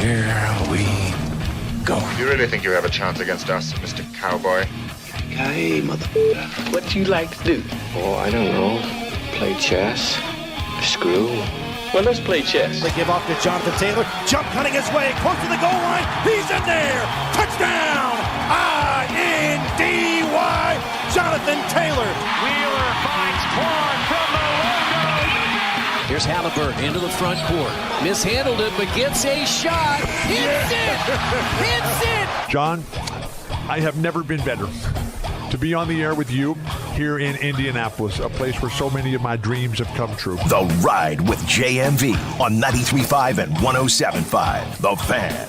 Here we go. You really think you have a chance against us, Mr. Cowboy? Hey, motherfucker, what you like to do? Oh, I don't know. Play chess, screw. Well, let's play chess. They give off to Jonathan Taylor. Jump cutting his way close to the goal line. He's in there. Touchdown. I-N-D-Y. Jonathan Taylor. Wheeler finds Quan from the logo. Here's Halliburton into the front court. Mishandled it, but gets a shot. Hits it. Hits it. John, I have never been better to be on the air with you here in Indianapolis, a place where so many of my dreams have come true. The Ride with JMV on 93.5 and 107.5. The Fan.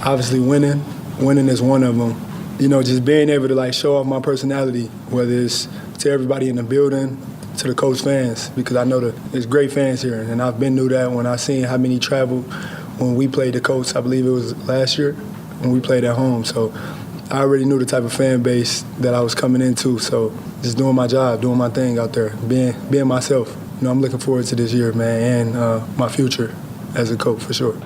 Obviously winning is one of them. You know, just being able to like show off my personality, whether it's to everybody in the building, to the Colts fans, because I know that there's great fans here, and I've been through that when I seen how many traveled when we played the Colts. I believe it was last year when we played at home. So I already knew the type of fan base that I was coming into, so just doing my job, doing my thing out there, being myself. You know, I'm looking forward to this year, man, and my future as a coach for sure.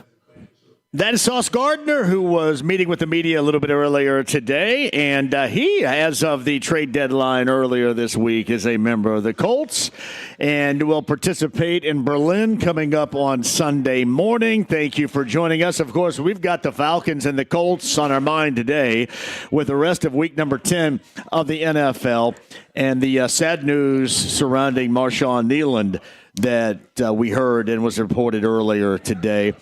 That is Sauce Gardner, who was meeting with the media a little bit earlier today, and he, as of the trade deadline earlier this week, is a member of the Colts and will participate in Berlin coming up on Sunday morning. Thank you for joining us. Of course, we've got the Falcons and the Colts on our mind today with the rest of week number 10 of the NFL and the sad news surrounding Marshawn Kneeland that we heard and was reported earlier today.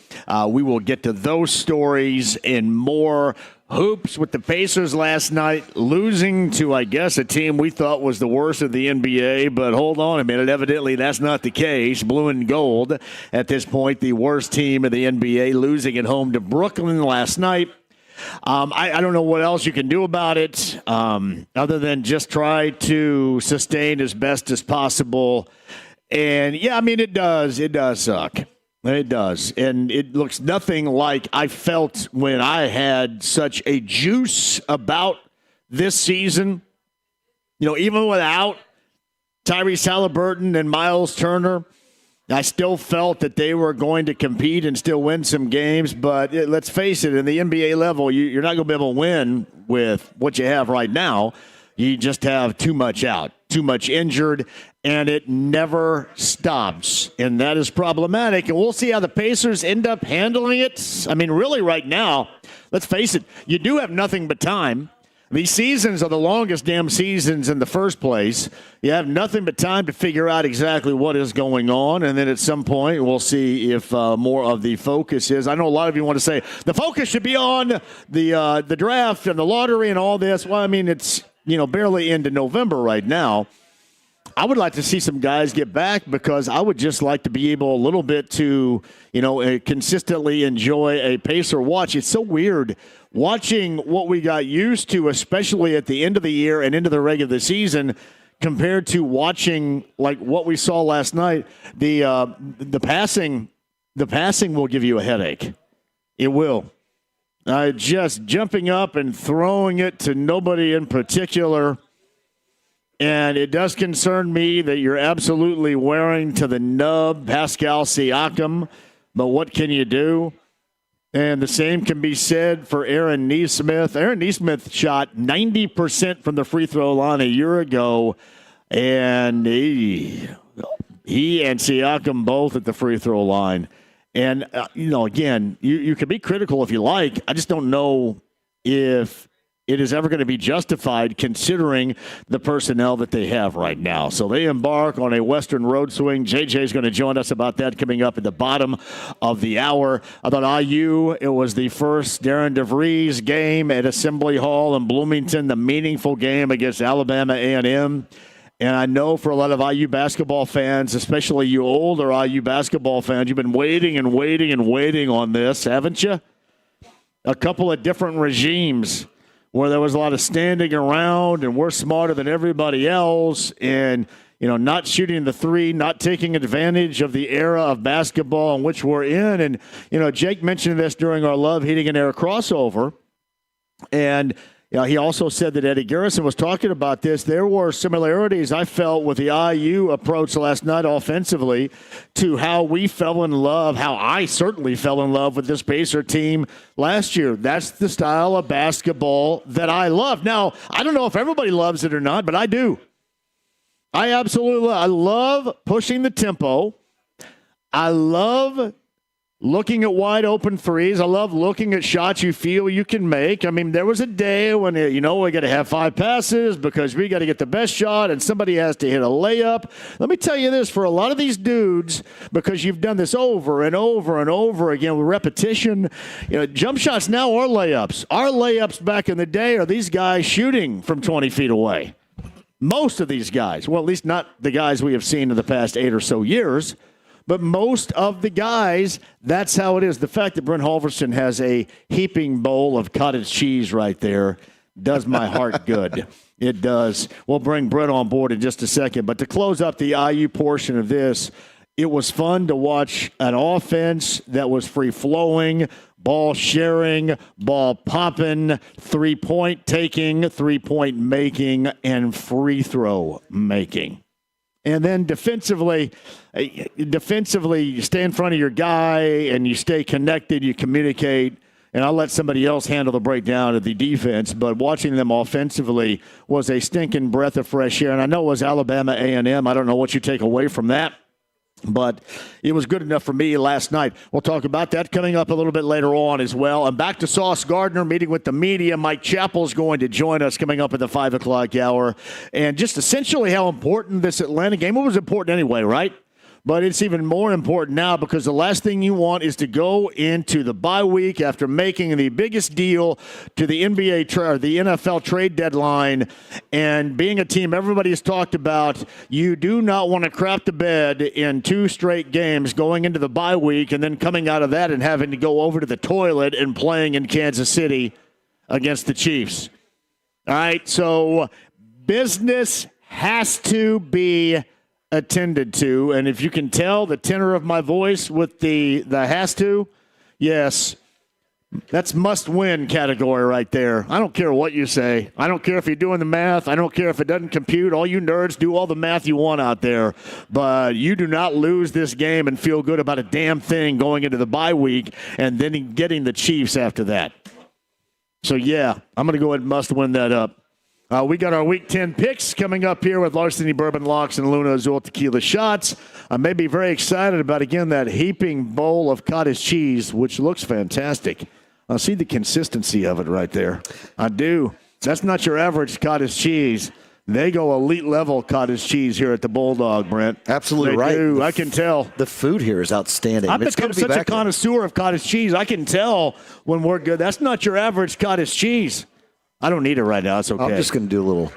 We will get to those stories and more. Hoops with the Pacers last night, losing to, I guess, a team we thought was the worst of the NBA. But hold on a minute. Evidently, that's not the case. Blue and gold at this point, the worst team in the NBA, losing at home to Brooklyn last night. I don't know what else you can do about it other than just try to sustain as best as possible. And, yeah, I mean, it does. It does suck. It does. And it looks nothing like I felt when I had such a juice about this season. You know, even without Tyrese Halliburton and Miles Turner, I still felt that they were going to compete and still win some games. But let's face it, in the NBA level, you're not going to be able to win with what you have right now. You just have too much out, too much injured, and it never stops. And that is problematic. And we'll see how the Pacers end up handling it. I mean, really right now, let's face it, you do have nothing but time. These seasons are the longest damn seasons in the first place. You have nothing but time to figure out exactly what is going on, and then at some point we'll see if more of the focus is. I know a lot of you want to say the focus should be on the draft and the lottery and all this. Well, I mean, it's barely into November right now. I would like to see some guys get back because I would just like to be able a little bit to, consistently enjoy a Pacer watch. It's so weird watching what we got used to, especially at the end of the year and into the regular season, compared to watching like what we saw last night. The passing will give you a headache. It will. Just jumping up and throwing it to nobody in particular. And it does concern me that you're absolutely wearing to the nub Pascal Siakam, but what can you do? And the same can be said for Aaron Nesmith. Aaron Nesmith shot 90% from the free throw line a year ago, and he and Siakam both at the free throw line. And, again, you can be critical if you like. I just don't know if it is ever going to be justified considering the personnel that they have right now. So they embark on a Western road swing. JJ is going to join us about that coming up at the bottom of the hour. I thought IU, it was the first Darren DeVries game at Assembly Hall in Bloomington, the meaningful game against Alabama A&M. And I know for a lot of IU basketball fans, especially you older IU basketball fans, you've been waiting and waiting and waiting on this, haven't you? A couple of different regimes where there was a lot of standing around and we're smarter than everybody else and, not shooting the three, not taking advantage of the era of basketball in which we're in. And, Jake mentioned this during our Love, Heating, and Air crossover. And he also said that Eddie Garrison was talking about this. There were similarities I felt with the IU approach last night offensively to how we fell in love, how I certainly fell in love with this Pacer team last year. That's the style of basketball that I love. Now, I don't know if everybody loves it or not, but I do. I absolutely love. I love pushing the tempo. I love looking at wide open threes. I love looking at shots you feel you can make. I mean, there was a day when, we got to have 5 passes because we got to get the best shot and somebody has to hit a layup. Let me tell you this, for a lot of these dudes, because you've done this over and over and over again with repetition, jump shots now are layups. Our layups back in the day are these guys shooting from 20 feet away. Most of these guys, well, at least not the guys we have seen in the past 8 or so years, but most of the guys, that's how it is. The fact that Brent Halverson has a heaping bowl of cottage cheese right there does my heart good. It does. We'll bring Brent on board in just a second. But to close up the IU portion of this, it was fun to watch an offense that was free-flowing, ball sharing, ball popping, three-point taking, three-point making, and free throw making. And then defensively, you stay in front of your guy and you stay connected, you communicate, and I'll let somebody else handle the breakdown of the defense. But watching them offensively was a stinking breath of fresh air. And I know it was Alabama A&M. I don't know what you take away from that. But it was good enough for me last night. We'll talk about that coming up a little bit later on as well. And back to Sauce Gardner meeting with the media. Mike Chappell's going to join us coming up at the 5 o'clock hour. And just essentially how important this Atlanta game, it was important anyway, right? But it's even more important now because the last thing you want is to go into the bye week after making the biggest deal to the the NFL trade deadline and being a team everybody's talked about. You do not want to crap the bed in 2 straight games going into the bye week and then coming out of that and having to go over to the toilet and playing in Kansas City against the Chiefs. All right, so business has to be attended to, and if you can tell the tenor of my voice with the has to, yes, that's must-win category right there. I don't care what you say. I don't care if you're doing the math. I don't care if it doesn't compute. All you nerds do all the math you want out there, but you do not lose this game and feel good about a damn thing going into the bye week and then getting the Chiefs after that. So, yeah, I'm going to go ahead and must-win that up. We got our Week 10 picks coming up here with Larceny Bourbon Locks and Luna Azul Tequila Shots. I may be very excited about, again, that heaping bowl of cottage cheese, which looks fantastic. I see the consistency of it right there. I do. That's not your average cottage cheese. They go elite level cottage cheese here at the Bulldog, Brent. Absolutely right. Do. I can tell. The food here is outstanding. I've become such a connoisseur of cottage cheese. I can tell when we're good. That's not your average cottage cheese. I don't need it right now. It's okay. I'm just going to do a little.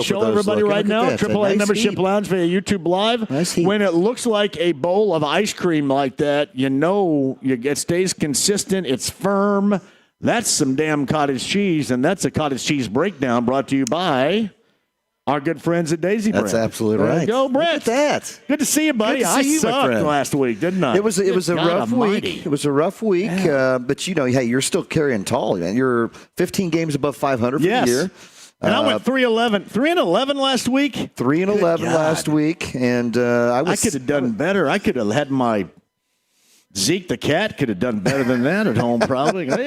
Show everybody right now. AAA membership lounge via YouTube Live. Nice when it looks like a bowl of ice cream like that, it stays consistent. It's firm. That's some damn cottage cheese, and that's a cottage cheese breakdown brought to you by our good friends at Daisy Bread. That's absolutely right. Go, Brett. Look at that. Good to see you, buddy. I sucked last week, didn't I? It was a rough week. It was a rough week, but hey, you're still carrying tall, man. You're 15 games above 500 for the year. And I went 3-11. 3-11 last week? 3-11 last week, and I could have done better. I could have had my Zeke the cat could have done better than that at home, probably. All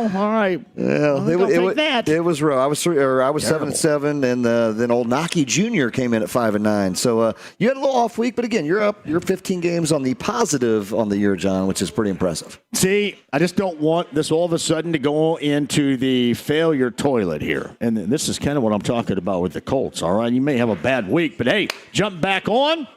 right. Yeah, it was rough. I was 7-7, and then old Naki Jr. came in at 5-9. So you had a little off week, but again, you're up. You're 15 games on the positive on the year, John, which is pretty impressive. See, I just don't want this all of a sudden to go into the failure toilet here. And this is kind of what I'm talking about with the Colts. All right, you may have a bad week, but hey, jump back on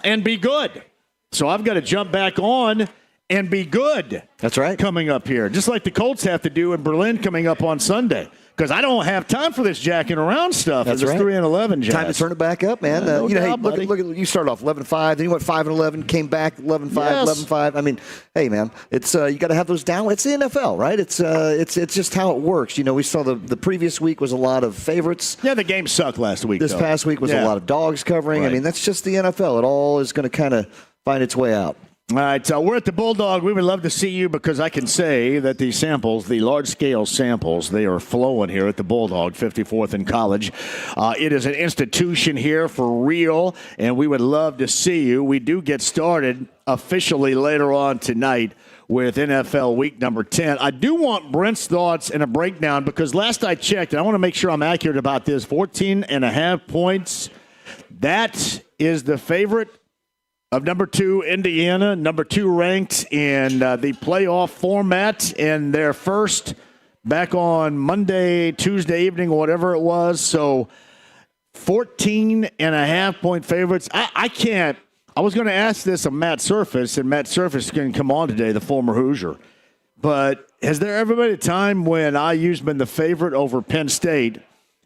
and be good. So I've got to jump back on and be good. That's right. Coming up here, just like the Colts have to do in Berlin coming up on Sunday. Because I don't have time for this jacking around stuff. That's right. 3-11, Jazz. Time to turn it back up, man. No doubt, look at you started off 11-5, then you went 5-11, came back 11-5, 11-5. I mean, hey, man, it's you got to have those down. It's the NFL, right? It's just how it works. We saw the previous week was a lot of favorites. Yeah, the game sucked last week. This past week was a lot of dogs covering. Right. I mean, that's just the NFL. It all is going to kind of find its way out. All right, so we're at the Bulldog. We would love to see you because I can say that the samples, the large-scale samples, they are flowing here at the Bulldog, 54th and College. It is an institution here for real, and we would love to see you. We do get started officially later on tonight with NFL Week number 10. I do want Brent's thoughts and a breakdown because last I checked, and I want to make sure I'm accurate about this, 14.5 points. That is the favorite of number 2, Indiana, number 2 ranked in the playoff format, and their first back on Monday, Tuesday evening, whatever it was. So 14.5 point favorites. I can't. I was going to ask this of Matt Surface, and Matt Surface is going to come on today, the former Hoosier. But has there ever been a time when IU's been the favorite over Penn State?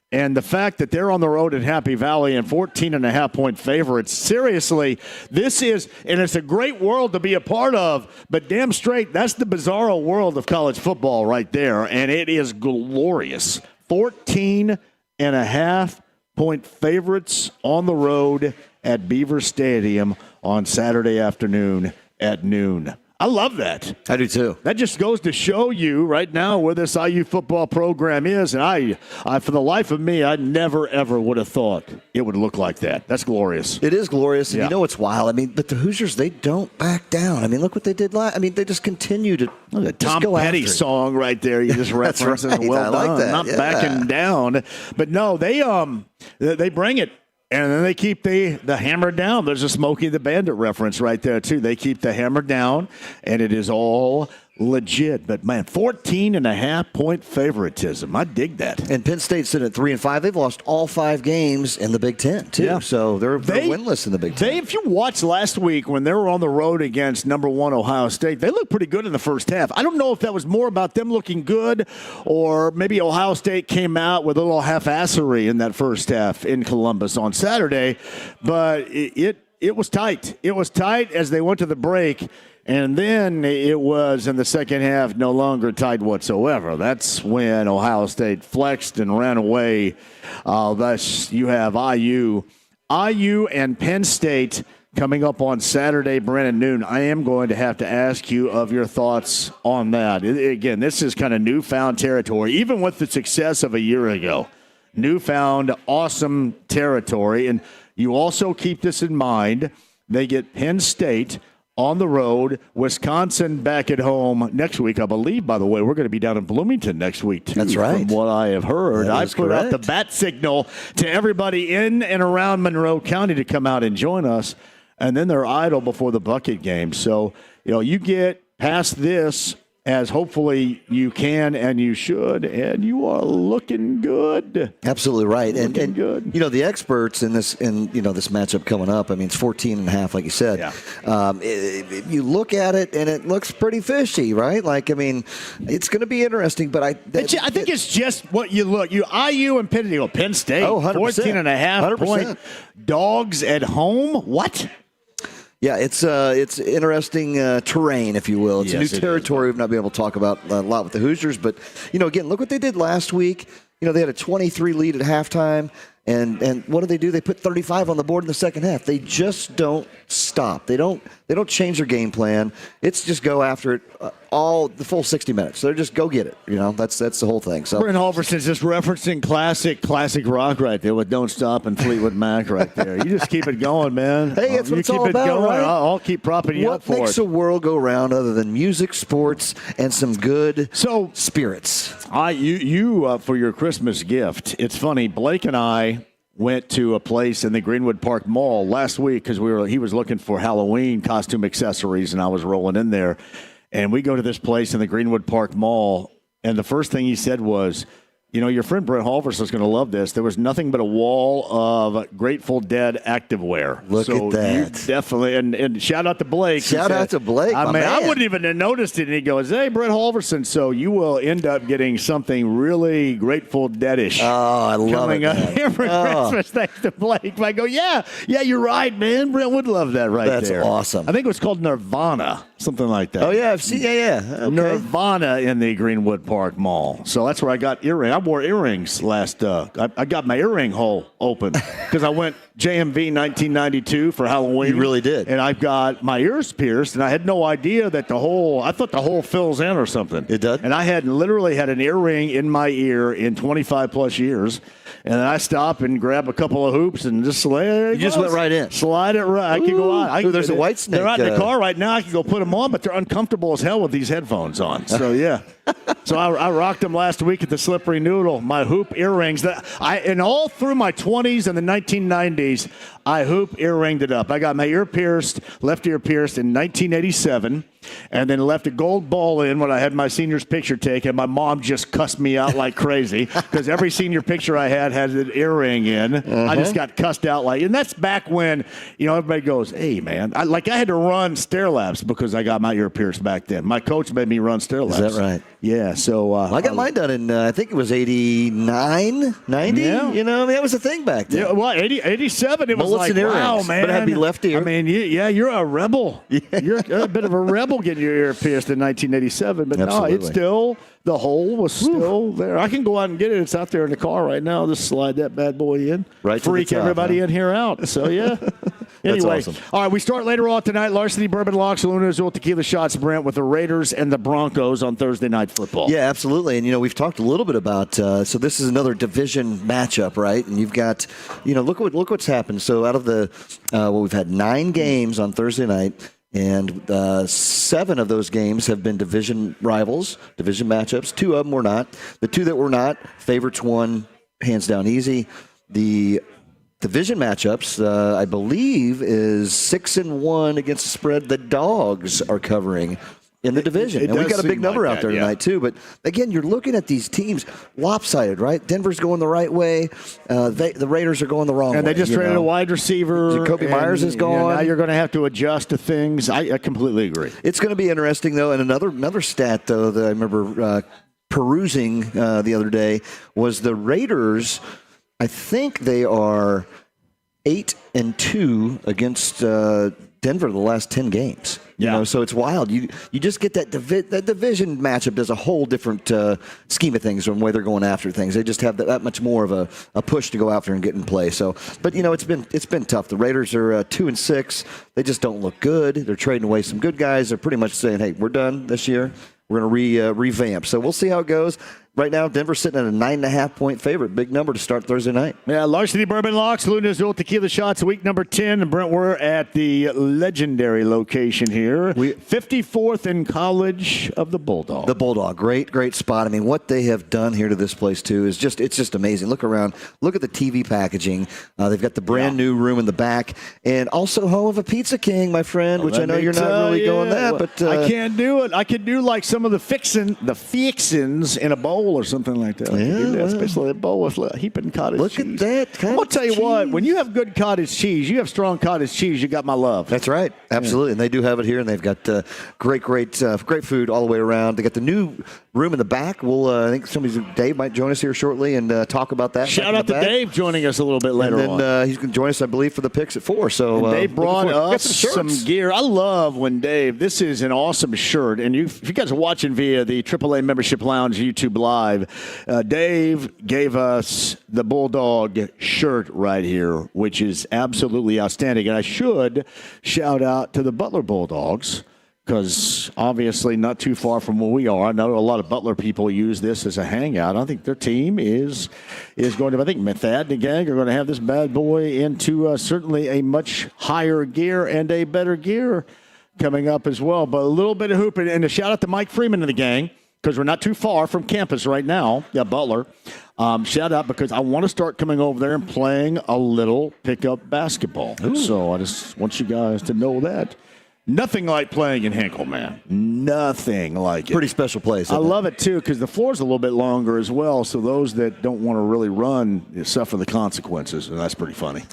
And the fact that they're on the road in Happy Valley and 14.5 point favorites, seriously, this is, and it's a great world to be a part of, but damn straight, that's the bizarro world of college football right there, and it is glorious. 14.5 point favorites on the road at Beaver Stadium on Saturday afternoon at noon. I love that. I do too. That just goes to show you right now where this IU football program is. And I for the life of me, I never, ever would have thought it would look like that. That's glorious. It is glorious. And yeah. You know it's wild. I mean, but the Hoosiers, they don't back down. I mean, look what they did last. I mean, they just continue to the Tom Petty song right there. You just referenced right. Well I like done. that. Not backing down. But no, they bring it. And then they keep the hammer down. There's a Smokey the Bandit reference right there, too. They keep the hammer down, and it is all legit. But, man, 14.5 point favoritism. I dig that. And Penn State's sitting at 3-5. They've lost all 5 games in the Big Ten, too. Yeah. So they're winless in the Big Ten. If you watched last week when they were on the road against number 1 Ohio State, they looked pretty good in the first half. I don't know if that was more about them looking good or maybe Ohio State came out with a little half-assery in that first half in Columbus on Saturday, but it was tight. It was tight as they went to the break. And then it was in the second half no longer tight whatsoever. That's when Ohio State flexed and ran away. Thus, you have IU and Penn State coming up on Saturday, Brent, at noon. I am going to have to ask you of your thoughts on that. Again, this is kind of newfound territory, even with the success of a year ago. Newfound, awesome territory. And you also keep this in mind. They get Penn State on the road, Wisconsin back at home next week. I believe, by the way, we're going to be down in Bloomington next week, too. That's right. From what I have heard. I put out the bat signal to everybody in and around Monroe County to come out and join us, and then they're idle before the bucket game. So, you get past this as hopefully you can and you should, and you are looking good. Absolutely right. Looking good. The experts in this matchup coming up, I mean, it's 14.5, like you said. Yeah. You look at it, and it looks pretty fishy, right? Like, I mean, it's going to be interesting, but I think it's just what you look. IU and Penn State, 14.5 point dogs at home. What? Yeah, it's interesting terrain, if you will. It's a new territory. We've not been able to talk about a lot with the Hoosiers, but again, look what they did last week. They had a 23 lead at halftime, and what do? They put 35 on the board in the second half. They just don't stop. They don't change their game plan. It's just go after it the full 60 minutes. So they're just go get it. That's the whole thing. So Brent Halverson's just referencing classic rock right there with "Don't Stop" and Fleetwood Mac right there. You just keep it going, man. Hey, that's what it's all about, going, right? I'll keep propping you up for it. What makes a world go round other than music, sports, and some good spirits? You for your Christmas gift. It's funny. Blake and I went to a place in the Greenwood Park Mall last week because he was looking for Halloween costume accessories, and I was rolling in there. And we go to this place in the Greenwood Park Mall, and the first thing he said was, your friend Brent Halverson is going to love this. There was nothing but a wall of Grateful Dead activewear. Look at that. You definitely, and shout out to Blake. Shout out to Blake, I man. wouldn't even have noticed it. And he goes, "Hey, Brent Halverson, so you will end up getting something really Grateful Dead-ish." Oh, I love coming it, up here for Christmas, thanks to Blake. I go, yeah, you're right, man. Brent would love that there. That's awesome. I think it was called Nirvana, something like that. Oh, yeah, I've seen, yeah. Okay. Nirvana in the Greenwood Park Mall. So that's where I got earring. wore earrings last. I got my earring hole open because I went JMV 1992 for Halloween. You really did. And I've got my ears pierced, and I had no idea that I thought the hole fills in or something. It does? And I had literally had an earring in my ear in 25 plus years. And then I stop and grab a couple of hoops and just You just went right in. Slide it right. I can go out. Ooh, there's a white snake. They're out in the car right now. I can go put them on, but they're uncomfortable as hell with these headphones on. So, yeah. So I rocked them last week at the Slippery Noodle, my hoop earrings. And all through my 20s and the 1990s, I hoop earringed it up. I got my left ear pierced in 1987, and then left a gold ball in when I had my senior's picture taken. My mom just cussed me out like crazy because every senior picture I had an earring in. I just got cussed out and that's back when, everybody goes, hey, man. I had to run stair laps because I got my ear pierced back then. My coach made me run stair laps. Is that right? Yeah, so... I got mine done in, I think it was 89, 90. Yeah. That was a thing back then. Yeah, well, 87, it was Bullets and earrings, wow, man. but it had to be left ear. I mean, you're a rebel. Yeah. You're a bit of a rebel getting your ear pierced in 1987, but Absolutely. no, it's still... The hole was still there. I can go out and get it. It's out there in the car right now. Just slide that bad boy in. Right to Freak the top, everybody in here out. So, yeah. Anyway, awesome. All right, we start later on tonight. Larceny Bourbon Locks, Luna Azul Tequila Shots, Brent, with the Raiders and the Broncos on Thursday Night Football. Yeah, absolutely. And, we've talked a little bit about, so this is another division matchup, right? And you've got, look what's happened. So out of the, we've had 9 games on Thursday night. And 7 of those games have been division rivals, division matchups. 2 of them were not. The 2 that were not, favorites won hands down easy. The division matchups, I believe, is 6-1 against the spread. The Dogs are covering in the division. And we've got a big number out there tonight, too. But, again, you're looking at these teams lopsided, right? Denver's going the right way. The Raiders are going the wrong way. And they just traded a wide receiver. Jacoby Myers is gone. Now you're going to have to adjust to things. I completely agree. It's going to be interesting, though. And another stat, though, that I remember perusing the other day was the Raiders, I think they are 8-2 against Denver the last 10 games. So it's wild. You just get that division matchup does a whole different scheme of things from the way they're going after things. They just have that much more of a push to go after and get in play. So, but it's been tough. The Raiders are 2-6. They just don't look good. They're trading away some good guys. They're pretty much saying, "Hey, we're done this year. We're going to revamp." So we'll see how it goes. Right now, Denver's sitting at a 9.5-point favorite. Big number to start Thursday night. Yeah, Larceny Bourbon Locks, Luna Azul Tequila Shots, week number 10. And Brent, we're at the legendary location here. 54th in College of the Bulldog. The Bulldog, great spot. I mean, what they have done here to this place, too, is it's just amazing. Look around. Look at the TV packaging. They've got the brand new room in the back. And also home of a Pizza King, my friend, which I know you're not really going that. But I can't do it. I could do like some of the fixins in a bowl or something like that. Yeah, especially a bowl with a heaping cottage cheese. Look at that. I'm going to tell you what, when you have good cottage cheese, you have strong cottage cheese, you got my love. That's right. Absolutely. Yeah. And they do have it here, and they've got great food all the way around. They got the new room in the back. I think Dave might join us here shortly and talk about that. Shout out to Dave joining us a little bit later on. And then he's going to join us, I believe, for the picks at 4. So Dave brought us some gear. I love when Dave, this is an awesome shirt, and if you guys are watching via the AAA Membership Lounge YouTube Live, Dave gave us the Bulldog shirt right here, which is absolutely outstanding. And I should shout out to the Butler Bulldogs, because obviously not too far from where we are. I know a lot of Butler people use this as a hangout. I think their team is going to, I think Thad and the gang are going to have this bad boy into certainly a much higher gear and a better gear coming up as well. But a little bit of hooping, and a shout out to Mike Freeman and the gang, because we're not too far from campus right now, Butler. Shout out, because I want to start coming over there and playing a little pickup basketball. Ooh. So I just want you guys to know that. Nothing like playing in Hinkle, man. Nothing like it. Pretty special place. I love it, too, because the floor's a little bit longer as well, so those that don't want to really run suffer the consequences, and that's pretty funny.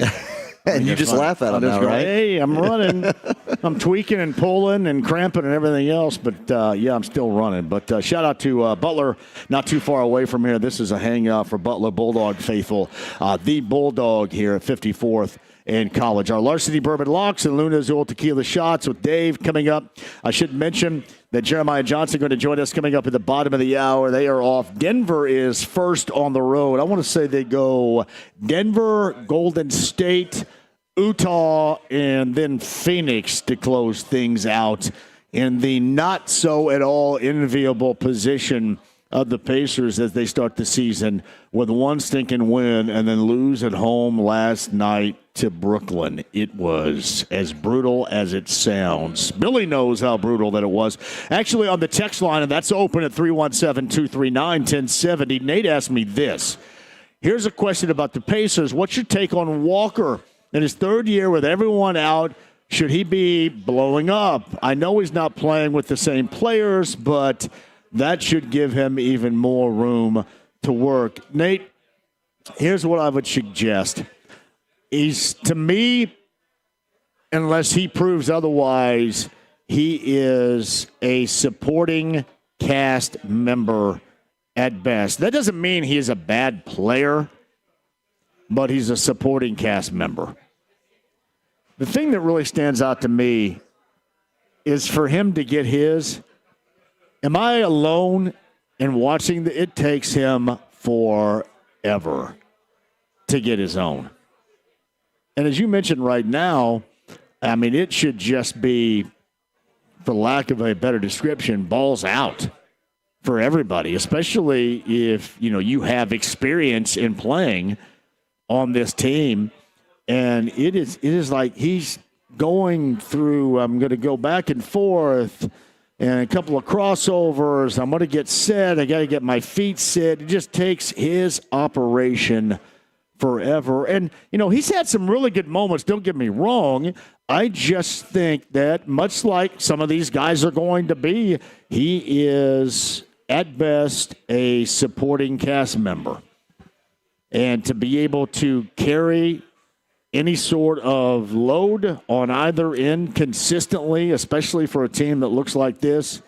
And you just laugh at them now, right? Hey, I'm running. I'm tweaking and pulling and cramping and everything else, but, I'm still running. But shout out to Butler, not too far away from here. This is a hangout for Butler Bulldog faithful. The Bulldog here at 54th in college. Our Larceny Bourbon Locks and Luna Azul Tequila Shots with Dave coming up. I should mention that Jeremiah Johnson going to join us coming up at the bottom of the hour. They are off. Denver is first on the road. I want to say they go Denver, Golden State, Utah, and then Phoenix to close things out in the not-so-at-all enviable position of the Pacers as they start the season with one stinking win and then lose at home last night to Brooklyn. It was as brutal as it sounds. Billy knows how brutal that it was. Actually, on the text line, and that's open at 317-239-1070, Nate asked me this. Here's a question about the Pacers. What's your take on Walker in his third year with everyone out? Should he be blowing up? I know he's not playing with the same players, but that should give him even more room to work. Nate, here's what I would suggest. To me, unless he proves otherwise, he is a supporting cast member at best. That doesn't mean he is a bad player, but he's a supporting cast member. The thing that really stands out to me is for him to get his. Am I alone in watching it takes him forever to get his own? And as you mentioned right now, I mean, it should just be, for lack of a better description, balls out for everybody, especially if, you have experience in playing on this team. And it is like he's going through, I'm going to go back and forth, and a couple of crossovers. I'm going to get set. I got to get my feet set. It just takes his operation forever. And, he's had some really good moments. Don't get me wrong. I just think that much like some of these guys are going to be, he is at best a supporting cast member. And to be able to carry any sort of load on either end consistently, especially for a team that looks like this,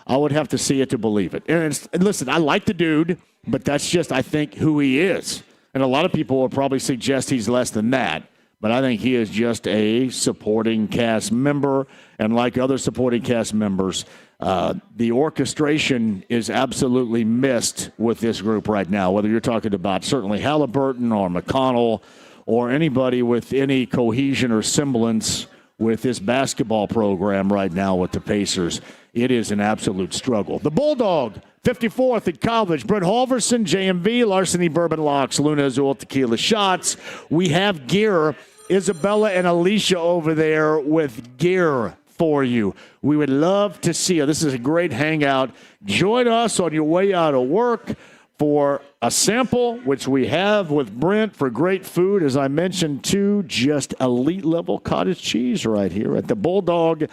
I would have to see it to believe it. And listen, I like the dude, but that's just, I think, who he is. And a lot of people will probably suggest he's less than that. But I think he is just a supporting cast member. And like other supporting cast members, the orchestration is absolutely missed with this group right now, whether you're talking about certainly Halliburton or McConnell or anybody with any cohesion or semblance with this basketball program right now with the Pacers. It is an absolute struggle. The Bulldog, 54th in college. Brent Halverson, JMV, Larceny Bourbon Locks, Luna Azul Tequila Shots. We have gear. Isabella and Alicia over there with gear for you. We would love to see you. This is a great hangout. Join us on your way out of work for a sample, which we have with Brent for great food, as I mentioned, too, just elite-level cottage cheese right here at the Bulldog.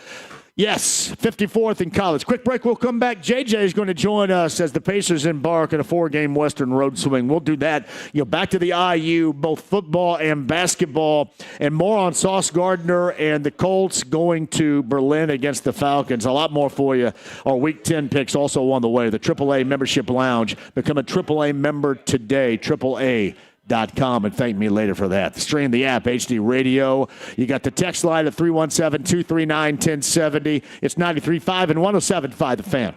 Yes, 54th in college. Quick break, we'll come back. JJ is going to join us as the Pacers embark on a 4-game Western road swing. We'll do that. Back to the IU, both football and basketball, and more on Sauce Gardner and the Colts going to Berlin against the Falcons. A lot more for you. Our Week 10 picks also on the way. The AAA Membership Lounge. Become a AAA member today. AAA.com and thank me later for that. Stream the app, HD Radio. You got the text line at 317-239-1070. It's 93.5 and 107.5 The Fan.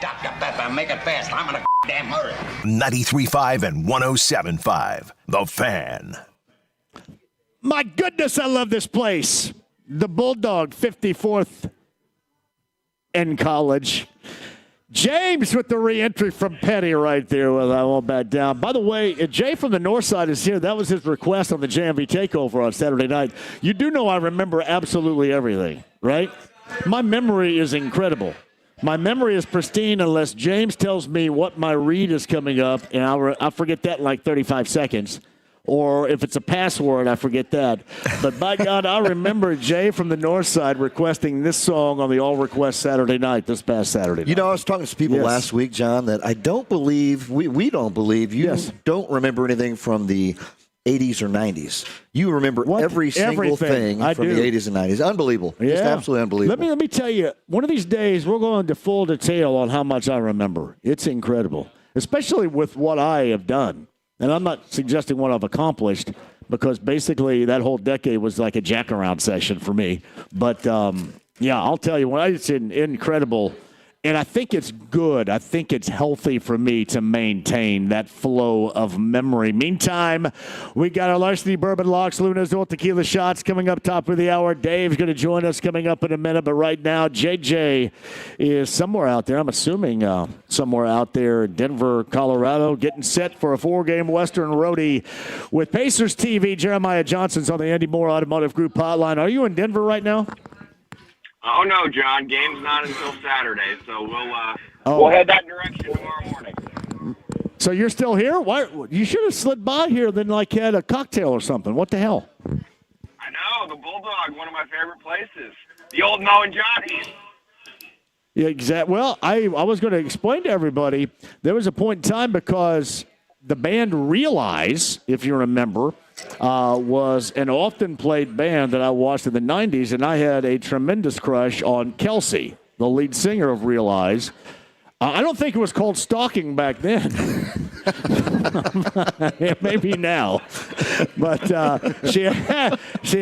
Dr. Pepper, make it fast. I'm in a damn hurry. 93.5 and 107.5. The Fan. My goodness, I love this place. The Bulldog, 54th in college. James with the re-entry from Petty right there with I won't back down. By the way, Jay from the north side is here. That was his request on the JMV takeover on Saturday night. You do know I remember absolutely everything, right? My memory is incredible. My memory is pristine unless James tells me what my read is coming up, and I'll forget that in like 35 seconds. Or if it's a password, I forget that. But by God, I remember Jay from the north side requesting this song on the All Request Saturday night, this past Saturday night. You know, I was talking to people last week, John, that I don't believe, we don't believe, you don't remember anything from the 80s or 90s. You remember every single thing from the 80s and 90s. Unbelievable. Yeah. Just absolutely unbelievable. Let me tell you, one of these days we're going into full detail on how much I remember. It's incredible, especially with what I have done. And I'm not suggesting what I've accomplished because basically that whole decade was like a jack-around session for me. But, I'll tell you, it's incredible. And I think it's good. I think it's healthy for me to maintain that flow of memory. Meantime, we got our Larceny Bourbon Locks, Luna's Dual Tequila Shots coming up top of the hour. Dave's going to join us coming up in a minute. But right now, JJ is somewhere out there. I'm assuming somewhere out there in Denver, Colorado, getting set for a 4-game Western Roadie with Pacers TV. Jeremiah Johnson's on the Andy Moore Automotive Group hotline. Are you in Denver right now? Oh, no, John. Game's not until Saturday, so we'll head that direction tomorrow morning. So you're still here? Why? You should have slid by here then like had a cocktail or something. What the hell? I know. The Bulldog, one of my favorite places. The old Mo and Johnny's. Yeah, exactly. Well, I was going to explain to everybody, there was a point in time because the band Realize, if you remember, was an often played band that I watched in the 90s, and I had a tremendous crush on Kelsey, the lead singer of Realize. I don't think it was called stalking back then. Maybe now. But she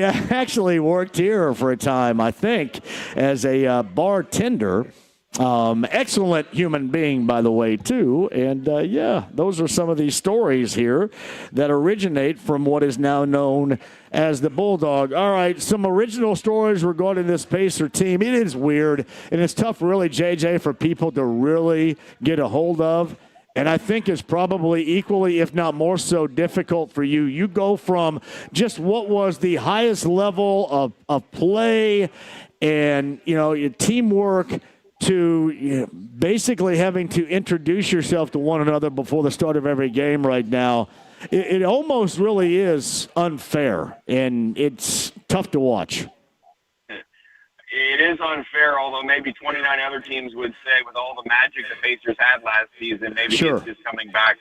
actually worked here for a time, I think, as a bartender. Excellent human being, by the way, too. And, those are some of these stories here that originate from what is now known as the Bulldog. All right, some original stories regarding this Pacer team. It is weird, and it's tough, really, JJ, for people to really get a hold of. And I think it's probably equally, if not more so, difficult for you. You go from just what was the highest level of play and, your teamwork to basically having to introduce yourself to one another before the start of every game right now. It almost really is unfair, and it's tough to watch. It is unfair, although maybe 29 other teams would say with all the magic the Pacers had last season, maybe it's just coming back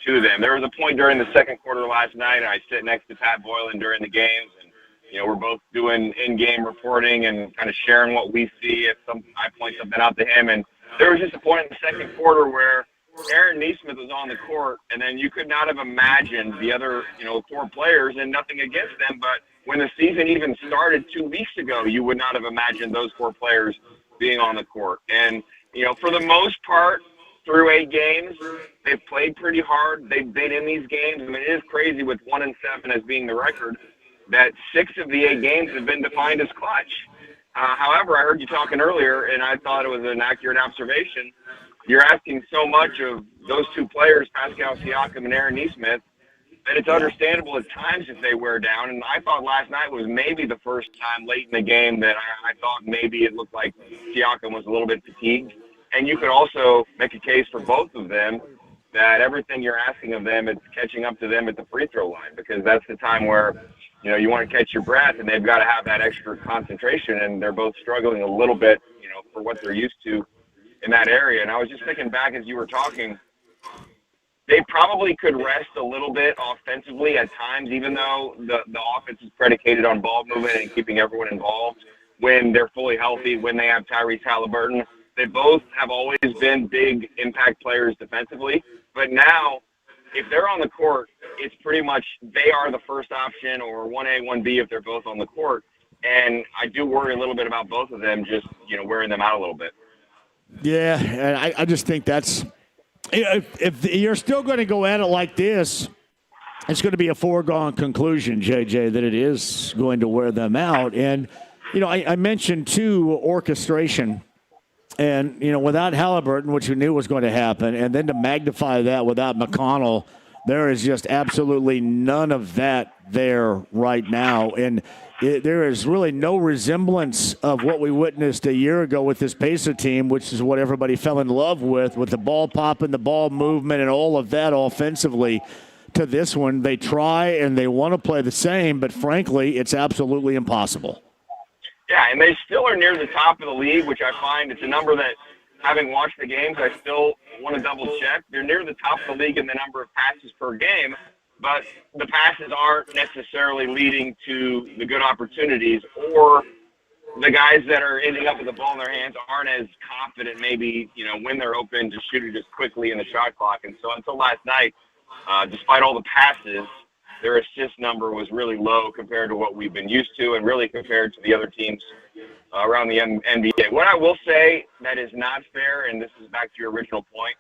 to them. There was a point during the second quarter last night, and I sit next to Pat Boylan during the games, and we're both doing in-game reporting and kind of sharing what we see if I point something out to him. And there was just a point in the second quarter where Aaron Nesmith was on the court, and then you could not have imagined the other, 4 players, and nothing against them, but when the season even started 2 weeks ago, you would not have imagined those 4 players being on the court. And, for the most part, through 8 games, they've played pretty hard. They've been in these games. I mean, it is crazy with 1-7 as being the record, that 6 of the 8 games have been defined as clutch. However, I heard you talking earlier, and I thought it was an accurate observation. You're asking so much of those 2 players, Pascal Siakam and Aaron Nesmith, that it's understandable at times if they wear down. And I thought last night was maybe the first time late in the game that I thought maybe it looked like Siakam was a little bit fatigued. And you could also make a case for both of them that everything you're asking of them, it's catching up to them at the free throw line, because that's the time where you want to catch your breath, and they've got to have that extra concentration, and they're both struggling a little bit, for what they're used to in that area. And I was just thinking back as you were talking, they probably could rest a little bit offensively at times, even though the offense is predicated on ball movement and keeping everyone involved when they're fully healthy, when they have Tyrese Halliburton. They both have always been big impact players defensively, but now if they're on the court, it's pretty much they are the first option, or 1A, 1B if they're both on the court. And I do worry a little bit about both of them just, wearing them out a little bit. Yeah, and I just think that's if you're still going to go at it like this, it's going to be a foregone conclusion, JJ, that it is going to wear them out. And, I mentioned, too, orchestration. And, without Halliburton, which we knew was going to happen, and then to magnify that without McConnell, there is just absolutely none of that there right now. And there is really no resemblance of what we witnessed a year ago with this Pacer team, which is what everybody fell in love with the ball popping, the ball movement, and all of that offensively. To this one, they try and they want to play the same, but frankly, it's absolutely impossible. Yeah, and they still are near the top of the league, which I find it's a number that, having watched the games, I still want to double-check. They're near the top of the league in the number of passes per game, but the passes aren't necessarily leading to the good opportunities, or the guys that are ending up with the ball in their hands aren't as confident maybe, when they're open to shoot it as quickly in the shot clock. And so until last night, despite all the passes, their assist number was really low compared to what we've been used to and really compared to the other teams around the NBA. What I will say that is not fair, and this is back to your original point,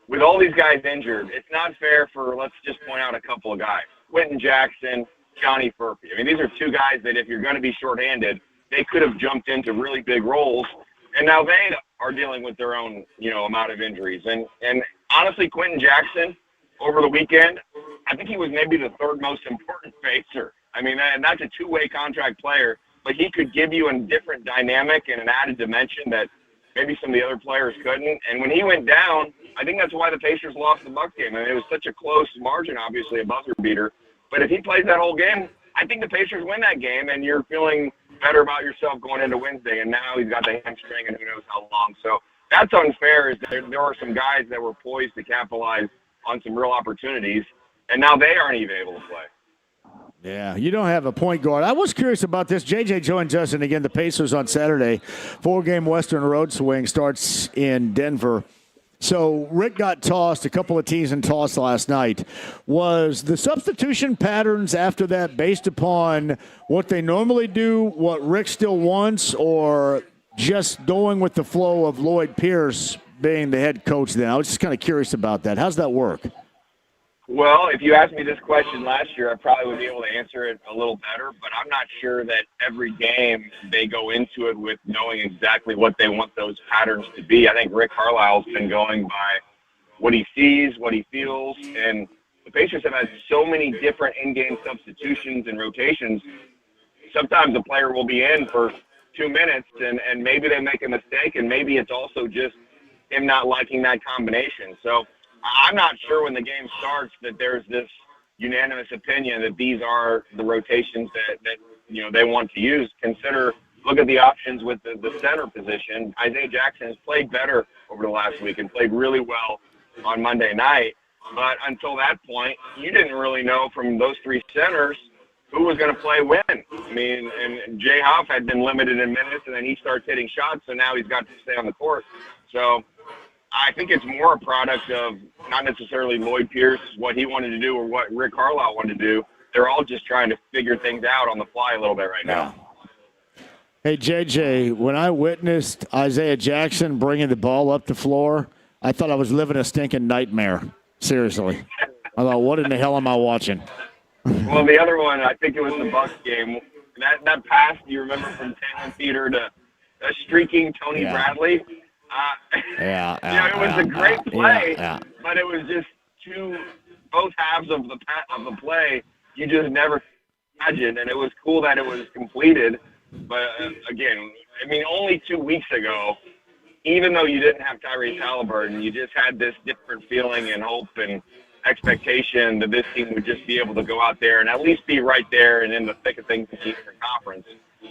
with all these guys injured, it's not fair for, let's just point out a couple of guys, Quentin Jackson, Johnny Furphy. I mean, these are two guys that if you're going to be shorthanded, they could have jumped into really big roles, and now they are dealing with their own, amount of injuries. And honestly, Quentin Jackson, over the weekend, I think he was maybe the third most important facer. I mean, and that's a two-way contract player, but he could give you a different dynamic and an added dimension that maybe some of the other players couldn't. And when he went down, I think that's why the Pacers lost the Bucks game. I mean, it was such a close margin, obviously, a buzzer beater. But if he plays that whole game, I think the Pacers win that game, and you're feeling better about yourself going into Wednesday. And now he's got the hamstring and who knows how long. So that's unfair, is that there are some guys that were poised to capitalize on some real opportunities, and now they aren't even able to play. Yeah, you don't have a point guard. I was curious about this. JJ joins us, and again, the Pacers on Saturday. 4-game Western road swing starts in Denver. So Rick got tossed, a couple of teams in toss last night. Was the substitution patterns after that based upon what they normally do, what Rick still wants, or just going with the flow of Lloyd Pierce being the head coach then? I was just kind of curious about that. How's that work? Well, if you asked me this question last year, I probably would be able to answer it a little better, but I'm not sure that every game they go into it with knowing exactly what they want those patterns to be. I think Rick Carlisle's been going by what he sees, what he feels, and the Pacers have had so many different in-game substitutions and rotations. Sometimes a player will be in for 2 minutes, and maybe they make a mistake, and maybe it's also just him not liking that combination. So I'm not sure when the game starts that there's this unanimous opinion that these are the rotations that they want to use. Look at the options with the center position. Isaiah Jackson has played better over the last week and played really well on Monday night. But until that point, you didn't really know from those three centers who was going to play when. I mean, and Jay Hoff had been limited in minutes, and then he starts hitting shots, so now he's got to stay on the court. So I think it's more a product of not necessarily Lloyd Pierce, what he wanted to do or what Rick Carlisle wanted to do. They're all just trying to figure things out on the fly a little bit right now. Hey, JJ, when I witnessed Isaiah Jackson bringing the ball up the floor, I thought I was living a stinking nightmare. Seriously. I thought, what in the hell am I watching? Well, the other one, I think it was the Bucks game. That pass, do you remember from Taylor Theater to a streaking Tony Bradley? It was a great play, but it was just both halves of the play you just never imagined, and it was cool that it was completed. But again, I mean, only 2 weeks ago, even though you didn't have Tyrese Halliburton, you just had this different feeling and hope and expectation that this team would just be able to go out there and at least be right there and in the thick of things in the Eastern Conference.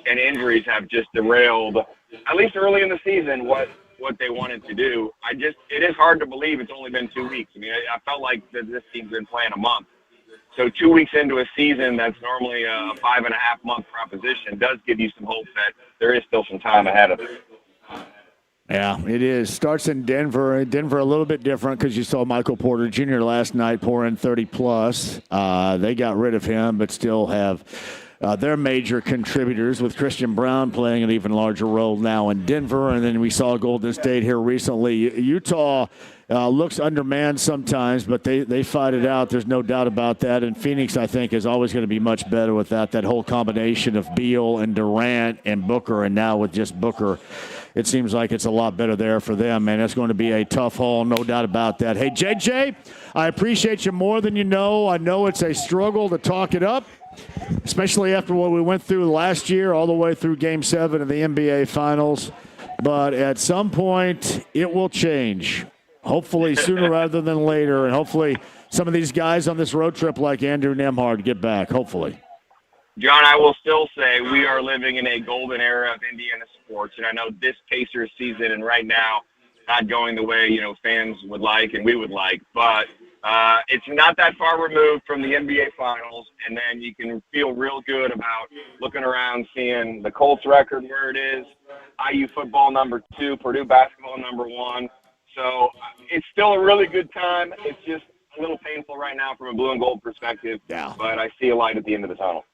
And injuries have just derailed, at least early in the season, what they wanted to do. It is hard to believe it's only been 2 weeks. I mean, I felt like this team's been playing a month. So 2 weeks into a season that's normally a 5.5-month proposition does give you some hope that there is still some time ahead of it. Yeah, it is. Starts in Denver. Denver a little bit different because you saw Michael Porter Jr. last night pour in 30-plus. They got rid of him but still have They're major contributors, with Christian Brown playing an even larger role now in Denver. And then we saw Golden State here recently. Utah looks undermanned sometimes, but they fight it out. There's no doubt about that. And Phoenix, I think, is always going to be much better with that whole combination of Beal and Durant and Booker, and now with just Booker, it seems like it's a lot better there for them, man. It's going to be a tough haul, no doubt about that. Hey, JJ, I appreciate you more than you know. I know it's a struggle to talk it up, especially after what we went through last year, all the way through Game 7 of the NBA Finals. But at some point, it will change. Hopefully sooner rather than later, and hopefully some of these guys on this road trip like Andrew Nembhard get back, hopefully. John, I will still say we are living in a golden era of Indiana sports, and I know this Pacers season and right now not going the way, fans would like and we would like, but it's not that far removed from the NBA Finals, and then you can feel real good about looking around, seeing the Colts record where it is, IU football number 2, Purdue basketball number 1. So it's still a really good time. It's just a little painful right now from a blue and gold perspective, but I see a light at the end of the tunnel.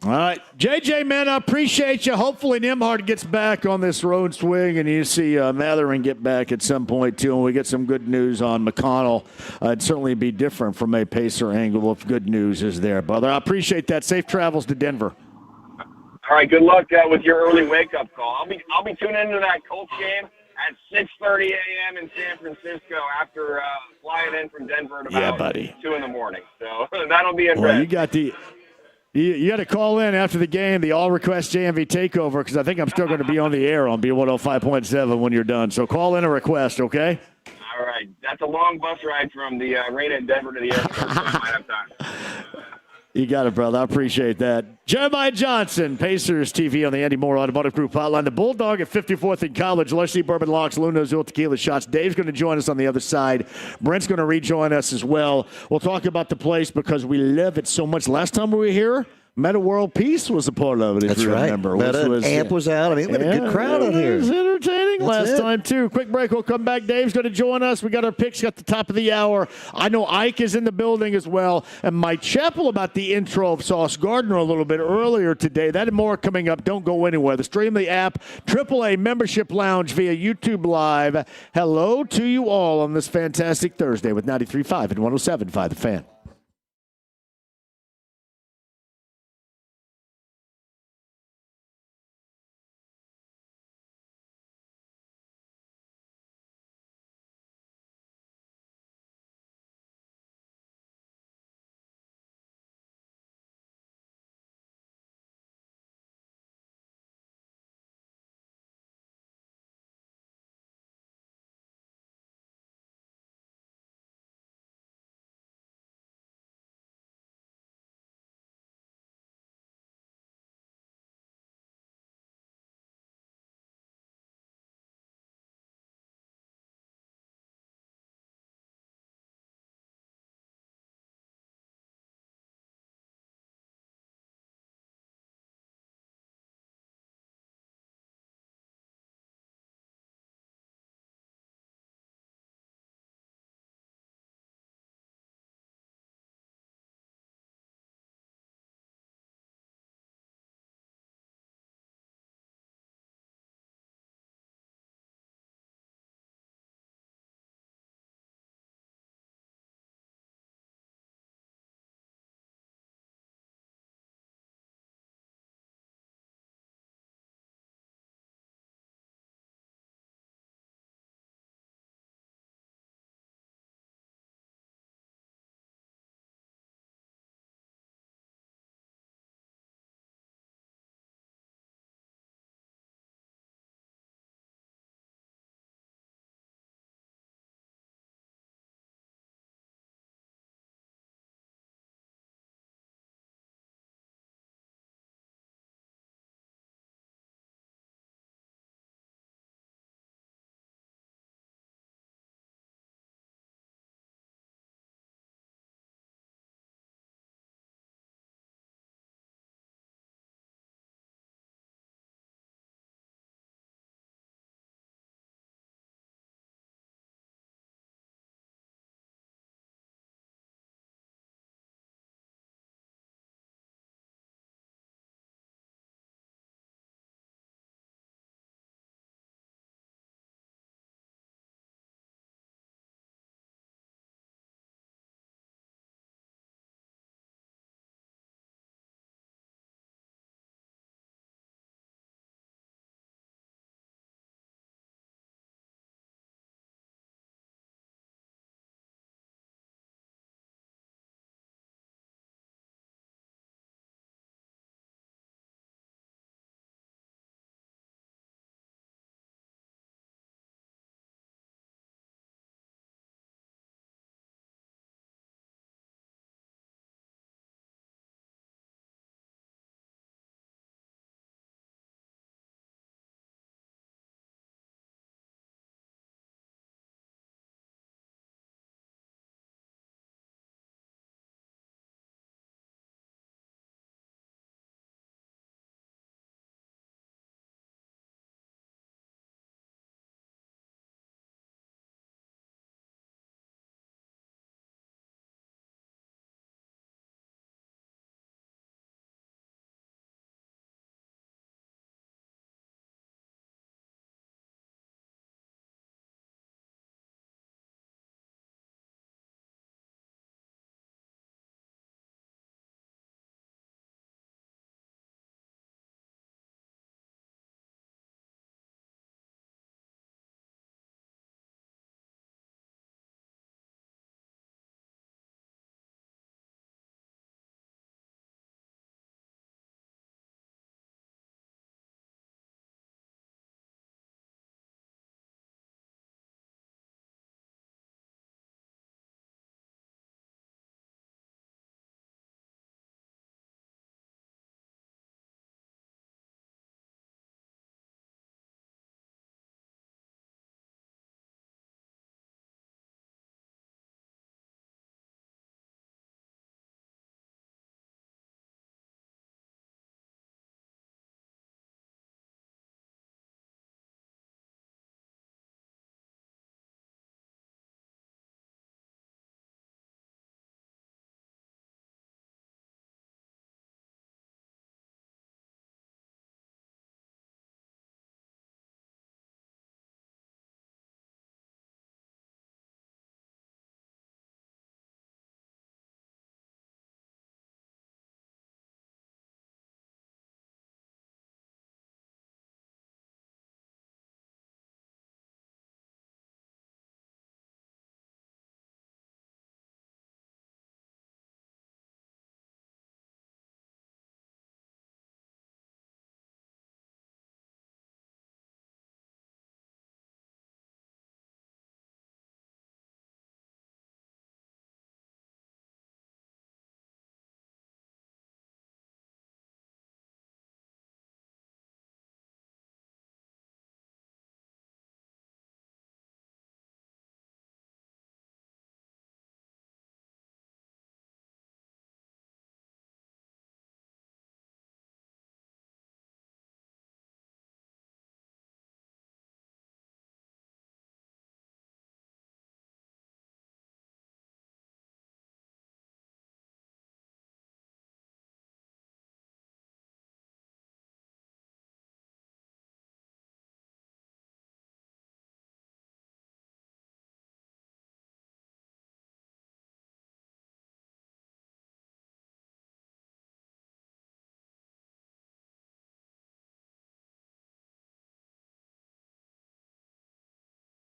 All right. JJ, man, I appreciate you. Hopefully Nembhard gets back on this road swing, and you see Matherin get back at some point, too, and we get some good news on McConnell. It'd certainly be different from a Pacer angle if good news is there, brother. I appreciate that. Safe travels to Denver. All right, good luck with your early wake-up call. I'll be tuning into that Colts game at 6:30 a.m. in San Francisco after flying in from Denver at about 2 in the morning. So that'll be interesting. Well, you got to call in after the game, the all-request JMV takeover, because I think I'm still going to be on the air on B105.7 when you're done. So call in a request, okay? All right. That's a long bus ride from the arena in Denver to the airport, so I might have time. You got it, brother. I appreciate that. Jeremiah Johnson, Pacers TV on the Andy Moore Automotive Group hotline. The Bulldog at 54th in College. Lushy Bourbon Locks, Luna Azul Tequila Shots. Dave's going to join us on the other side. Brent's going to rejoin us as well. We'll talk about the place because we love it so much. Last time we were here, Meta World Peace was a part of it, if you remember. Meta Amp was out. I mean, we had a good crowd out here. It was entertaining last time, too. Quick break. We'll come back. Dave's going to join us. We got our picks at the top of the hour. I know Ike is in the building as well. And Mike Chappell about the intro of Sauce Gardner a little bit earlier today. That and more coming up. Don't go anywhere. The Stream the app, AAA Membership Lounge via YouTube Live. Hello to you all on this fantastic Thursday with 93.5 and 107.5 The Fan.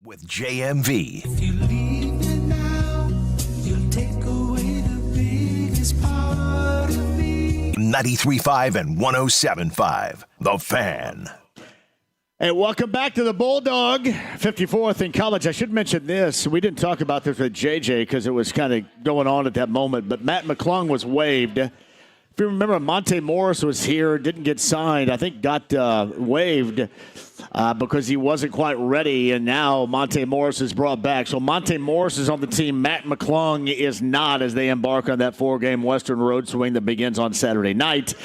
with JMV. If you leave me now, you'll take away the biggest part of me. 93.5 and 107.5. The Fan. Hey, welcome back to the Bulldog, 54th in college. I should mention this. We didn't talk about this with JJ because it was kind of going on at that moment, but Matt McClung was waived. If you remember, Monte Morris was here, didn't get signed. I think got waived because he wasn't quite ready, and now Monte Morris is brought back. So Monte Morris is on the team. Matt McClung is not as they embark on that 4-game Western road swing that begins on Saturday night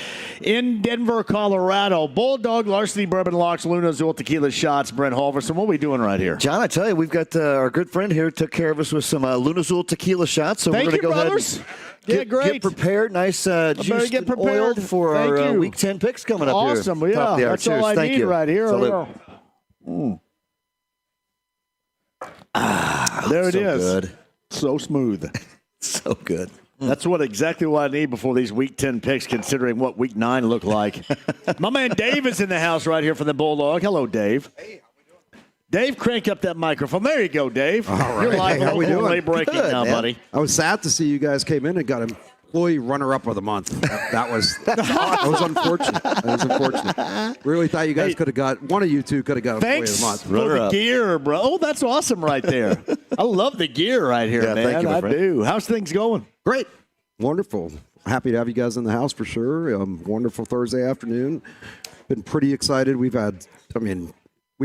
in Denver, Colorado. Bulldog, Larceny Bourbon Locks, Luna Azul Tequila Shots, Brent Halverson. What are we doing right here? John, I tell you, we've got our good friend here took care of us with some Luna Azul Tequila Shots. So Thank we're going to go brothers. ahead and Get prepared. Nice juiced and oiled for our Week 10 picks coming up here. Awesome. Yeah, that's all I need right here. There it is. Good. So smooth. So good. That's exactly what I need before these Week 10 picks, considering what Week 9 looked like. My man Dave is in the house right here for the Bulldog. Hello, Dave. Hey, how we doing? Dave, crank up that microphone. There you go, Dave. All right. You're live How we doing? breaking Good, now, man. buddy. I was sad to see you guys came in and got employee runner-up of the month. That was unfortunate. That was unfortunate. Really thought you guys could have got, one of you two could have got employee of the month. Thanks for the gear, bro. Oh, that's awesome right there. I love the gear right here, man. Thank you, my friend. I do. How's things going? Great. Wonderful. Happy to have you guys in the house for sure. Wonderful Thursday afternoon. Been pretty excited. We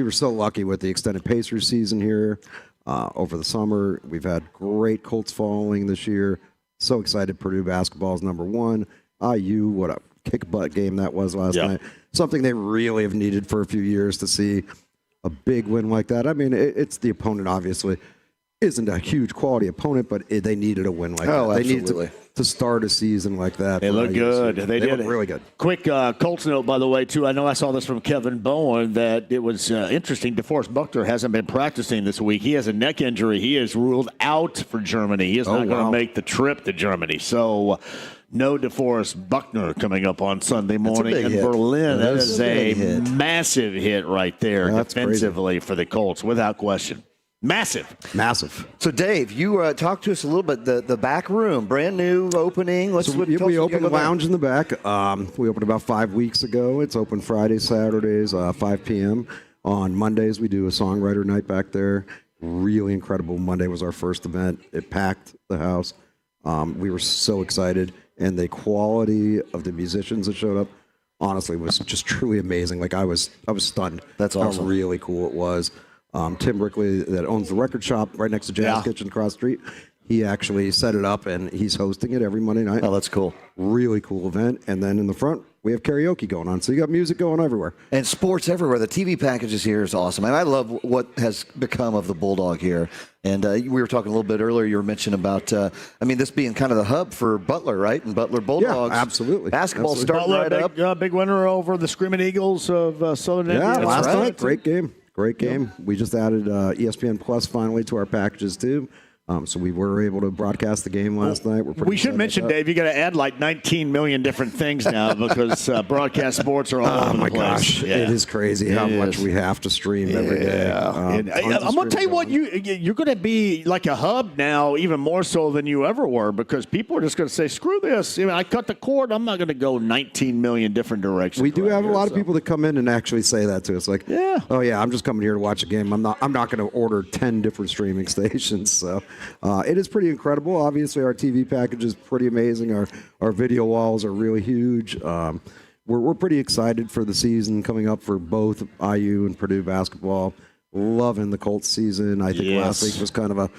were so lucky with the extended Pacers season here over the summer. We've had great Colts following this year. So excited Purdue basketball is number one. IU, what a kick-butt game that was last night. Something they really have needed for a few years to see a big win like that. I mean, it's the opponent, obviously. Isn't a huge quality opponent, but they needed a win like that. Absolutely. They needed to start a season like that. They look good. They did look really good. Quick Colts note, by the way, too. I know I saw this from Kevin Bowen that it was interesting. DeForest Buckner hasn't been practicing this week. He has a neck injury. He is ruled out for Germany. He is not going to make the trip to Germany. So no DeForest Buckner coming up on Sunday morning in Berlin. That is a massive hit right there defensively for the Colts, without question. Massive. So, Dave, you talked to us a little bit. The back room, brand new opening. We opened the lounge in the back. We opened about 5 weeks ago. It's open Fridays, Saturdays, 5 p.m. On Mondays, we do a songwriter night back there. Really incredible. Monday was our first event. It packed the house. We were so excited. And the quality of the musicians that showed up, honestly, was just truly amazing. Like, I was stunned. That's awesome. How really cool it was. Tim Brickley, that owns the record shop right next to Jazz Kitchen across the street, he actually set it up, and he's hosting it every Monday night. Oh, that's cool. Really cool event. And then in the front, we have karaoke going on. So you got music going everywhere. And sports everywhere. The TV packages here is awesome. And I love what has become of the Bulldog here. And we were talking a little bit earlier, you were mentioning about, this being kind of the hub for Butler, right? And Butler Bulldogs. Yeah, absolutely. Basketball starting right up. Big winner over the Screaming Eagles of Southern Indiana. Yeah, last night, great game. Great game. We just added ESPN Plus finally to our packages, too. So we were able to broadcast the game last night. We should mention, Dave, you got to add like 19 million different things now because broadcast sports are all over the place. Oh, my gosh. Yeah. It is crazy how much we have to stream every day. I'm going to tell you what, you're going to be like a hub now, even more so than you ever were, because people are just going to say, screw this. I cut the cord. I'm not going to go 19 million different directions. We do have a lot of people that come in and actually say that to us. Like, oh, yeah, I'm just coming here to watch a game. I'm not going to order 10 different streaming stations. So it is pretty incredible. Obviously, our TV package is pretty amazing. Our video walls are really huge. We're pretty excited for the season coming up for both IU and Purdue basketball. Loving the Colts season. I think last week was kind of a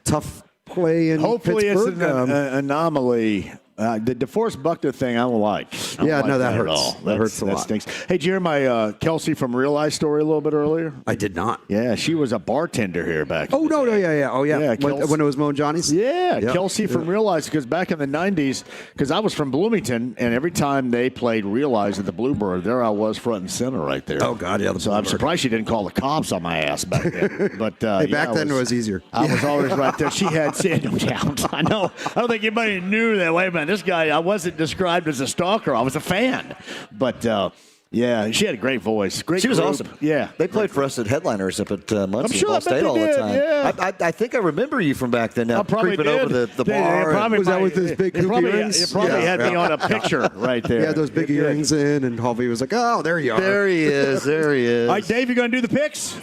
tough play in Hopefully Pittsburgh. It's an anomaly. The DeForest Buckner thing, I don't like. That hurts. That hurts a lot. Stinks. Hey, did you hear my Kelsey from Realize story a little bit earlier? I did not. Yeah, she was a bartender here back. Oh, no, yeah. Oh, yeah. When it was Mo and Johnny's? Yeah, Kelsey from Realize, because back in the 90s, because I was from Bloomington, and every time they played Realize at the Bluebird, there I was front and center right there. Oh, God, yeah. So I'm surprised she didn't call the cops on my ass back then. But back then it was easier. I was always right there. She had said, I know. I don't think anybody knew that. Wait a minute, this guy, I wasn't described as a stalker. I was a fan. But Yeah, she had a great voice. Great. She was group. awesome. Yeah, they played for us at Headliners up at Muncie, sure, Ball State all the did, time. yeah. I think I remember you from back then. Now creeping over the bar. Was that with his big hoop earrings? It probably had me on a picture right there. He had those big earrings in, and Harvey was like, "Oh, there you are." There he is. There he is. All right, Dave, you going to do the picks?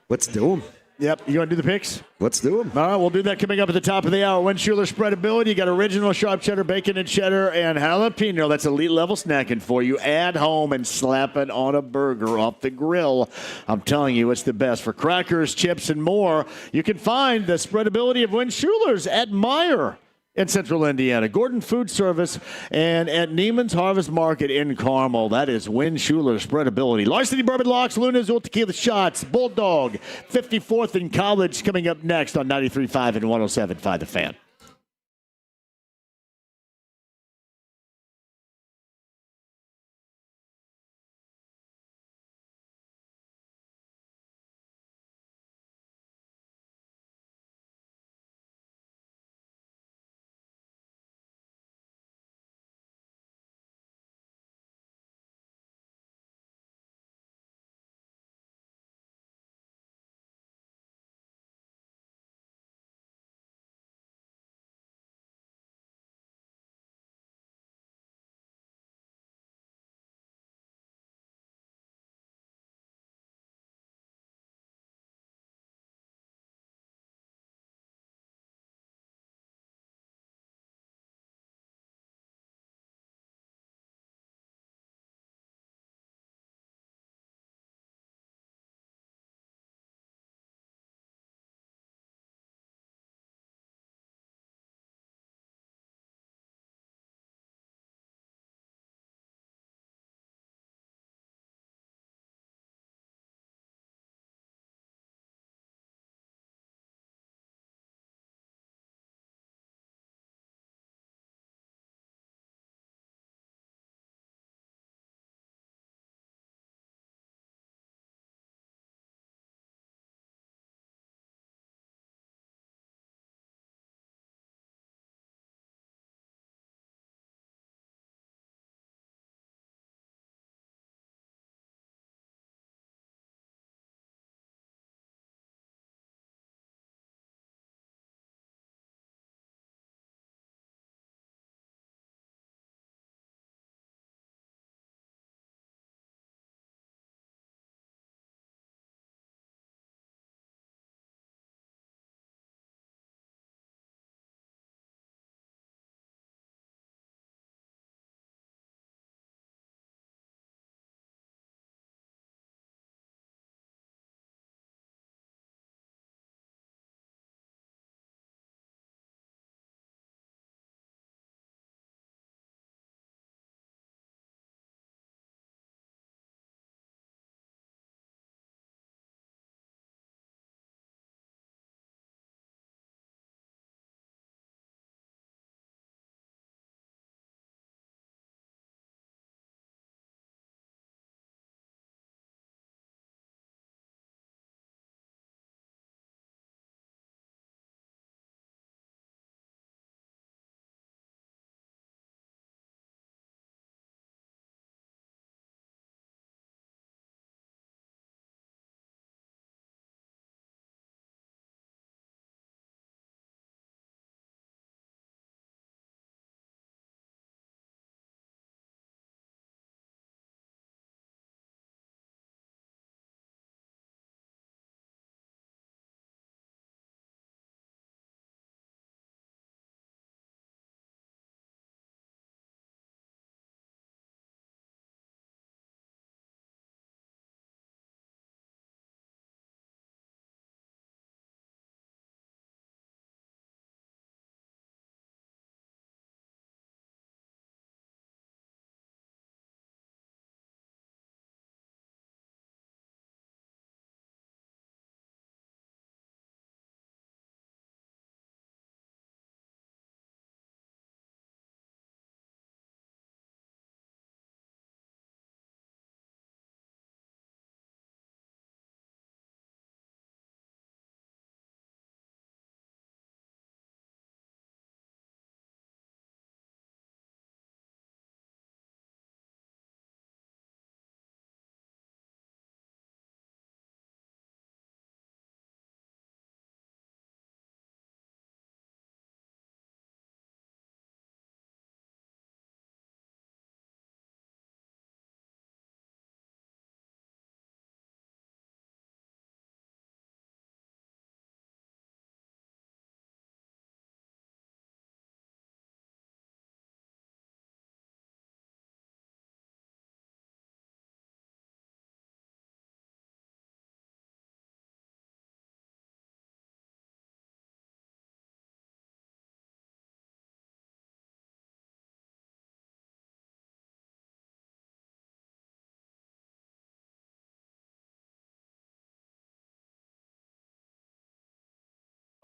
Let's do them. Yep, you going to do the picks? Let's do them. All right, we'll do that coming up at the top of the hour. Wenschuler spreadability. You got original sharp cheddar, bacon and cheddar, and jalapeno. That's elite level snacking for you at home and slap it on a burger off the grill. I'm telling you, it's the best for crackers, chips, and more. You can find the spreadability of Wenschuler's at Meyer in Central Indiana, Gordon Food Service, and at Neiman's Harvest Market in Carmel. That is Wenschuler spreadability. Larceny Bourbon Locks, Luna Azul Tequila Shots, Bulldog, 54th in College coming up next on 93.5 and 107.5 The Fan.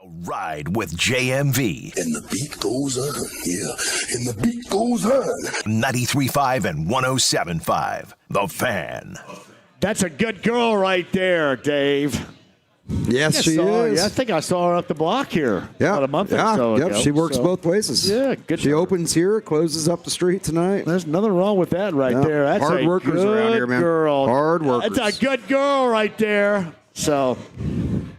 Ride with JMV. And the beat goes on, yeah. And the beat goes on. 93.5 and 107.5. The Fan. That's a good girl right there, Dave. Yes, she is. Yeah, I think I saw her up the block here about a month or so ago. She works both places. Yeah, good. She opens here, closes up the street tonight. There's nothing wrong with that right there. That's hard a workers good around here, man. Girl. Hard workers. That's a good girl right there. So,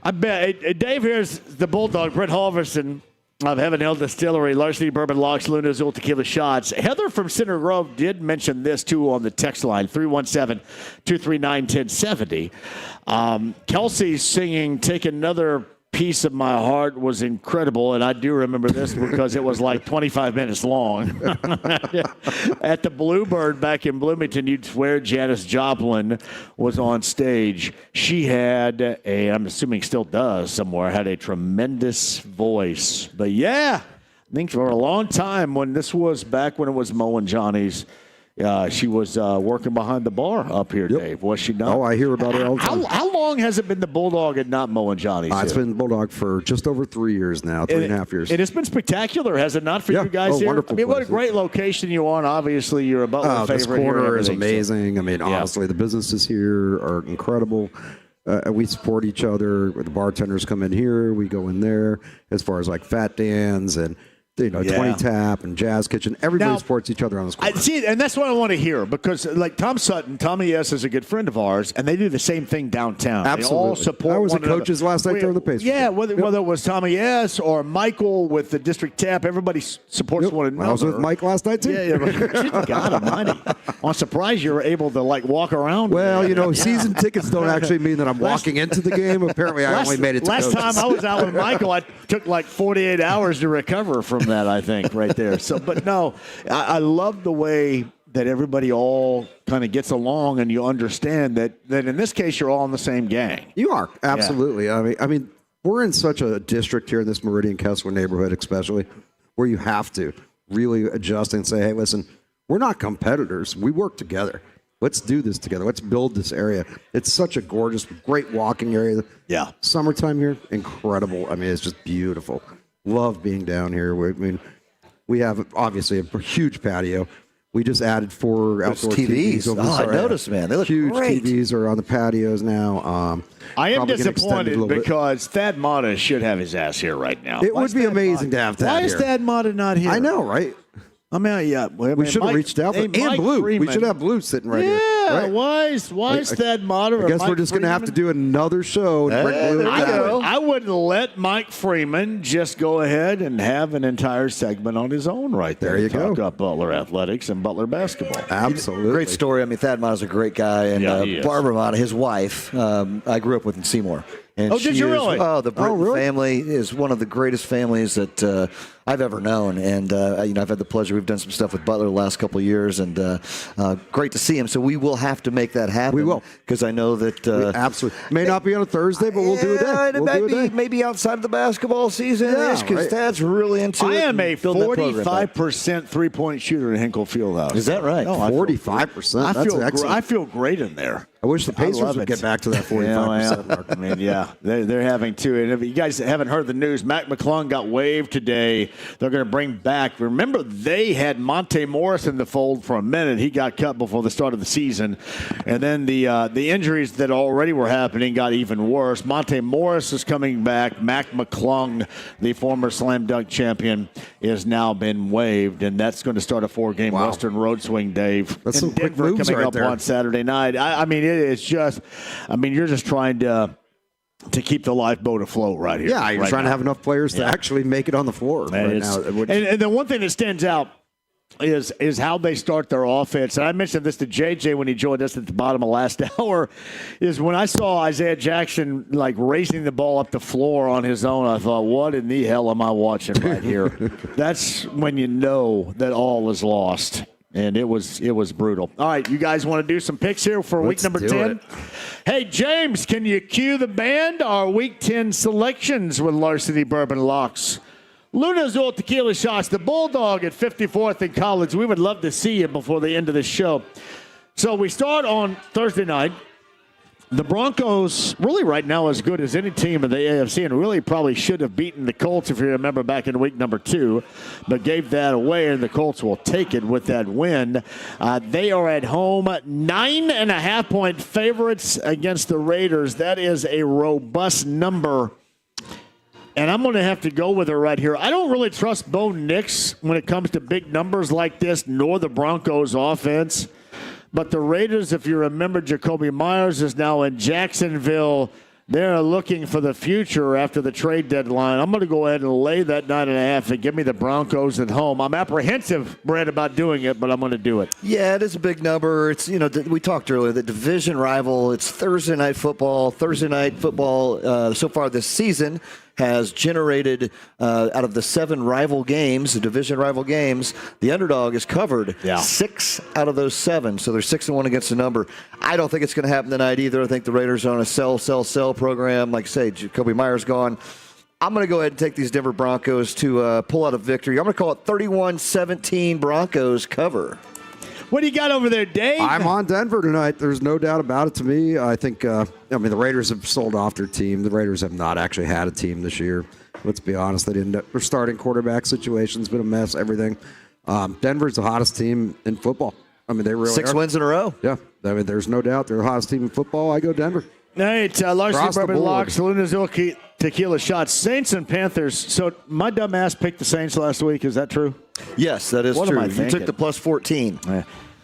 I bet Dave here's the Bulldog, Brett Halverson of Heaven Hill Distillery, Larceny Bourbon Locks, Luna Azul Tequila Shots. Heather from Center Grove did mention this, too, on the text line, 317-239-1070. Kelsey singing Take Another Piece of My Heart was incredible, and I do remember this because it was like 25 minutes long. At the Bluebird back in Bloomington, you'd swear Janis Joplin was on stage. She had I'm assuming still does somewhere, had a tremendous voice. But yeah, I think for a long time when this was back when it was Mo and Johnny's, she was working behind the bar up here, Dave. Was she not? Oh, I hear about it all the time. How long has it been the Bulldog and not Mo and Johnny's? It's been Bulldog for just over 3 years now, 3.5 years. It has been spectacular, has it not, for you guys here? Wonderful. I mean, what a great location you're on. Obviously, you're a Butler favorite. This corner is so. amazing. I mean, honestly, the businesses here are incredible. We support each other. The bartenders come in here. We go in there. As far as like Fat Dan's and 20 Tap and Jazz Kitchen. Everybody supports each other on this corner. See, and that's what I want to hear because, like Tom Sutton, Tommy S. is a good friend of ours, and they do the same thing downtown. Absolutely. They all support I was one at Coach's last night during the Pacers. Yeah, whether it was Tommy S. or Michael with the District Tap, everybody supports one another. I was with Mike last night, too. Yeah. God almighty. I'm surprised you were able to, walk around. Well, season tickets don't actually mean that I'm walking into the game. Apparently, I only made it to Last Coach's. time I was out with Michael, I took 48 hours to recover from that, I think, right there. So, but no, I love the way that everybody all kind of gets along, and you understand that in this case you're all in the same gang. You are absolutely. Yeah. I mean, we're in such a district here in this Meridian-Kessler neighborhood, especially where you have to really adjust and say, "Hey, listen, we're not competitors. We work together. Let's do this together. Let's build this area." It's such a gorgeous, great walking area. Yeah, summertime here, incredible. I mean, it's just beautiful. Love being down here. We have, obviously, a huge patio. We just added 4 outdoor TVs. I noticed, man. They look huge. Great. TVs are on the patios now. I am disappointed because Thad Matta should have his ass here right now. It would be amazing to have Thad Why here. is Thad Matta not here? I know, right? I mean, we should have reached out. And Blue. Freeman. We should have Blue sitting right here. Yeah, why is Thad Matta? I guess we're just going to have to do another show. And bring Blue I would let Mike Freeman just go ahead and have an entire segment on his own right there. There you go. Talk up Butler athletics and Butler basketball. Absolutely. Great story. I mean, Thad Matta's a great guy. And Barbara Matta, his wife, I grew up with in Seymour. And did you really? The Britton family is one of the greatest families that I've ever known. And, I've had the pleasure. We've done some stuff with Butler the last couple of years, and great to see him. So we will have to make that happen. We will. Because I know that... absolutely. May not be on a Thursday, but we'll do a day. Maybe outside of the basketball season. Because Thad's really into it. I am a 45% three-point shooter in Hinkle Fieldhouse. Is that right? No, 45%. That's excellent. I feel great in there. I wish the Pacers would get back to that 45% mark. I mean, they're having to. And if you guys haven't heard the news, Mac McClung got waived today. They're going to bring back. Remember, they had Monte Morris in the fold for a minute. He got cut before the start of the season. And then the injuries that already were happening got even worse. Monte Morris is coming back. Mac McClung, the former slam dunk champion, has now been waived. And that's going to start a 4-game Western road swing, Dave. That's some quick Denver moves coming right up there. on Saturday night. I mean, it's just, you're just trying to keep the lifeboat afloat right here. Yeah, you're trying to have enough players to actually make it on the floor right now. And the one thing that stands out is how they start their offense. And I mentioned this to JJ when he joined us at the bottom of last hour, is when I saw Isaiah Jackson raising the ball up the floor on his own, I thought, what in the hell am I watching right here? That's when you know that all is lost. And it was brutal. All right, you guys want to do some picks here for week number 10? Hey, James, can you cue the band? Our week 10 selections with Larceny Bourbon Locks. Luna Azul Tequila Shots, the Bulldog at 54th and College. We would love to see you before the end of the show. So we start on Thursday night. The Broncos really right now as good as any team in the AFC and really probably should have beaten the Colts if you remember back in week number 2, but gave that away and the Colts will take it with that win. They are at home 9.5-point favorites against the Raiders. That is a robust number. And I'm going to have to go with her right here. I don't really trust Bo Nix when it comes to big numbers like this, nor the Broncos offense. But the Raiders, if you remember, Jacoby Myers is now in Jacksonville. They're looking for the future after the trade deadline. I'm going to go ahead and lay that 9.5 and give me the Broncos at home. I'm apprehensive, Brad, about doing it, but I'm going to do it. Yeah, it is a big number. It's, we talked earlier, the division rival. It's Thursday night football. Thursday night football so far this season has generated, out of the 7 rival games, the division rival games, the underdog is covered 6 out of those 7. So they're 6-1 against the number. I don't think it's going to happen tonight either. I think the Raiders are on a sell program. Like I say, Jacoby Myers gone. I'm going to go ahead and take these Denver Broncos to pull out a victory. I'm going to call it 31-17 Broncos cover. What do you got over there, Dave? I'm on Denver tonight. There's no doubt about it to me. I think, the Raiders have sold off their team. The Raiders have not actually had a team this year. Let's be honest. They didn't. Their starting quarterback situation's been a mess, everything. Denver's the hottest team in football. They really 6 are. wins in a row. Yeah. There's no doubt they're the hottest team in football. I go Denver. All right, Larson, Bourbon Locks, Lunazil, Tequila Shots, Saints and Panthers. So my dumb ass picked the Saints last week. Is that true? Yes, that is what true. Am I you thinking? took the plus 14.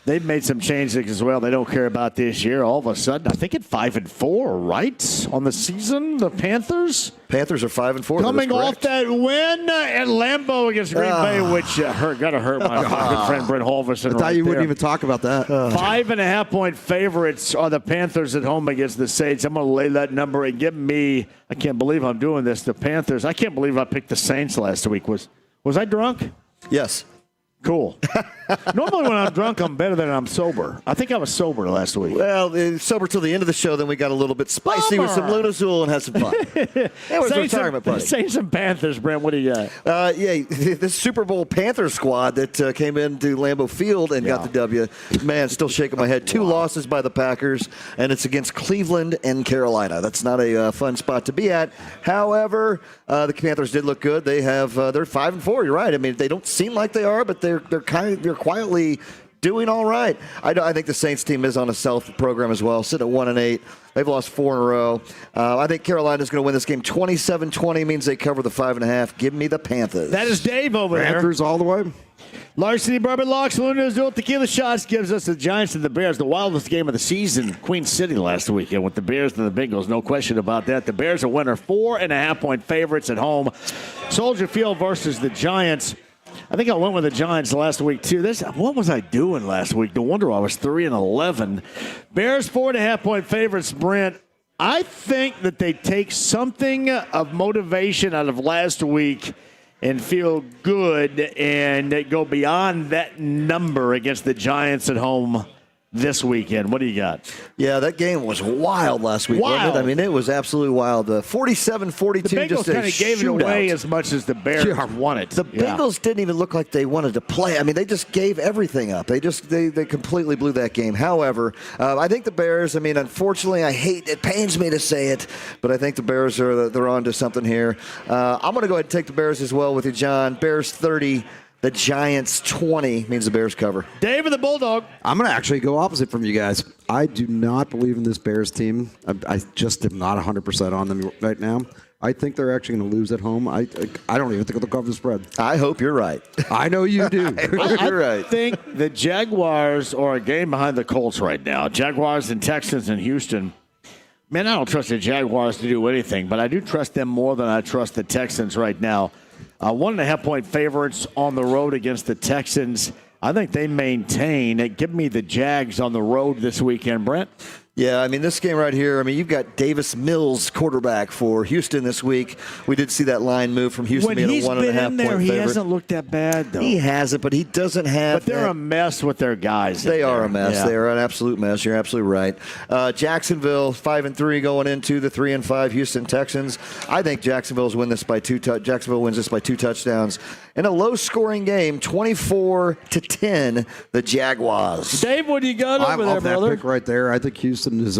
They've made some changes as well. They don't care about this year. All of a sudden, I think at 5-4, right? On the season, the Panthers? Panthers are 5-4. Coming off that win at Lambeau against Green Bay, which got to hurt my good friend Brent Holverson. I thought you wouldn't even talk about that. 5.5-point favorites are the Panthers at home against the Saints. I'm going to lay that number and give me, I can't believe I'm doing this, the Panthers. I can't believe I picked the Saints last week. Was I drunk? Yes. Cool. Normally when I'm drunk, I'm better than I'm sober. I think I was sober last week. Well, sober till the end of the show, then we got a little bit spicy with some Lunazul and had some fun. It was a retirement party. Say some Panthers, Brent. What do you got? This Super Bowl Panthers squad that came into Lambeau Field and got the W. Man, still shaking my head. 2 losses by the Packers, and it's against Cleveland and Carolina. That's not a fun spot to be at. However, the Panthers did look good. They're 5-4. You're right. They don't seem like they are, but they're quietly doing all right. I think the Saints team is on a self program as well, sitting at 1-8. They've lost 4 in a row. I think Carolina's going to win this game 27-20, means they cover the 5.5. Give me the Panthers. That is Dave over there. Panthers all the way. Larceny Bourbon Locks, Lunazul Tequila Shots gives us the Giants and the Bears, the wildest game of the season. Queen City last weekend with the Bears and the Bengals. No question about that. The Bears are winner, 4.5-point favorites at home. Soldier Field versus the Giants. I think I went with the Giants last week, too. What was I doing last week? No wonder I was 3-11. Bears, 4.5-point favorites, Brent. I think that they take something of motivation out of last week and feel good and go beyond that number against the Giants at home this weekend. What do you got? Yeah, that game was wild last week, wasn't it? It was absolutely wild. 47-42, the Bengals just a kind of gave it away as much as the Bears won it. The Bengals didn't even look like they wanted to play. They just gave everything up. They completely blew that game. However, I think the Bears, unfortunately, it pains me to say it, but I think the Bears they're on to something here. I'm going to go ahead and take the Bears as well with you, John. Bears 30. The Giants 20 means the Bears cover. Dave and the Bulldog. I'm going to actually go opposite from you guys. I do not believe in this Bears team. I just am not 100% on them right now. I think they're actually going to lose at home. I don't even think they'll cover the spread. I hope you're right. I know you do. You're right. I think the Jaguars are a game behind the Colts right now. Jaguars and Texans in Houston. Man, I don't trust the Jaguars to do anything, but I do trust them more than I trust the Texans right now. 1.5-point favorites on the road against the Texans. I think they maintain. Give me the Jags on the road this weekend, Brent. Yeah, this game right here, you've got Davis Mills, quarterback for Houston this week. We did see that line move from Houston being a 1.5-point favorite. When he's been in there, he hasn't looked that bad, though. He hasn't, but he doesn't have But they're a mess with their guys. They are a mess. Yeah. They are an absolute mess. You're absolutely right. Jacksonville, 5-3 going into the 3-5 Houston Texans. I think Jacksonville wins this by 2 touchdowns. In a low-scoring game, 24-10, the Jaguars. Dave, what do you got over there, brother? I'm off that pick right there. I think Houston is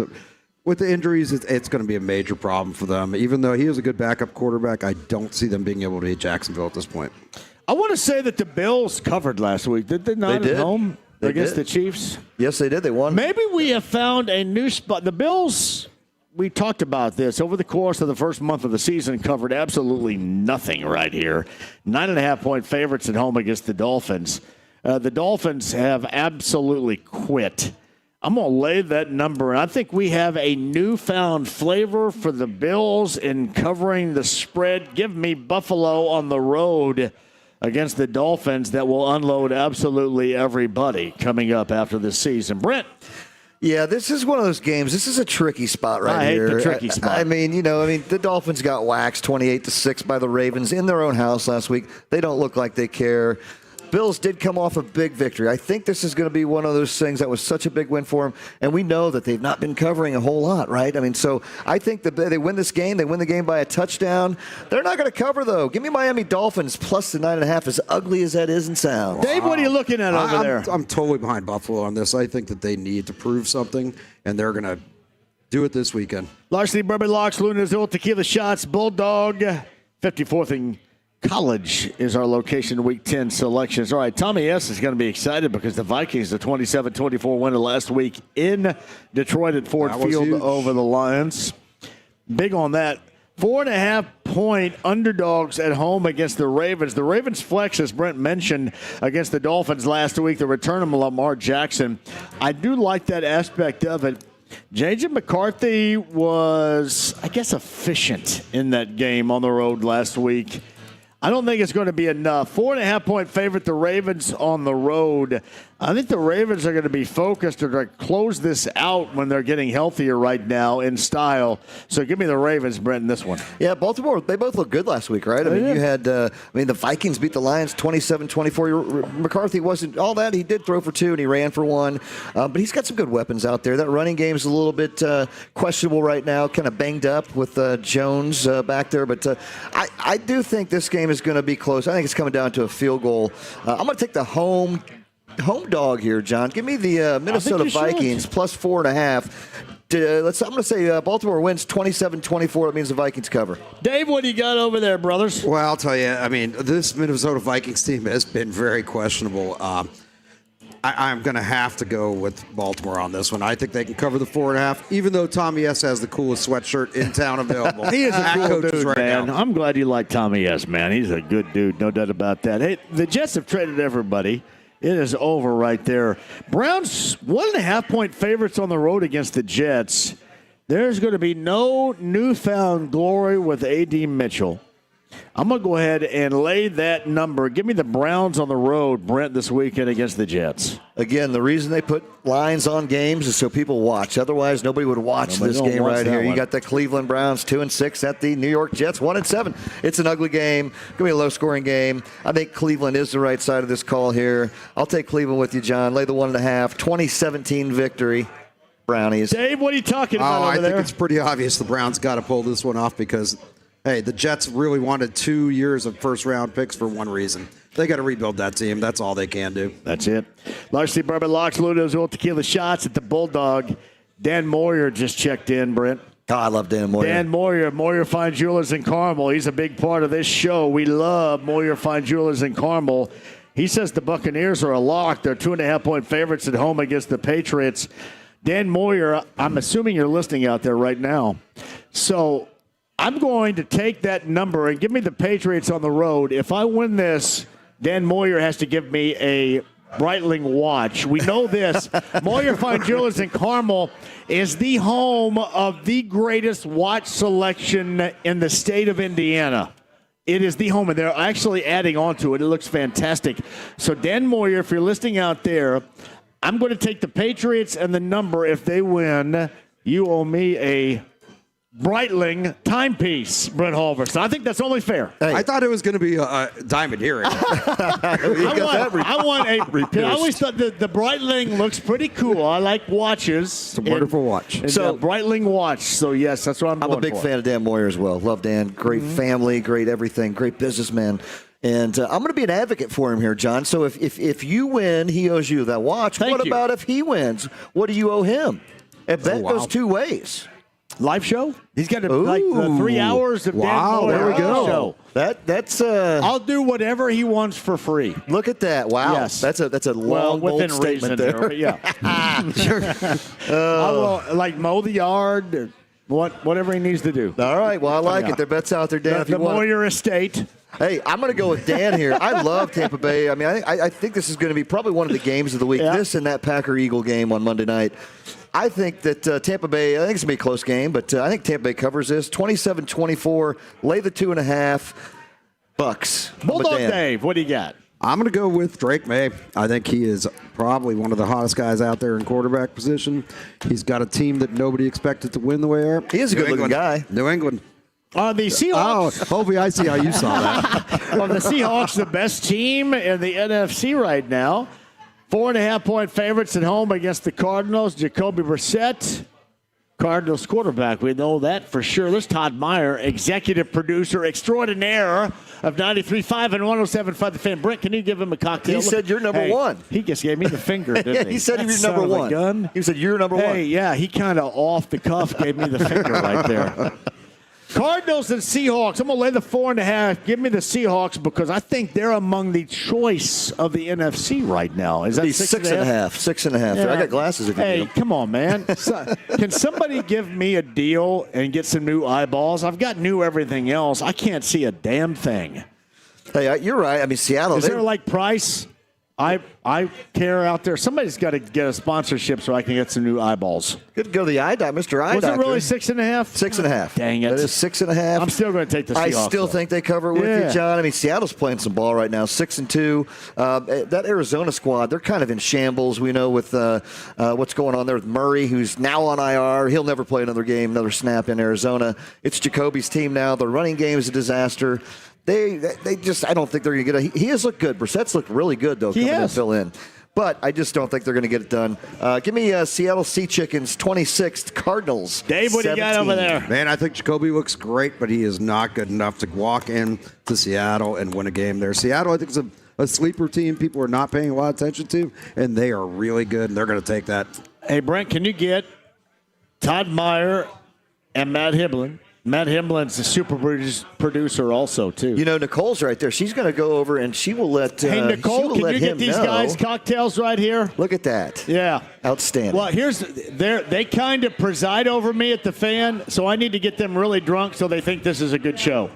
with the injuries, it's going to be a major problem for them. Even though he is a good backup quarterback, I don't see them being able to beat Jacksonville at this point. I want to say that the Bills covered last week. Did they not at home against the Chiefs? Yes, they did. They won. Maybe we have found a new spot. The Bills, we talked about this over the course of the first month of the season, covered absolutely nothing right here. 9.5-point favorites at home against the Dolphins. The Dolphins have absolutely quit. I'm going to lay that number, and I think we have a newfound flavor for the Bills in covering the spread. Give me Buffalo on the road against the Dolphins that will unload absolutely everybody coming up after this season. Brent? Yeah, this is one of those games. This is a tricky spot right here. I hate the tricky spot. I mean, the Dolphins got waxed 28-6 by the Ravens in their own house last week. They don't look like they care. Bills did come off a big victory. I think this is going to be one of those things that was such a big win for them, and we know that they've not been covering a whole lot, right? I mean, so I think that they win this game. They win the game by a touchdown. They're not going to cover, though. Give me Miami Dolphins plus the 9.5, as ugly as that is and sounds. Dave, what are you looking at over there? I'm totally behind Buffalo on this. I think that they need to prove something, and they're going to do it this weekend. Larceny Bourbon Locks, Luna's Old Tequila Shots, Bulldog, 54th and College is our location, Week 10 selections. All right, Tommy S. is going to be excited because the Vikings, the 27-24 winner last week in Detroit at Ford Field over the Lions. Big on that. 4.5-point underdogs at home against the Ravens. The Ravens flex, as Brent mentioned, against the Dolphins last week. The return of Lamar Jackson. I do like that aspect of it. J.J. McCarthy was, I guess, efficient in that game on the road last week. I don't think it's going to be enough. 4.5-point favorite, the Ravens on the road. I think the Ravens are going to be focused to close this out when they're getting healthier right now in style. So give me the Ravens, Brent, in this one. Yeah, Baltimore, they both looked good last week, right? I mean, you had, the Vikings beat the Lions 27-24. McCarthy wasn't all that. He did throw for 2 and he ran for 1. But he's got some good weapons out there. That running game is a little bit questionable right now, kind of banged up with Jones back there. But I do think this game is going to be close. I think it's coming down to a field goal. I'm going to take the home dog here, John. Give me the Minnesota Vikings plus 4.5. I'm going to say Baltimore wins 27-24. That means the Vikings cover. Dave, what do you got over there, brothers? Well, I'll tell you, I mean, this Minnesota Vikings team has been very questionable. I'm going to have to go with Baltimore on this one. I think they can cover the 4.5, even though Tommy S. has the coolest sweatshirt in town available. He is a cool dude, right man. now. I'm glad you like Tommy S., man. He's a good dude, no doubt about that. Hey, the Jets have traded everybody. It is over right there. Browns 1.5-point favorites on the road against the Jets. There's going to be no newfound glory with A.D. Mitchell. I'm going to go ahead and lay that number. Give me the Browns on the road, Brent, this weekend against the Jets. Again, the reason they put lines on games is so people watch. Otherwise, nobody would watch this game right here. You got the Cleveland Browns 2-6 at the New York Jets 1-7. It's an ugly game. Going to be a low-scoring game. I think Cleveland is the right side of this call here. I'll take Cleveland with you, John. Lay the 1.5. 2017 victory. Brownies. Dave, what are you talking about over there? I think it's pretty obvious the Browns got to pull this one off because, hey, the Jets really wanted 2 years of first-round picks for one reason. They got to rebuild that team. That's all they can do. That's it. Larceny Bourbon Locks, Ludo's Old Tequila Shots at the Bulldog. Dan Moyer just checked in, Brent. Oh, I love Dan Moyer. Dan Moyer, Moyer Fine Jewelers in Carmel. He's a big part of this show. We love Moyer Fine Jewelers in Carmel. He says the Buccaneers are a lock. They're 2.5-point favorites at home against the Patriots. Dan Moyer, I'm assuming you're listening out there right now. So I'm going to take that number and give me the Patriots on the road. If I win this, Dan Moyer has to give me a Breitling watch. We know this. Moyer Fine Jewelers in Carmel is the home of the greatest watch selection in the state of Indiana. It is the home, and they're actually adding on to it. It looks fantastic. So, Dan Moyer, if you're listening out there, I'm going to take the Patriots and the number. If they win, you owe me a Breitling timepiece, Brent Halverson. I think that's only fair. Hey. I thought it was going to be a diamond earring. I always thought the Breitling looks pretty cool. I like watches. It's a wonderful watch. So Breitling watch. So, yes, that's what I'm going for. I'm a big fan of Dan Moyer as well. Love Dan. Great family, great everything, great businessman. And I'm going to be an advocate for him here, John. So if you win, he owes you that watch. What about if he wins? What do you owe him? If that goes two ways. Live show? He's got like 3 hours of wow, Dan Moyer there we go. show. That's I'll do whatever he wants for free. Look at that! Wow, yes. that's a long, bold statement there. Yeah, I will like mow the yard, whatever he needs to do. All right, well I like it. Their bet's out there, Dan. The Moyer estate. Hey, I'm going to go with Dan here. I love Tampa Bay. I mean, I think this is going to be probably one of the games of the week. Yeah. This and that Packer-Eagle game on Monday night. I think that Tampa Bay, I think it's going to be a close game, but I think Tampa Bay covers this. 27-24, lay the 2.5. Bucks. Bulldog Dave, what do you got? I'm going to go with Drake May. I think he is probably one of the hottest guys out there in quarterback position. He's got a team that nobody expected to win the way they are. He is a good-looking guy. New England. The Seahawks. Oh, hopefully I see how you saw that. Well, the Seahawks, the best team in the NFC right now. 4.5-point favorites at home against the Cardinals. Jacoby Brissett, Cardinals quarterback. We know that for sure. There's Todd Meyer, executive producer extraordinaire of 93.5 and 107.5 The Fan. Brent, can you give him a cocktail? He said you're number one. He just gave me the finger, didn't Yeah, he? he said That you're son number of a one. Gun. He said you're number one. Hey, yeah, he kind of off the cuff gave me the finger right there. Cardinals and Seahawks. I'm going to lay the 4.5. Give me the Seahawks because I think they're among the choice of the NFC right now. Is that 6.5? 6.5. Yeah. I got glasses if you need Hey, them. come on, man. Can somebody give me a deal and get some new eyeballs? I've got new everything else. I can't see a damn thing. Hey, you're right. I mean, Seattle. Is there like price? I care out there. Somebody's got to get a sponsorship so I can get some new eyeballs. Good to go to the eye doctor, Mr. Eye Was Doctor. it really 6.5? 6.5. Dang it. That is 6.5. I'm still going to take the Seahawks. I still think they cover it with Yeah. you, John. I mean, Seattle's playing some ball right now, 6-2. That Arizona squad, they're kind of in shambles. We know with what's going on there with Murray, who's now on IR. He'll never play another game, another snap in Arizona. It's Jacoby's team now. The running game is a disaster. They just, I don't think they're going to get he has looked good. Brissett's looked really good, though, coming in to fill in. But I just don't think they're going to get it done. Give me Seattle Sea Chickens, 26th, Cardinals. Dave, what do you got over there? Man, I think Jacoby looks great, but he is not good enough to walk in to Seattle and win a game there. Seattle, I think, is a sleeper team people are not paying a lot of attention to, and they are really good, and they're going to take that. Hey, Brent, can you get Todd Meyer and Matt Himlin? Matt Himlin's a super producer also, too. You know, Nicole's right there. She's going to go over and she will let Hey, Nicole, can you get these guys cocktails right here? Look at that. Yeah. Outstanding. Well, they kind of preside over me at the Fan, so I need to get them really drunk so they think this is a good show.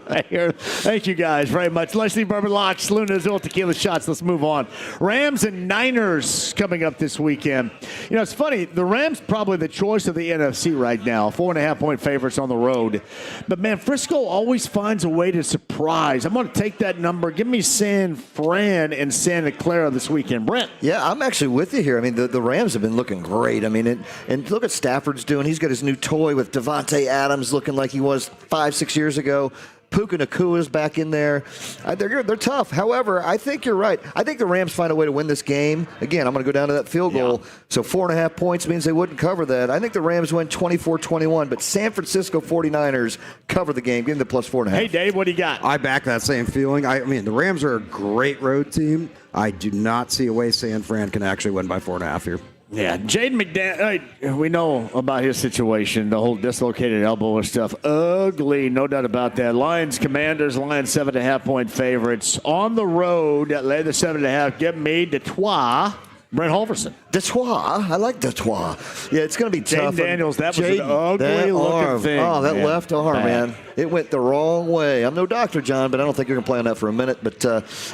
Thank you guys very much. Leslie Bourbon Locks, Luna Azul Tequila Shots. Let's move on. Rams and Niners coming up this weekend. You know, it's funny. The Rams probably the choice of the NFC right now. 4.5-point favorites on the road. But, man, Frisco always finds a way to surprise. I'm going to take that number. Give me San Fran and Santa Clara this weekend. Brent. Yeah, I'm actually with you here. I mean, the Rams have been looking great. I mean, and look at Stafford's doing. He's got his new toy with Devontae Adams looking like he was 5-6 years ago. Puka Nakua's back in there. They're tough. However, I think you're right. I think the Rams find a way to win this game. Again, I'm going to go down to that field goal. So 4.5 points means they wouldn't cover that. I think the Rams win 24-21, but San Francisco 49ers cover the game. Give them the plus 4.5. Hey, Dave, what do you got? I back that same feeling. I mean, the Rams are a great road team. I do not see a way San Fran can actually win by 4.5 here. Yeah, Jaden McDaniels, we know about his situation, the whole dislocated elbow and stuff. Ugly, no doubt about that. Lions, Commanders, Lions 7.5-point favorites. On the road, lay the 7.5. Get me Detroit. Brent Holverson. Detroit. I like Detroit. Yeah, it's going to be tough. Jaden Daniels, that was an ugly-looking thing. Oh, that left arm, Bad. man. It went the wrong way. I'm no doctor, John, but I don't think you're going to play on that for a minute. But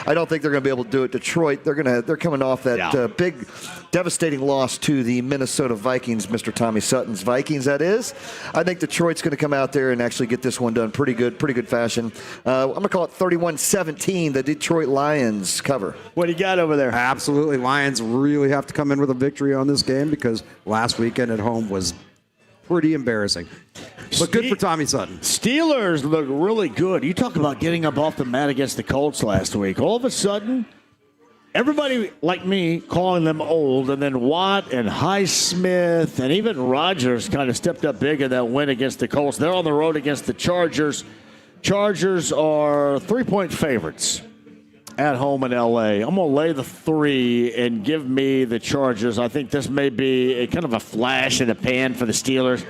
I don't think they're going to be able to do it. Detroit, they're coming off that big, devastating loss to the Minnesota Vikings, Mr. Tommy Sutton's Vikings, that is. I think Detroit's going to come out there and actually get this one done pretty good fashion. I'm going to call it 31-17, the Detroit Lions cover. What do you got over there? Absolutely. Lions really have to come in with a victory on this game because last weekend at home was pretty embarrassing. But good for Tommy Sutton. Steelers look really good. You talk about getting up off the mat against the Colts last week. All of a sudden, everybody like me calling them old, and then Watt and Highsmith and even Rodgers kind of stepped up big in that win against the Colts. They're on the road against the Chargers. Chargers are 3-point favorites. at home in L.A. I'm going to lay the 3 and give me the Chargers. I think this may be a kind of a flash in the pan for the Steelers.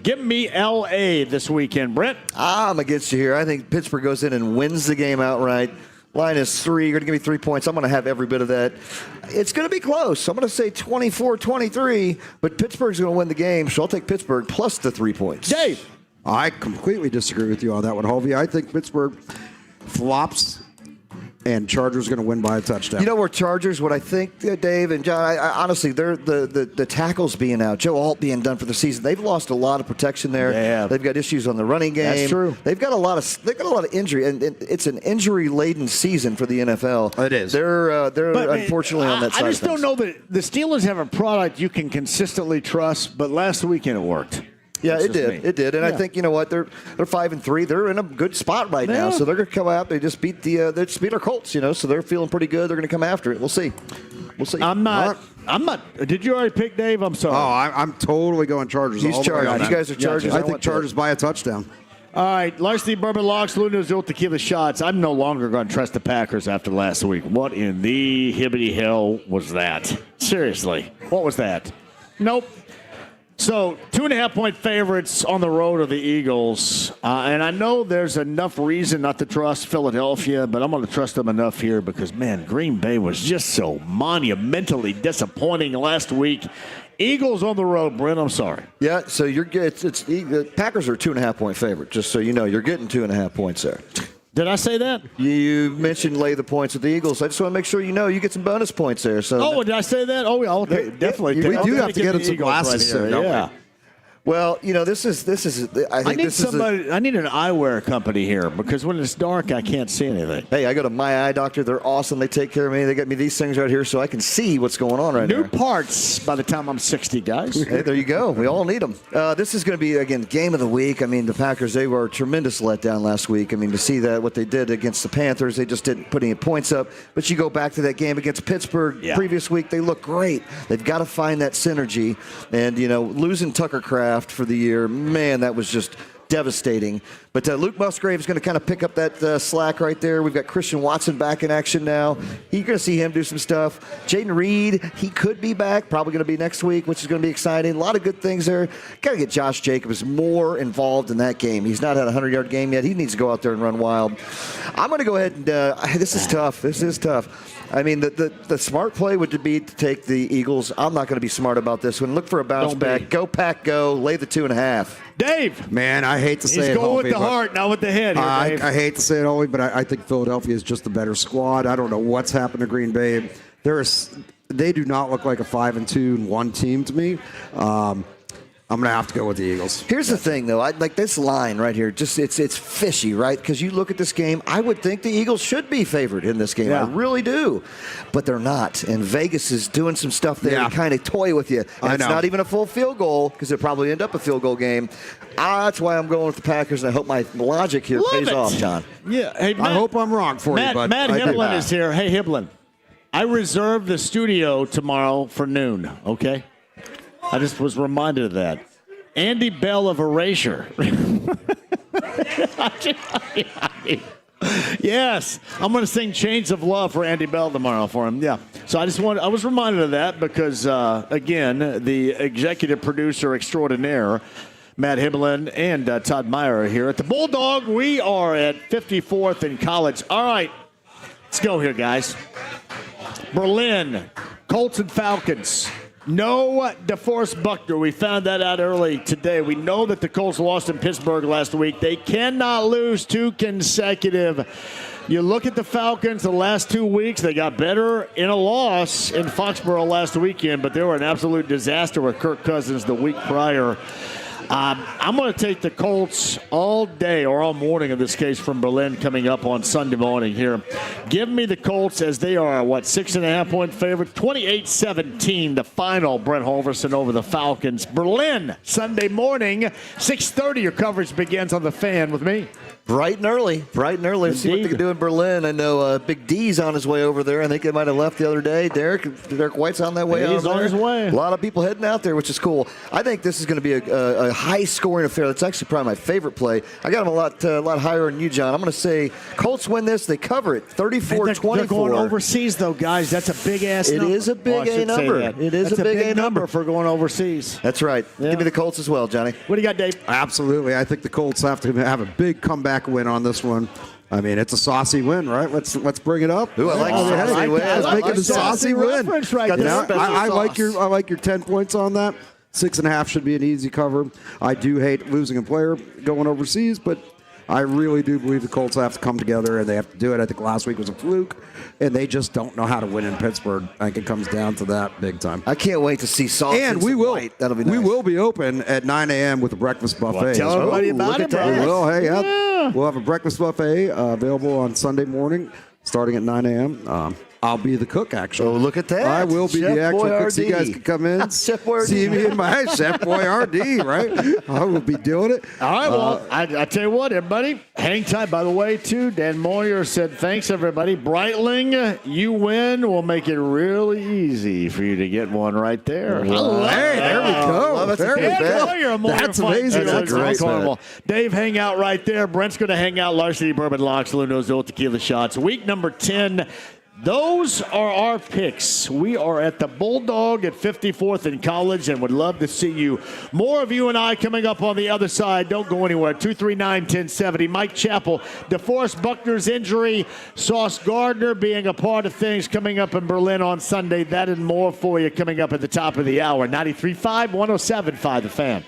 Give me L.A. this weekend, Brett. I'm against you here. I think Pittsburgh goes in and wins the game outright. Line is 3. You're going to give me 3 points. I'm going to have every bit of that. It's going to be close. I'm going to say 24-23, but Pittsburgh's going to win the game, so I'll take Pittsburgh plus the 3 points. Dave. I completely disagree with you on that one, Hovey. I think Pittsburgh flops, and Chargers going to win by a touchdown. You know where Chargers, what I think, Dave and John, I honestly, they're the tackles being out, Joe Alt being done for the season. They've lost a lot of protection there. Yeah. They've got issues on the running game. That's true. They've got a lot of injury, and it's an injury-laden season for the NFL. It is. They're unfortunately on that side. I just don't know that the Steelers have a product you can consistently trust, but last weekend it worked. Yeah, That's it did. me. It did, and I think you know what, they're 5-3. They're in a good spot right now, so they're going to come out. They just beat our Colts, so they're feeling pretty good. They're going to come after it. We'll see. I'm not. Did you already pick Dave? I'm sorry. Oh, I'm totally going Chargers. He's Chargers. You guys are Chargers. I think Chargers by a touchdown. All right, Larceny Bourbon Locks, Luna's Old Tequila Shots. I'm no longer going to trust the Packers after last week. What in the hibbity hell was that? Seriously, what was that? Nope. So, 2.5-point favorites on the road are the Eagles. And I know there's enough reason not to trust Philadelphia, but I'm going to trust them enough here because, man, Green Bay was just so monumentally disappointing last week. Eagles on the road, Brent, I'm sorry. Yeah, so you're good. The Packers are a 2.5-point favorite, just so you know. You're getting 2.5 points there. Did I say that? You mentioned lay the points with the Eagles. I just want to make sure you know you get some bonus points there. So did I say that? Oh, yeah, okay, definitely. We do have to get some glasses right here. Yeah. Well, this is. I need an eyewear company here because when it's dark, I can't see anything. Hey, I go to My Eye Doctor. They're awesome. They take care of me. They got me these things right here so I can see what's going on right now. New parts by the time I'm 60, guys. Hey, there you go. We all need them. This is going to be, again, game of the week. I mean, the Packers, they were a tremendous letdown last week. I mean, to see that, what they did against the Panthers, they just didn't put any points up. But you go back to that game against Pittsburgh previous week, they look great. They've got to find that synergy. And, losing Tucker Kraft for the year, man, that was just devastating. But Luke Musgrave is going to kind of pick up that slack right there. We've got Christian Watson back in action now. You're going to see him do some stuff. Jaden Reed, he could be back, probably going to be next week, which is going to be exciting. A lot of good things there. Got to get Josh Jacobs more involved in that game. He's not had a 100-yard game yet. He needs to go out there and run wild. I'm going to go ahead and this is tough. This is tough. I mean, the smart play would be to take the Eagles. I'm not going to be smart about this one. Look for a bounce back. Go, Pack, go. Lay the 2.5. Dave. Man, I hate to say it. He's going with the heart, not with the head here, Dave. I hate to say it, Ollie, but I think Philadelphia is just the better squad. I don't know what's happened to Green Bay. They do not look like a 5-2-1 team to me. I'm going to have to go with the Eagles. Here's the thing, though. Like this line right here, just it's fishy, right? Because you look at this game, I would think the Eagles should be favored in this game. Yeah. I really do. But they're not. And Vegas is doing some stuff there to kind of toy with you. And it's not even a full field goal because it'll probably end up a field goal game. That's why I'm going with the Packers, and I hope my logic here pays off, John. Yeah. Hey, Matt, I hope I'm wrong for you, but Matt Hiblin is here. Hey, Hiblin, I reserved the studio tomorrow for noon, okay? I just was reminded of that. Andy Bell of Erasure. Yes, I'm going to sing Chains of Love for Andy Bell tomorrow for him. Yeah. So I was reminded of that because, again, the executive producer extraordinaire, Matt Hiblin, and Todd Meyer are here at the Bulldog. We are at 54th in College. All right, let's go here, guys. Berlin, Colts and Falcons. No DeForest Buckner. We found that out early today. We know that the Colts lost in Pittsburgh last week. They cannot lose 2 consecutive. You look at the Falcons the last 2 weeks, they got better in a loss in Foxborough last weekend, but they were an absolute disaster with Kirk Cousins the week prior. I'm going to take the Colts all day, or all morning in this case, from Berlin coming up on Sunday morning here. Give me the Colts as they are, 6.5-point favorite. 28-17, the final, Brent Holverson over the Falcons. Berlin, Sunday morning, 6:30. Your coverage begins on the Fan with me. Bright and early. Let's see what they can do in Berlin. I know Big D's on his way over there. I think they might have left the other day. Derek White's on that way. He's on his way. A lot of people heading out there, which is cool. I think this is going to be a high-scoring affair. That's actually probably my favorite play. I got them a lot higher than you, John. I'm going to say Colts win this. They cover it, 34-24. They're going overseas, though, guys. That's a big-ass number. It is a big A number. It is That's a big A number for going overseas. That's right. Yeah. Give me the Colts as well, Johnny. What do you got, Dave? Absolutely. I think the Colts have to have a big comeback win on this one. I mean, it's a saucy win, right? Let's bring it up. Ooh, I like saucy win. Let's make it a saucy win. Right I like your 10 points on that. 6.5 should be an easy cover. I do hate losing a player going overseas, but I really do believe the Colts have to come together, and they have to do it. I think last week was a fluke, and they just don't know how to win in Pittsburgh. I think it comes down to that big time. I can't wait to see sauce. And we will. White. That'll be nice. We will be open at 9 a.m. with a breakfast buffet. Well, tell everybody about it, bro. We will. Hey, we'll have a breakfast buffet available on Sunday morning, starting at 9 a.m. I'll be the cook, actually. Oh, look at that. I will be Chef the actual Boy cook, so you guys RD. can come in, Chef Boy see RD. me in my Chef Boy RD, right? I will be doing it. All right, well, I tell you what, everybody, hang tight. By the way, too, Dan Moyer said, thanks, everybody. Breitling, you win. We'll make it really easy for you to get one right there. Hey, there we go. There we go. That's amazing. That's That's great. Dave, hang out right there. Brent's going to hang out. Larceny Bourbon Locks, Luno's Old Tequila Shots. Week number 10. Those are our picks. We are at the Bulldog at 54th in College and would love to see you. More of you and I coming up on the other side. Don't go anywhere. 239-1070. Mike Chappell, DeForest Buckner's injury, Sauce Gardner being a part of things coming up in Berlin on Sunday. That and more for you coming up at the top of the hour. 93.5, 107.5, The Fan.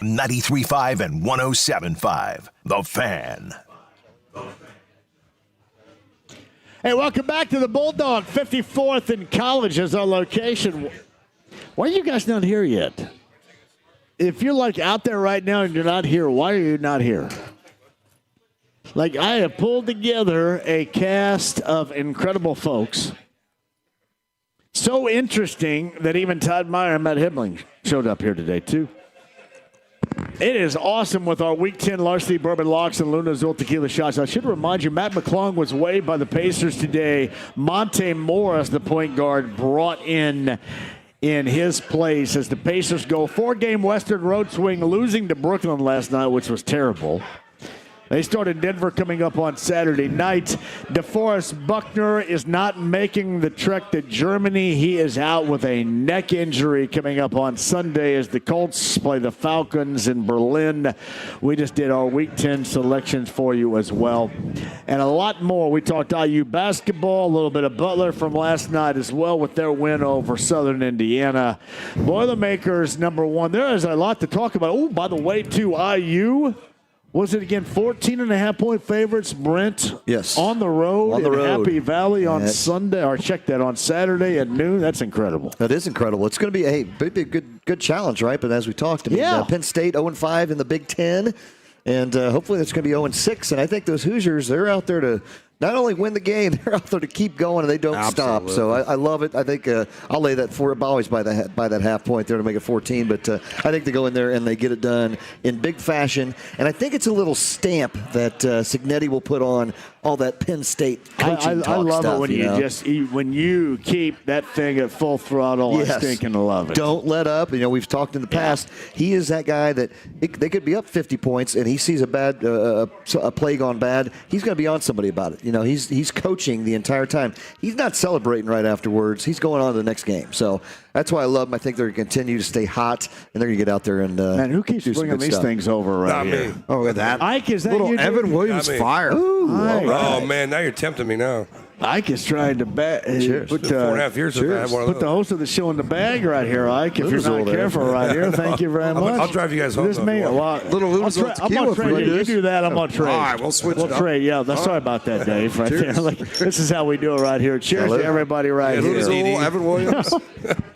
93.5 and 107.5. The Fan. Hey, welcome back to the Bulldog. 54th and College is our location. Why are you guys not here yet? If you're like out there right now and you're not here, why are you not here? Like, I have pulled together a cast of incredible folks. So interesting that even Todd Meyer and Matt Hibling showed up here today, too. It is awesome with our Week 10 Larceny Bourbon Locks and Luna Azul Tequila shots. I should remind you, Matt McClung was waived by the Pacers today. Monte Morris, the point guard, brought in his place as the Pacers go 4-game Western road swing, losing to Brooklyn last night, which was terrible. They start in Denver coming up on Saturday night. DeForest Buckner is not making the trek to Germany. He is out with a neck injury coming up on Sunday as the Colts play the Falcons in Berlin. We just did our Week 10 selections for you as well. And a lot more. We talked IU basketball, a little bit of Butler from last night as well with their win over Southern Indiana. Boilermakers, number one. There is a lot to talk about. Oh, by the way, too, IU. Was it again 14.5-point favorites, Brent? Yes. On the road in Happy Valley on Sunday, or check that on Saturday at noon. That's incredible. That is incredible. It's going to be a good challenge, right? But as we talked, Penn State 0-5 in the Big Ten, and hopefully it's going to be 0-6. And I think those Hoosiers, they're out there to not only win the game, they're out there to keep going, and they don't stop. So I love it. I think I'll lay that always by that half point there to make it 14. But I think they go in there and they get it done in big fashion. And I think it's a little stamp that Cignetti will put on all that Penn State coaching talk I love stuff, it when when you keep that thing at full throttle. Yes. I stinking love it. Don't let up. We've talked in the past. He is that guy that they could be up 50 points, and he sees a bad a play gone bad. He's going to be on somebody about it. He's coaching the entire time. He's not celebrating right afterwards. He's going on to the next game. So that's why I love him. I think they're going to continue to stay hot, and they're going to get out there and man, who keeps bringing these things over right here? Me. Oh, look at that. Ike, is that little you? Evan Williams fire. Ooh, Oh, man, now you're tempting me now. Ike is trying to put 4.5 years since I had one of put those. the host of the show in the bag right here, Ike. If you're not careful right here, thank you very much. I'll drive you guys home. Little Luna's I'm gonna trade you. You do that, I'm going to trade. All right, we'll switch it up. Trade, yeah. Sorry about that, Dave. Right there. This is how we do it right here. Cheers to everybody right here. Evan Williams.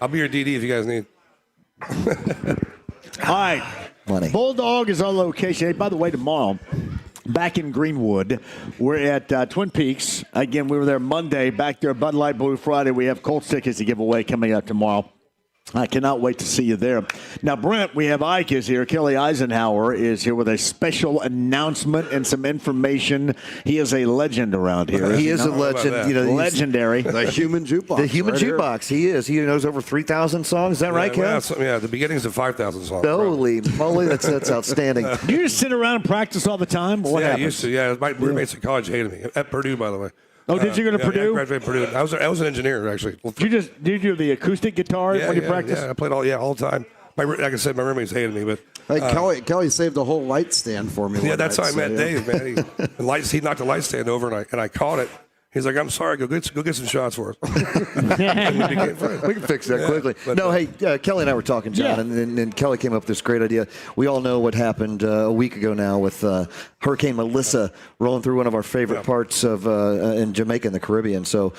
I'll be your DD if you guys need. All right. Money. Bulldog is our location. Hey, by the way, tomorrow, back in Greenwood, we're at Twin Peaks. Again, we were there Monday. Back there, Bud Light Blue Friday. We have Colts tickets to give away coming up tomorrow. I cannot wait to see you there. Now, Brent, we have Ike is here. Kelly Eisenhower is here with a special announcement and some information. He is a legend around here. He is a legend. Legendary. The human jukebox. The human jukebox. He is. He knows over 3,000 songs. Is that right, Kel? Yeah, the beginning's of 5,000 songs. Holy moly, that's outstanding. Do you just sit around and practice all the time? What I happens? used to. Yeah, my roommates at college hated me. At Purdue, by the way. Oh, did you go to Purdue? I graduated Purdue. I was an engineer, actually. Did you do the acoustic guitar when you practiced? Yeah, I played all the time. Like I said, my roommates hated me, but hey, Kelly saved a whole light stand for me. Yeah, that's how I met Dave, man. He knocked the light stand over, and I caught it. He's like, I'm sorry, go get some shots for us. And we became friends. We can fix that quickly. But, Kelly and I were talking, John, and Kelly came up with this great idea. We all know what happened a week ago now with Hurricane Melissa rolling through one of our favorite parts of in Jamaica in the Caribbean. So,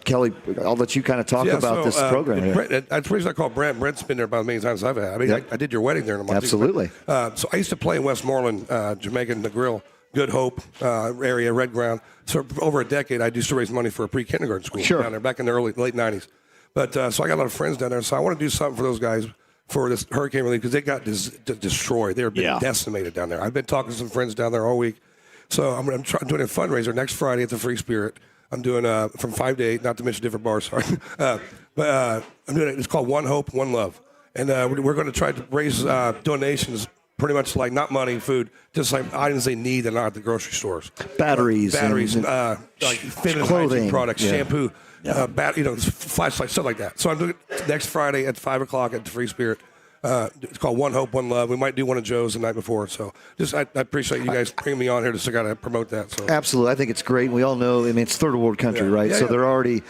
Kelly, I'll let you kind of talk about this program here. That's the reason I call Brent. Brent's been there about as many times as I've had. I mean, I did your wedding there in a month. Absolutely. So I used to play in Westmoreland, Jamaica, in the Grill, Good Hope area, Red Ground. So for over a decade, I used to raise money for a pre-kindergarten school down there back in the late 90s. But so I got a lot of friends down there. So I want to do something for those guys for this hurricane relief because they got destroyed. They were decimated down there. I've been talking to some friends down there all week. So I'm doing a fundraiser next Friday at the Free Spirit. I'm doing from 5 to 8, not to mention different bars, sorry. But I'm doing it. It's called One Hope, One Love. And we're going to try to raise donations pretty much like not money, food, just like items they need that are not at the grocery stores. Batteries, like feminine hygiene products, shampoo, flashlights, stuff like that. So I'm doing it next Friday at 5 o'clock at the Free Spirit. It's called One Hope, One Love. We might do one of Joe's the night before. So I appreciate you guys bringing me on here to kind of promote that. So absolutely, I think it's great. We all know. I mean, it's third world country, right? So they're already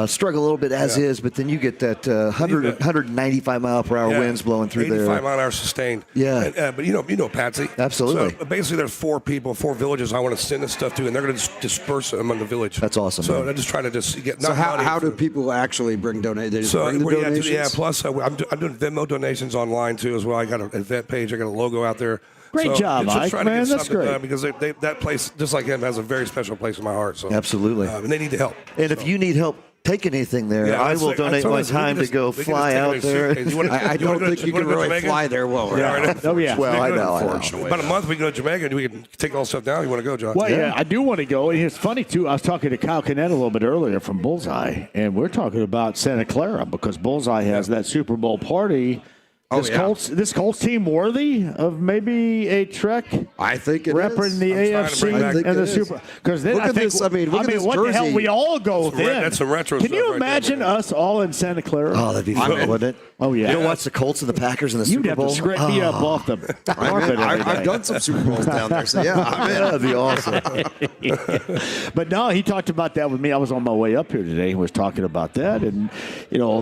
struggling a little bit as is, but then you get that 195 mile per hour winds blowing through 85 there. 85 mile an hour sustained. Yeah, but you know, Patsy. Absolutely. So basically, there's 4 villages I want to send this stuff to, and they're going to disperse it among the village. That's awesome. So man. they're just trying to get. So how do people actually bring donations? They just bring the donations? Plus I'm doing Venmo donations online too as well. I got an event page. I got a logo out there. Great job, just Mike. trying Man, to get that's something great. done because that place, just like him, has a very special place in my heart. So absolutely, and they need the help. And if you need help taking anything there, I will donate my time to go fly out there. I don't think you can really fly there well. Oh yeah. Well, I know. Unfortunately, about a month we can go to Jamaica and we can take all the stuff down. You want to go, John? Well, yeah, I do want to go. And it's funny, too. I was talking to Kyle Kinnett a little bit earlier from Bullseye, and we're talking about Santa Clara because Bullseye has that Super Bowl party. This Colts team worthy of maybe a trek? I think it repping is. the AFC and the Super. Because then look I at think, this. I mean, look at this what jersey. the hell? We all go then. That's some retro Can stuff you right imagine there, us all in Santa Clara? Oh, that'd be fun, wouldn't it? Oh yeah. You don't watch the Colts and the Packers in the You'd Super have Bowl? to scrape me up off the carpet. I've done some Super Bowls down there, so yeah, I'm in. That'd be awesome. But no, he talked about that with me. I was on my way up here today. He was talking about that, and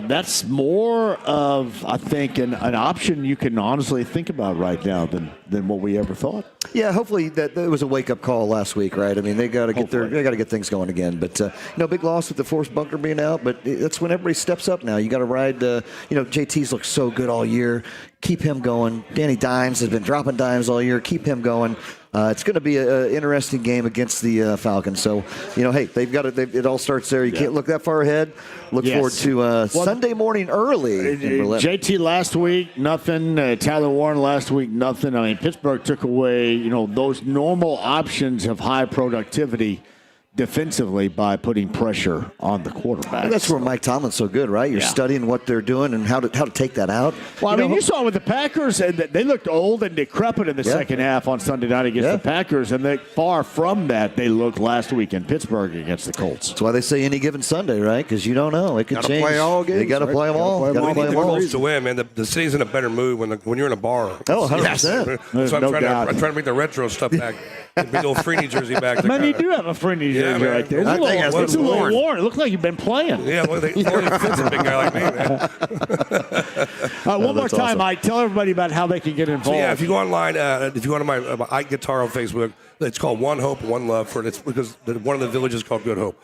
that's more of I think an option you can honestly think about right now than what we ever thought. Yeah, hopefully that was a wake up call last week, right? I mean, they got to get things going again. But big loss with the Forrest Buckner being out. But that's when everybody steps up now. You got to ride. JT's looked so good all year. Keep him going. Danny Dimes has been dropping dimes all year. Keep him going. It's going to be an interesting game against the Falcons. So, hey, they've got it. It all starts there. You can't look that far ahead. Look forward to Sunday morning early in Berlin. JT last week, nothing. Tyler Warren last week, nothing. I mean, Pittsburgh took away, those normal options of high productivity defensively by putting pressure on the quarterback. That's where Mike Tomlin's so good, right? You're studying what they're doing and how to take that out. Well, you saw with the Packers, and they looked old and decrepit in the second half on Sunday night against the Packers, and they far from that they looked last week in Pittsburgh against the Colts. That's why they say any given Sunday, right? Because you don't know. It could change. Play all games, you got to play them all. We need the Colts to win, man. The city's in a better mood when you're in a bar. Oh, 100%. So I'm trying to bring the retro stuff back. The big old Freeney jersey back. Man, you do have a Freeney jersey right there. It's a little worn. It looks like you've been playing. Yeah, well, they only fits a big guy like me, man. One more time, awesome. Mike. Tell everybody about how they can get involved. So, if you go online, if you go to my Ike Guitar on Facebook, it's called One Hope, One Love. It's because one of the villages is called Good Hope.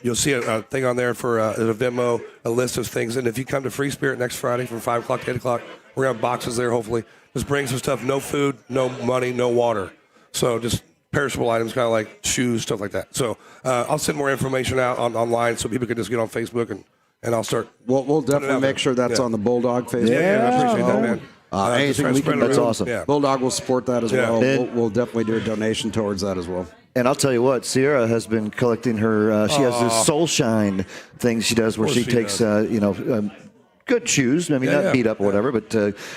You'll see a thing on there for a Venmo, a list of things. And if you come to Free Spirit next Friday from 5 o'clock to 8 o'clock, we're going to have boxes there, hopefully. Just bring some stuff. No food, no money, no water. So just perishable items, kind of like shoes, stuff like that. So I'll send more information out online so people can just get on Facebook and I'll start. We'll definitely make sure that's on the Bulldog Facebook. Yeah, I appreciate that, man. Anything we can, that's awesome. Yeah. Bulldog will support that as well. We'll definitely do a donation towards that as well. And I'll tell you what, Sierra has been collecting her. She has this Soul Shine thing she does where she takes, good shoes. I mean, not beat up or whatever, but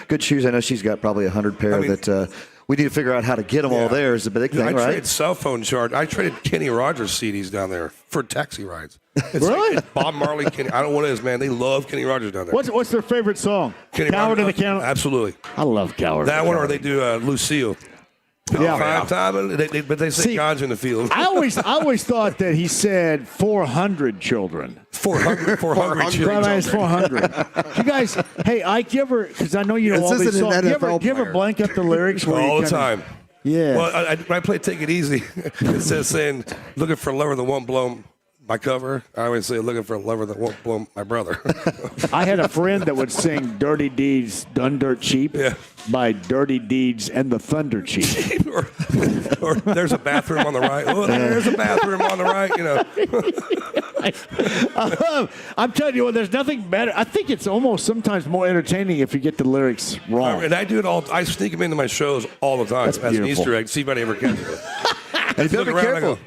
good shoes. I know she's got probably 100 pair that. We need to figure out how to get them all there is the big thing, right? I traded cell phone charge. I traded Kenny Rogers CDs down there for taxi rides. Really? Like Bob Marley, Kenny. I don't know what it is, man. They love Kenny Rogers down there. What's their favorite song? Coward in the County? Absolutely. I love Coward. That one, or they do Lucille. But they say God's in the field. I always thought that he said 400 children. 400 children. It's 400. You guys, hey, Ike, you ever, because I know you know all these songs, do you ever blank up the lyrics? All the time. Yeah. Well, when I play Take It Easy, it says saying, looking for a lover that won't blow my cover. I always say, looking for a lover that won't blow my brother. I had a friend that would sing Dirty Deeds Done Dirt Cheap by Dirty Deeds and the Thunder Cheap. or there's a bathroom on the right. Oh, there's a bathroom on the right, I'm telling you what, there's nothing better. I think it's almost sometimes more entertaining if you get the lyrics wrong. And I do it all. I sneak them into my shows all the time. That's as an Easter egg. See if I ever catch it. And you better be careful.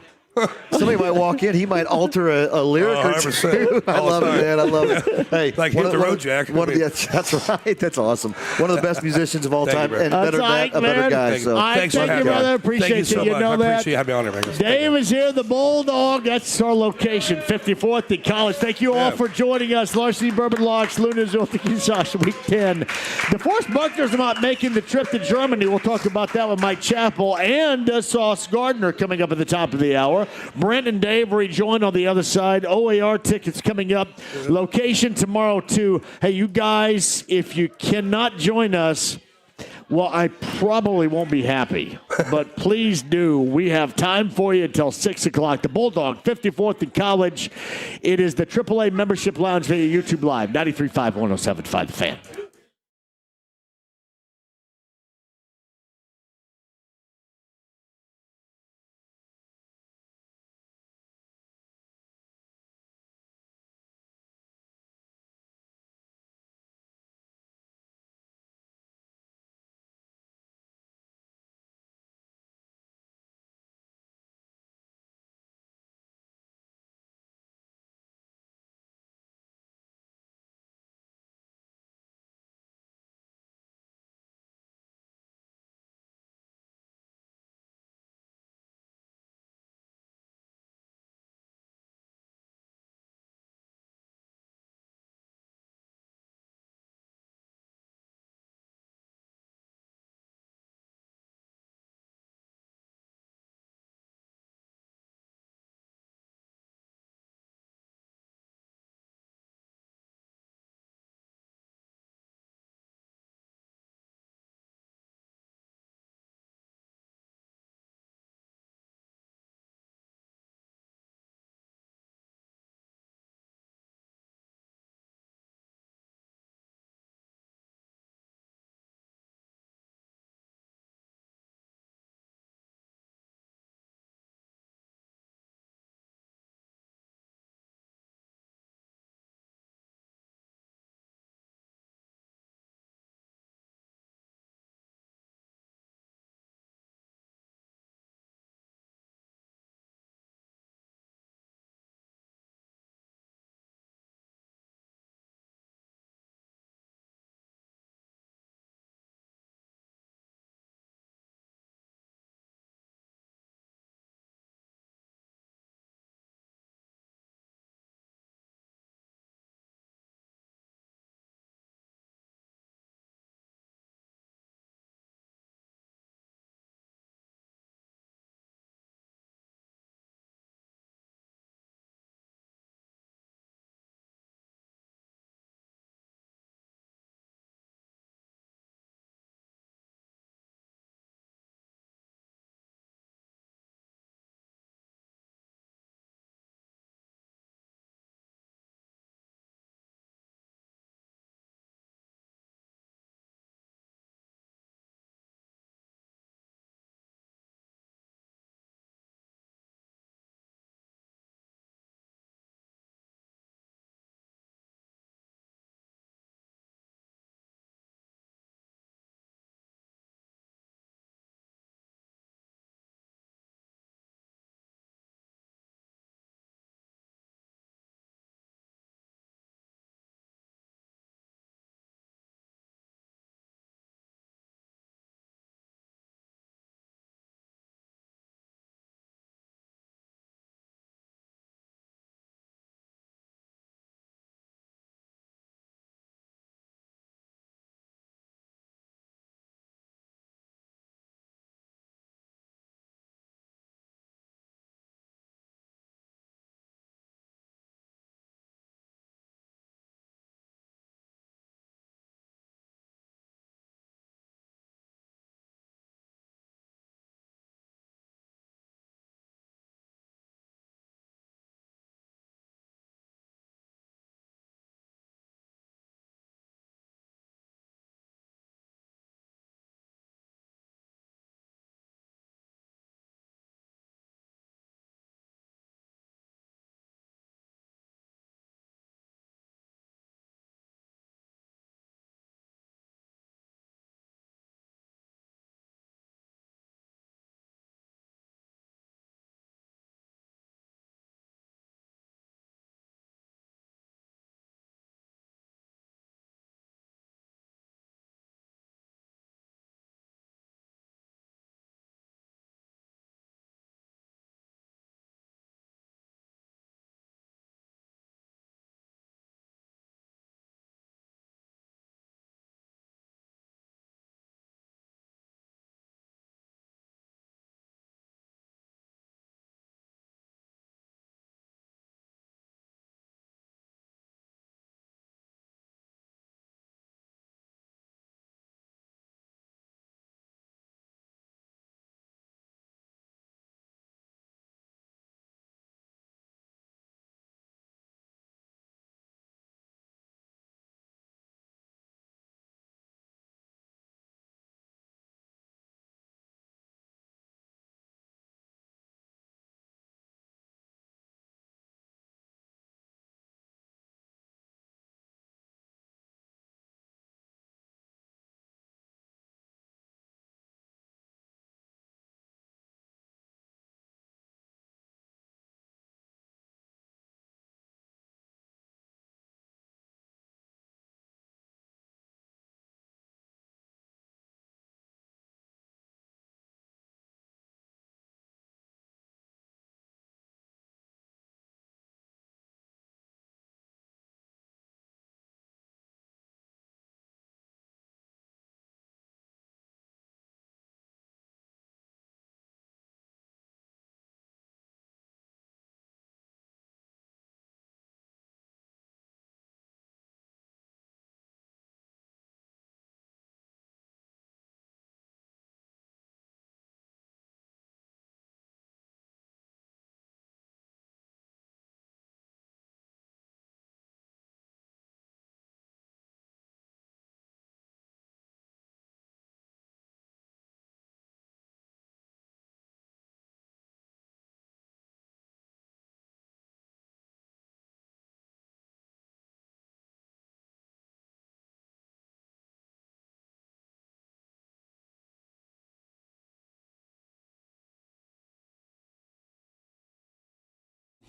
Somebody might walk in. He might alter a lyric or two. 100%. I love it, man. I love it. Hey, Like Hit the Road, Jack. That's right. That's awesome. One of the best musicians of all time, and That's better than right, that, a better man. guy. So Thanks for thank you, having me. brother. Appreciate Thank you so you. much. know I that. appreciate having me on here, man. Dave is here, the Bulldog. That's our location, 54th and College. Thank you all for joining us. Larceny Bourbon Locks, Luna Zoltik, Week 10. DeForest Buckner's about making the trip to Germany. We'll talk about that with Mike Chappell and Sauce Gardner coming up at the top of the hour. Brent and Dave rejoin on the other side. OAR tickets coming up. Location tomorrow, too. Hey, you guys, if you cannot join us, well, I probably won't be happy, but please do. We have time for you until 6 o'clock. The Bulldog, 54th and College. It is the AAA Membership Lounge via YouTube Live, 93.5, 107.5 The Fan.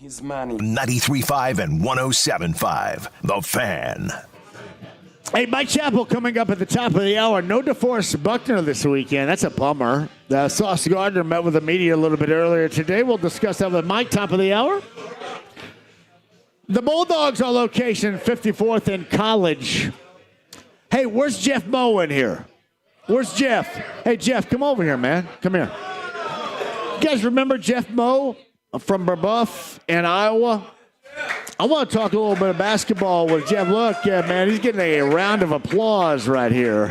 his money. 93.5 and 107.5. The Fan. Hey, Mike Chappell coming up at the top of the hour. No DeForest Buckner this weekend. That's a bummer. Sauce Gardner met with the media a little bit earlier today. We'll discuss that with Mike, top of the hour. The Bulldogs are location 54th in College. Hey, where's Jeff Moe in here? Where's Jeff? Hey, Jeff, come over here, man. Come here. You guys remember Jeff Moe from Brebeuf in Iowa? I want to talk a little bit of basketball with Jeff. Look, man, he's getting a round of applause right here.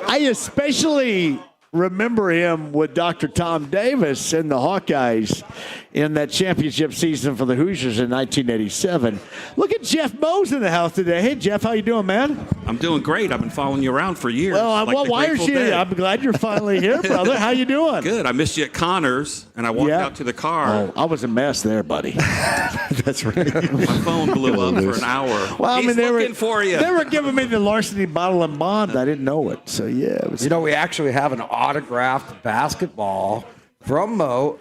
I especially remember him with Dr. Tom Davis and the Hawkeyes in that championship season for the Hoosiers in 1987. Look at Jeff Moe's in the house today. Hey, Jeff, how you doing, man? I'm doing great. I've been following you around for years. Well, why are you? Dead. I'm glad you're finally here, brother. How you doing? Good. I missed you at Connors, and I walked out to the car. Oh, I was a mess there, buddy. That's right. My phone blew up for an hour. Well, He's looking for you. They were giving me the Larceny bottle and bond. I didn't know it. So, yeah. It was, we actually have an autographed basketball from Mo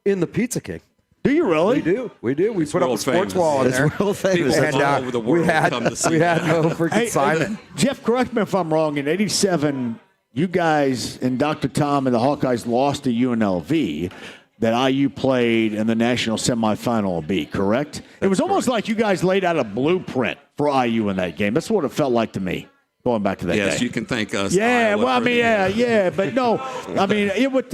in the Pizza King. Do you really? We do. We put up a sports wall in there. It's world famous. And, all over the world we had come to see no freaking Simon. Jeff, correct me if I'm wrong. In 87, you guys and Dr. Tom and the Hawkeyes lost to UNLV that IU played in the national semifinal of B, correct? It was almost like you guys laid out a blueprint for IU in that game. That's what it felt like to me. Going back to that Yes, day. you can thank us. Yeah, Iowa well, I mean, for yeah, but no, I mean, it would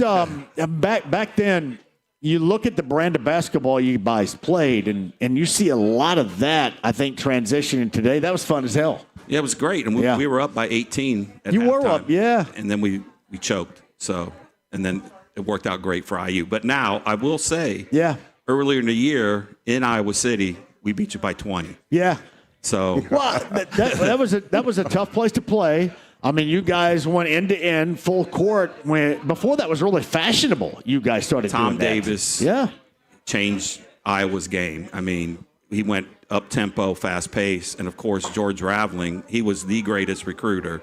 back then. You look at the brand of basketball you guys played, and you see a lot of that. I think transitioning today, that was fun as hell. Yeah, it was great, and we were up by 18. At you were halftime, up, yeah, and then we choked. So, and then it worked out great for IU. But now I will say, earlier in the year in Iowa City, we beat you by 20. Yeah. So well, that was a tough place to play. I mean, you guys went end to end, full court. When before that was really fashionable, you guys started Tom doing that. Davis, changed Iowa's game. I mean, he went up tempo, fast pace, and of course George Raveling. He was the greatest recruiter.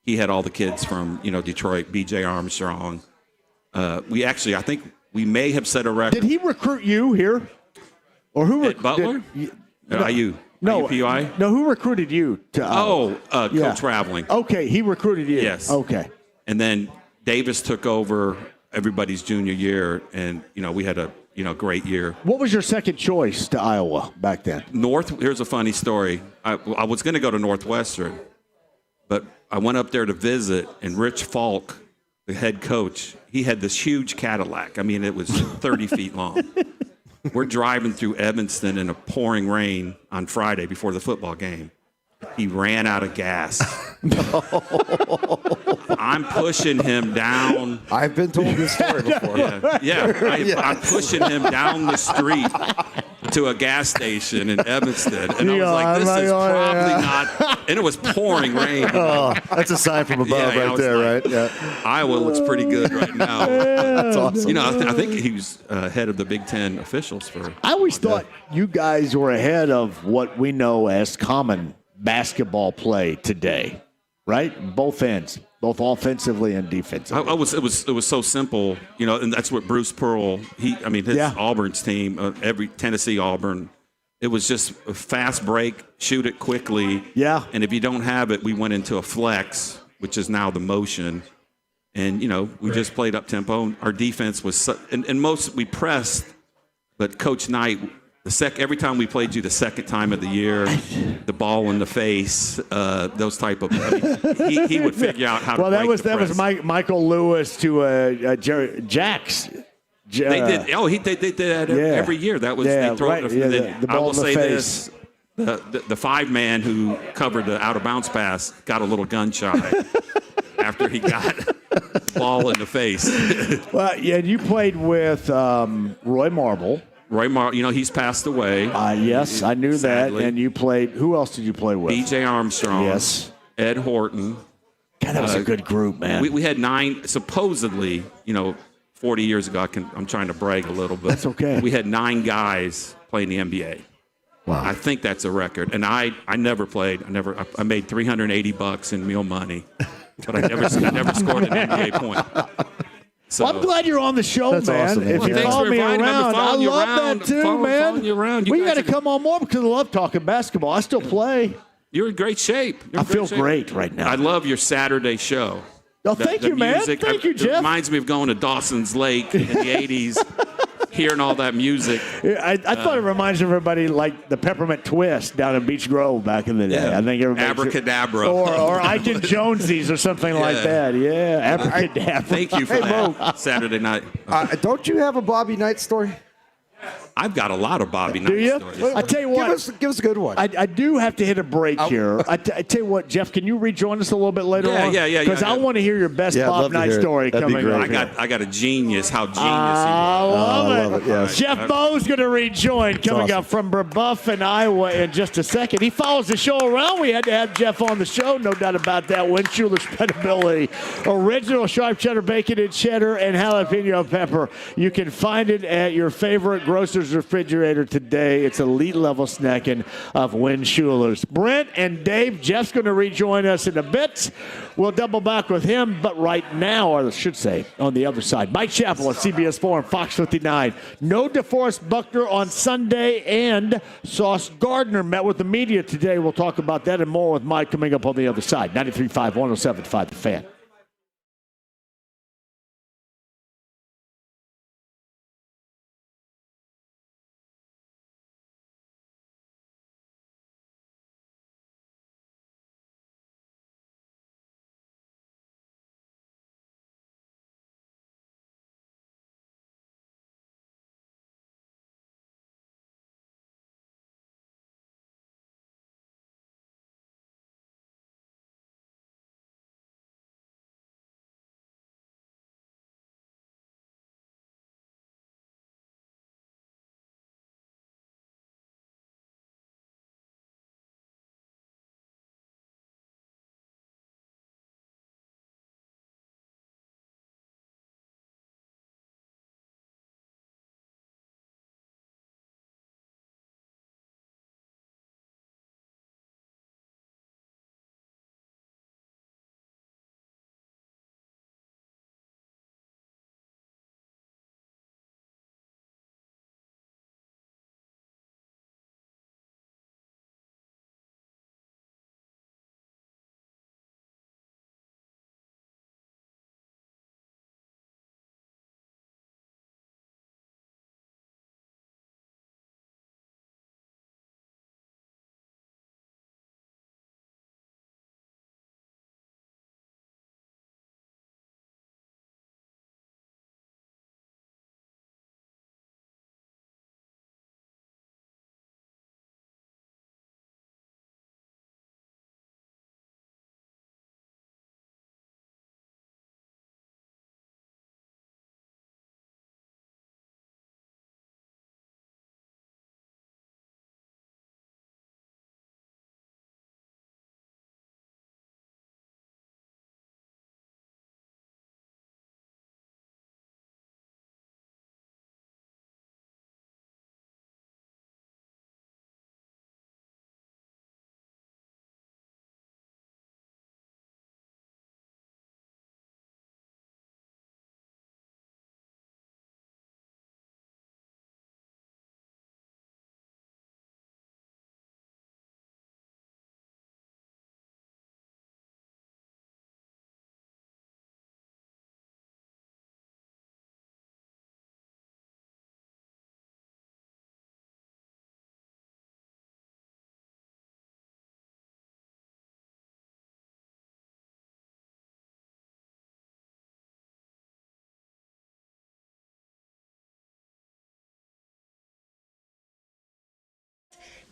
He had all the kids from Detroit, B.J. Armstrong. I think we may have set a record. Did he recruit you here, or who? Butler? IU. No, IUPUI? No, who recruited you to? Coach Raveling. Okay, he recruited you. Yes. Okay. And then Davis took over everybody's junior year, and we had a great year. What was your second choice to Iowa back then? Here's a funny story. I was going to go to Northwestern, but I went up there to visit, and Rich Falk, the head coach, he had this huge Cadillac. I mean, it was 30 feet long. We're driving through Evanston in a pouring rain on Friday before the football game. He ran out of gas. I'm pushing him down. I've been told this story before. I'm pushing him down the street to a gas station in Evanston. And I was like, this is probably not. And it was pouring rain. Oh, that's a sign from above right there, right? Yeah. Iowa looks pretty good right now. That's awesome. I think he was head of the Big Ten officials for. I always thought you guys were ahead of what we know as common basketball play today, right? Both ends, both offensively and defensively. It was so simple, and that's what Bruce Pearl. His Auburn's team, every Tennessee Auburn. It was just a fast break, shoot it quickly. Yeah. And if you don't have it, we went into a flex, which is now the motion. And we just played up tempo. Our defense was, and most we pressed, but Coach Knight. Every time we played you the second time of the year, the ball in the face, those type of. He would figure out how to. Well, that was Michael Lewis to Jax. They did. They did that every year. That was they throw it. The ball I will in the say face. this: the 5-man who covered the out of bounds pass got a little gun shy after he got the ball in the face. Well, yeah, you played with Roy Marble. He's passed away. Yes, I knew sadly. that. And you played. Who else did you play with? B.J. Armstrong. Yes. Ed Horton. God, that was a good group, man. We had 9, supposedly, 40 years ago. I'm trying to brag a little, but that's okay. We had 9 guys playing the NBA. Wow. I think that's a record. And I never played. I made $380 in meal money, but I never scored an NBA point. So Well, I'm glad you're on the show, That's man. awesome, man. If you Well, follow me inviting me. I've been around, I following you love around. that too, Following man. you around. You We guys got to come on more because I love talking basketball. I still play. You're in great shape. I feel great right now. I love your Saturday show. Oh, thank you, man. Thank you, It Jeff. reminds me of going to Dawson's Lake in the 80s, hearing all that music. I thought it reminds everybody like the Peppermint Twist down in Beach Grove back in the day. Yeah. I think everybody Abracadabra. or Ike and Jonesies or something like that. Yeah, abracadabra. Thank you for that. Saturday night. Don't you have a Bobby Knight story? I've got a lot of Bobby Do Knight you? stories. I tell you what. Give us a good one. I do have to hit a break here. I tell you what, Jeff, can you rejoin us a little bit later on? Yeah. Because I want to hear your best Yeah, I'd Bob love to Knight hear it. story That'd be coming great. up. I got a genius. How genius I he was. love it. yes. Jeff Bowe's going to rejoin coming awesome. up from Brebeuf in Iowa in just a second. He follows the show around. We had to have Jeff on the show, no doubt about that. Windschuler Spreadability, original sharp cheddar bacon and cheddar and jalapeno pepper. You can find it at your favorite grocer's refrigerator today. It's elite level snacking of Windschuler's. Brent and Dave, Jeff's going to rejoin us in a bit. We'll double back with him, but right now, or I should say, on the other side, Mike Chappell at CBS 4 and Fox 59. No DeForest Buckner on Sunday, and Sauce Gardner met with the media today. We'll talk about that and more with Mike coming up on the other side. 93.5, 107.5 The Fan.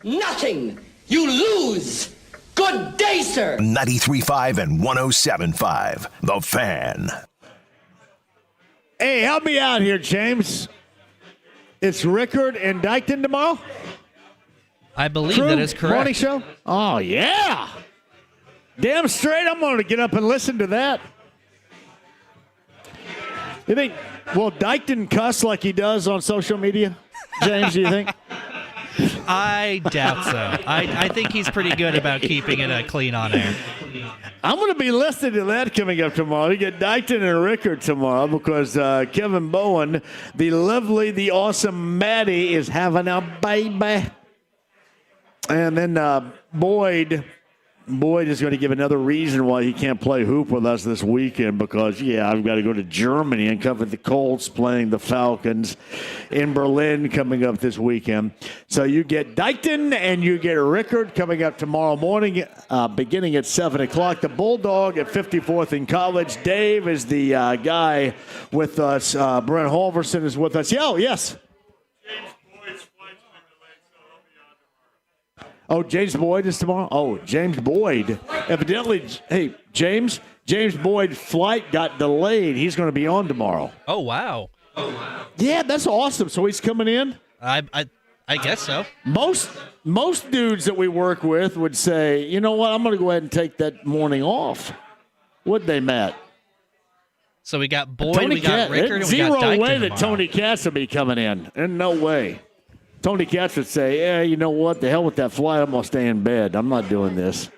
Nothing. You lose. Good day, sir. 93.5 and 107.5. The Fan. Hey, help me out here, James. It's Rickard and Dykton tomorrow? I believe that is correct. Morning show? Oh, yeah. Damn straight, I'm going to get up and listen to that. You think, will Dykton cuss like he does on social media? James, do you think? I doubt so. I think he's pretty good about keeping it clean on air. I'm going to be listening to that coming up tomorrow. We get Dykton and Rickard tomorrow because Kevin Bowen, the lovely, the awesome Maddie, is having a baby. And then Boyd is going to give another reason why he can't play hoop with us this weekend because, I've got to go to Germany and cover the Colts playing the Falcons in Berlin coming up this weekend. So you get Dykton and you get Rickard coming up tomorrow morning beginning at 7 o'clock. The Bulldog at 54th in College. Dave is the guy with us. Brent Halverson is with us. Yes. Oh, James Boyd is tomorrow? Oh, James Boyd. Evidently, hey, James Boyd's flight got delayed. He's going to be on tomorrow. Oh, wow. Yeah, that's awesome. So he's coming in? I guess so. Most dudes that we work with would say, you know what, I'm going to go ahead and take that morning off. Would they, Matt? So we got Boyd, we got Rickard, and we got Dykton Zero way that tomorrow. Tony Katz will be coming in. And no way. Tony Katz would say, you know what? The hell with that flight. I'm going to stay in bed. I'm not doing this.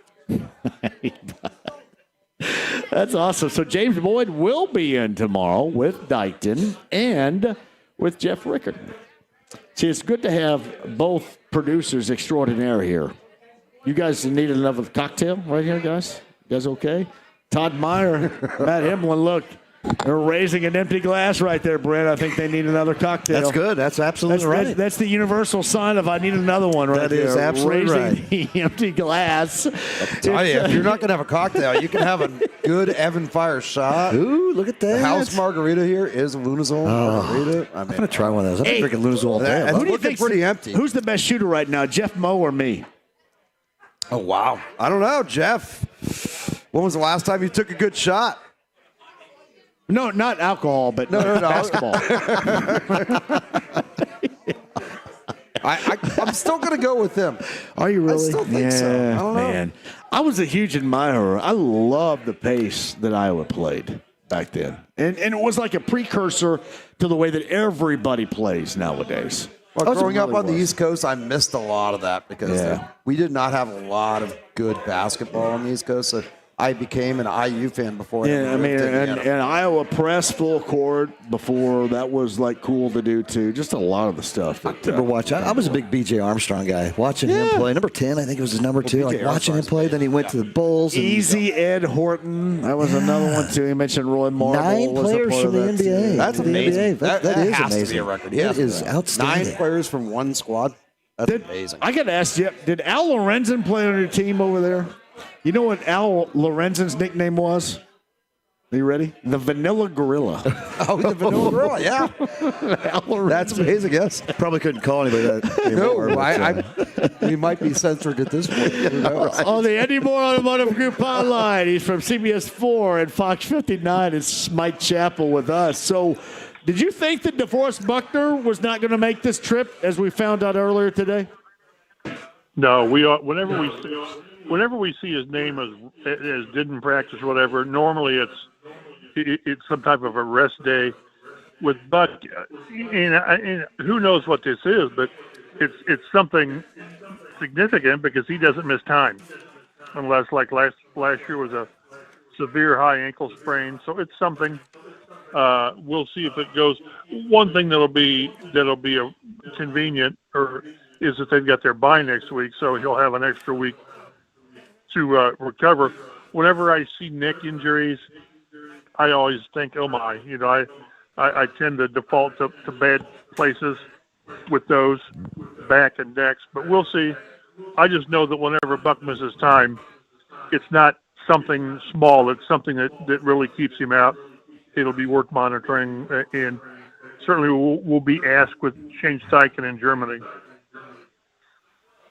That's awesome. So James Boyd will be in tomorrow with Dykton and with Jeff Rickard. See, it's good to have both producers extraordinaire here. You guys need another cocktail right here, guys? You guys okay? Todd Meyer, Matt Himlin, look. They're raising an empty glass right there, Brent. I think they need another cocktail. That's good. That's absolutely right. That's the universal sign of I need another one right there. That is absolutely raising the empty glass. If you're not going to have a cocktail, you can have a good Evan Fire shot. Ooh, look at that. The house margarita here is Lunazol margarita. I'm going to try one of those. I've been drinking Lunazol all day. It's looking pretty empty. Who's the best shooter right now, Jeff Moe or me? Oh, wow. I don't know, Jeff. When was the last time you took a good shot? No, not alcohol, but no. basketball. I'm still going to go with him. Are you really? I still think so. I don't know. Man. I was a huge admirer. I loved the pace that Iowa played back then. And it was like a precursor to the way that everybody plays nowadays. Well, growing up on the East Coast, I missed a lot of that because we did not have a lot of good basketball on the East Coast. So I became an IU fan before. Yeah, I mean, and Iowa press full court before that was like cool to do too. Just a lot of the stuff. That, I remember watching. I was a big B.J. Armstrong guy. Watching him play, number 10, I think it was his number 2. Like watching him play. Then he went to the Bulls. Easy Ed Horton. That was another one too. He mentioned Roy Marble. 9 players from the NBA. That's amazing. That is has amazing. to be a record. It is outstanding. 9 players from one squad. That's amazing. I got to ask you, did Al Lorenzen play on your team over there? You know what Al Lorenzen's nickname was? Are you ready? The Vanilla Gorilla. Oh, the Vanilla Gorilla, yeah. That's amazing, yes. Probably couldn't call anybody that anymore. No, we might be censored at this point. Who knows? On the Eddie Moore Automotive Group hotline, he's from CBS 4 and Fox 59. It's Mike Chappell with us. So, did you think that DeForest Buckner was not going to make this trip, as we found out earlier today? No, we are. Whenever we see his name as didn't practice or whatever, normally it's some type of a rest day. With Buck, and who knows what this is, but it's something significant because he doesn't miss time, unless like last year was a severe high ankle sprain. So it's something. We'll see if it goes. One thing that'll be convenient is that they've got their bye next week, so he'll have an extra week to recover. Whenever I see neck injuries, I always think, oh my, I tend to default to bad places with those back and necks, but we'll see. I just know that whenever Buck misses time, it's not something small. It's something that really keeps him out. It'll be worth monitoring, and certainly we'll be asked with Shane Steichen in Germany.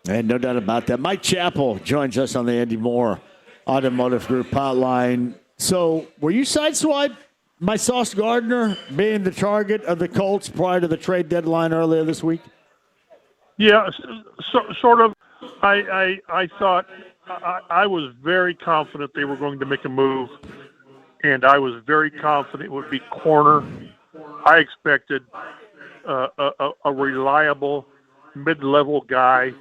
And no doubt about that. Mike Chappell joins us on the Andy Moore Automotive Group hotline. So, were you sideswiped by Sauce Gardner being the target of the Colts prior to the trade deadline earlier this week? Yeah, sort of. I thought I was very confident they were going to make a move, and I was very confident it would be corner. I expected a reliable mid-level guy,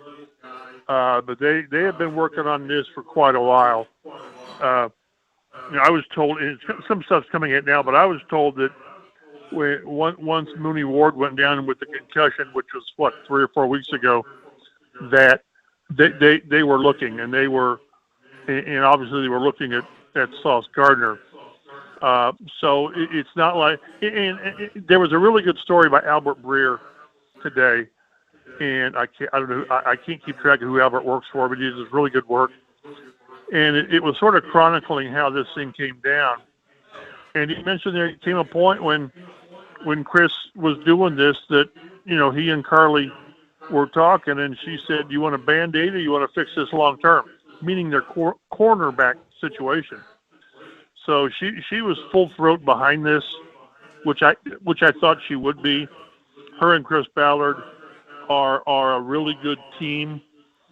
but they have been working on this for quite a while. I was told, and some stuff's coming out now, but I was told that once Mooney Ward went down with the concussion, which was 3 or 4 weeks ago, that they were looking, and obviously they were looking at Sauce Gardner. So it's not like, and there was a really good story by Albert Breer today, and I can't keep track of who Albert works for, but he does really good work. And it was sort of chronicling how this thing came down. And he mentioned there came a point when Chris was doing this that, he and Carly were talking, and she said, "You want a Band-Aid or you want to fix this long term?" Meaning their cornerback situation. So she was full throat behind this, which I thought she would be. Her and Chris Ballard are a really good team.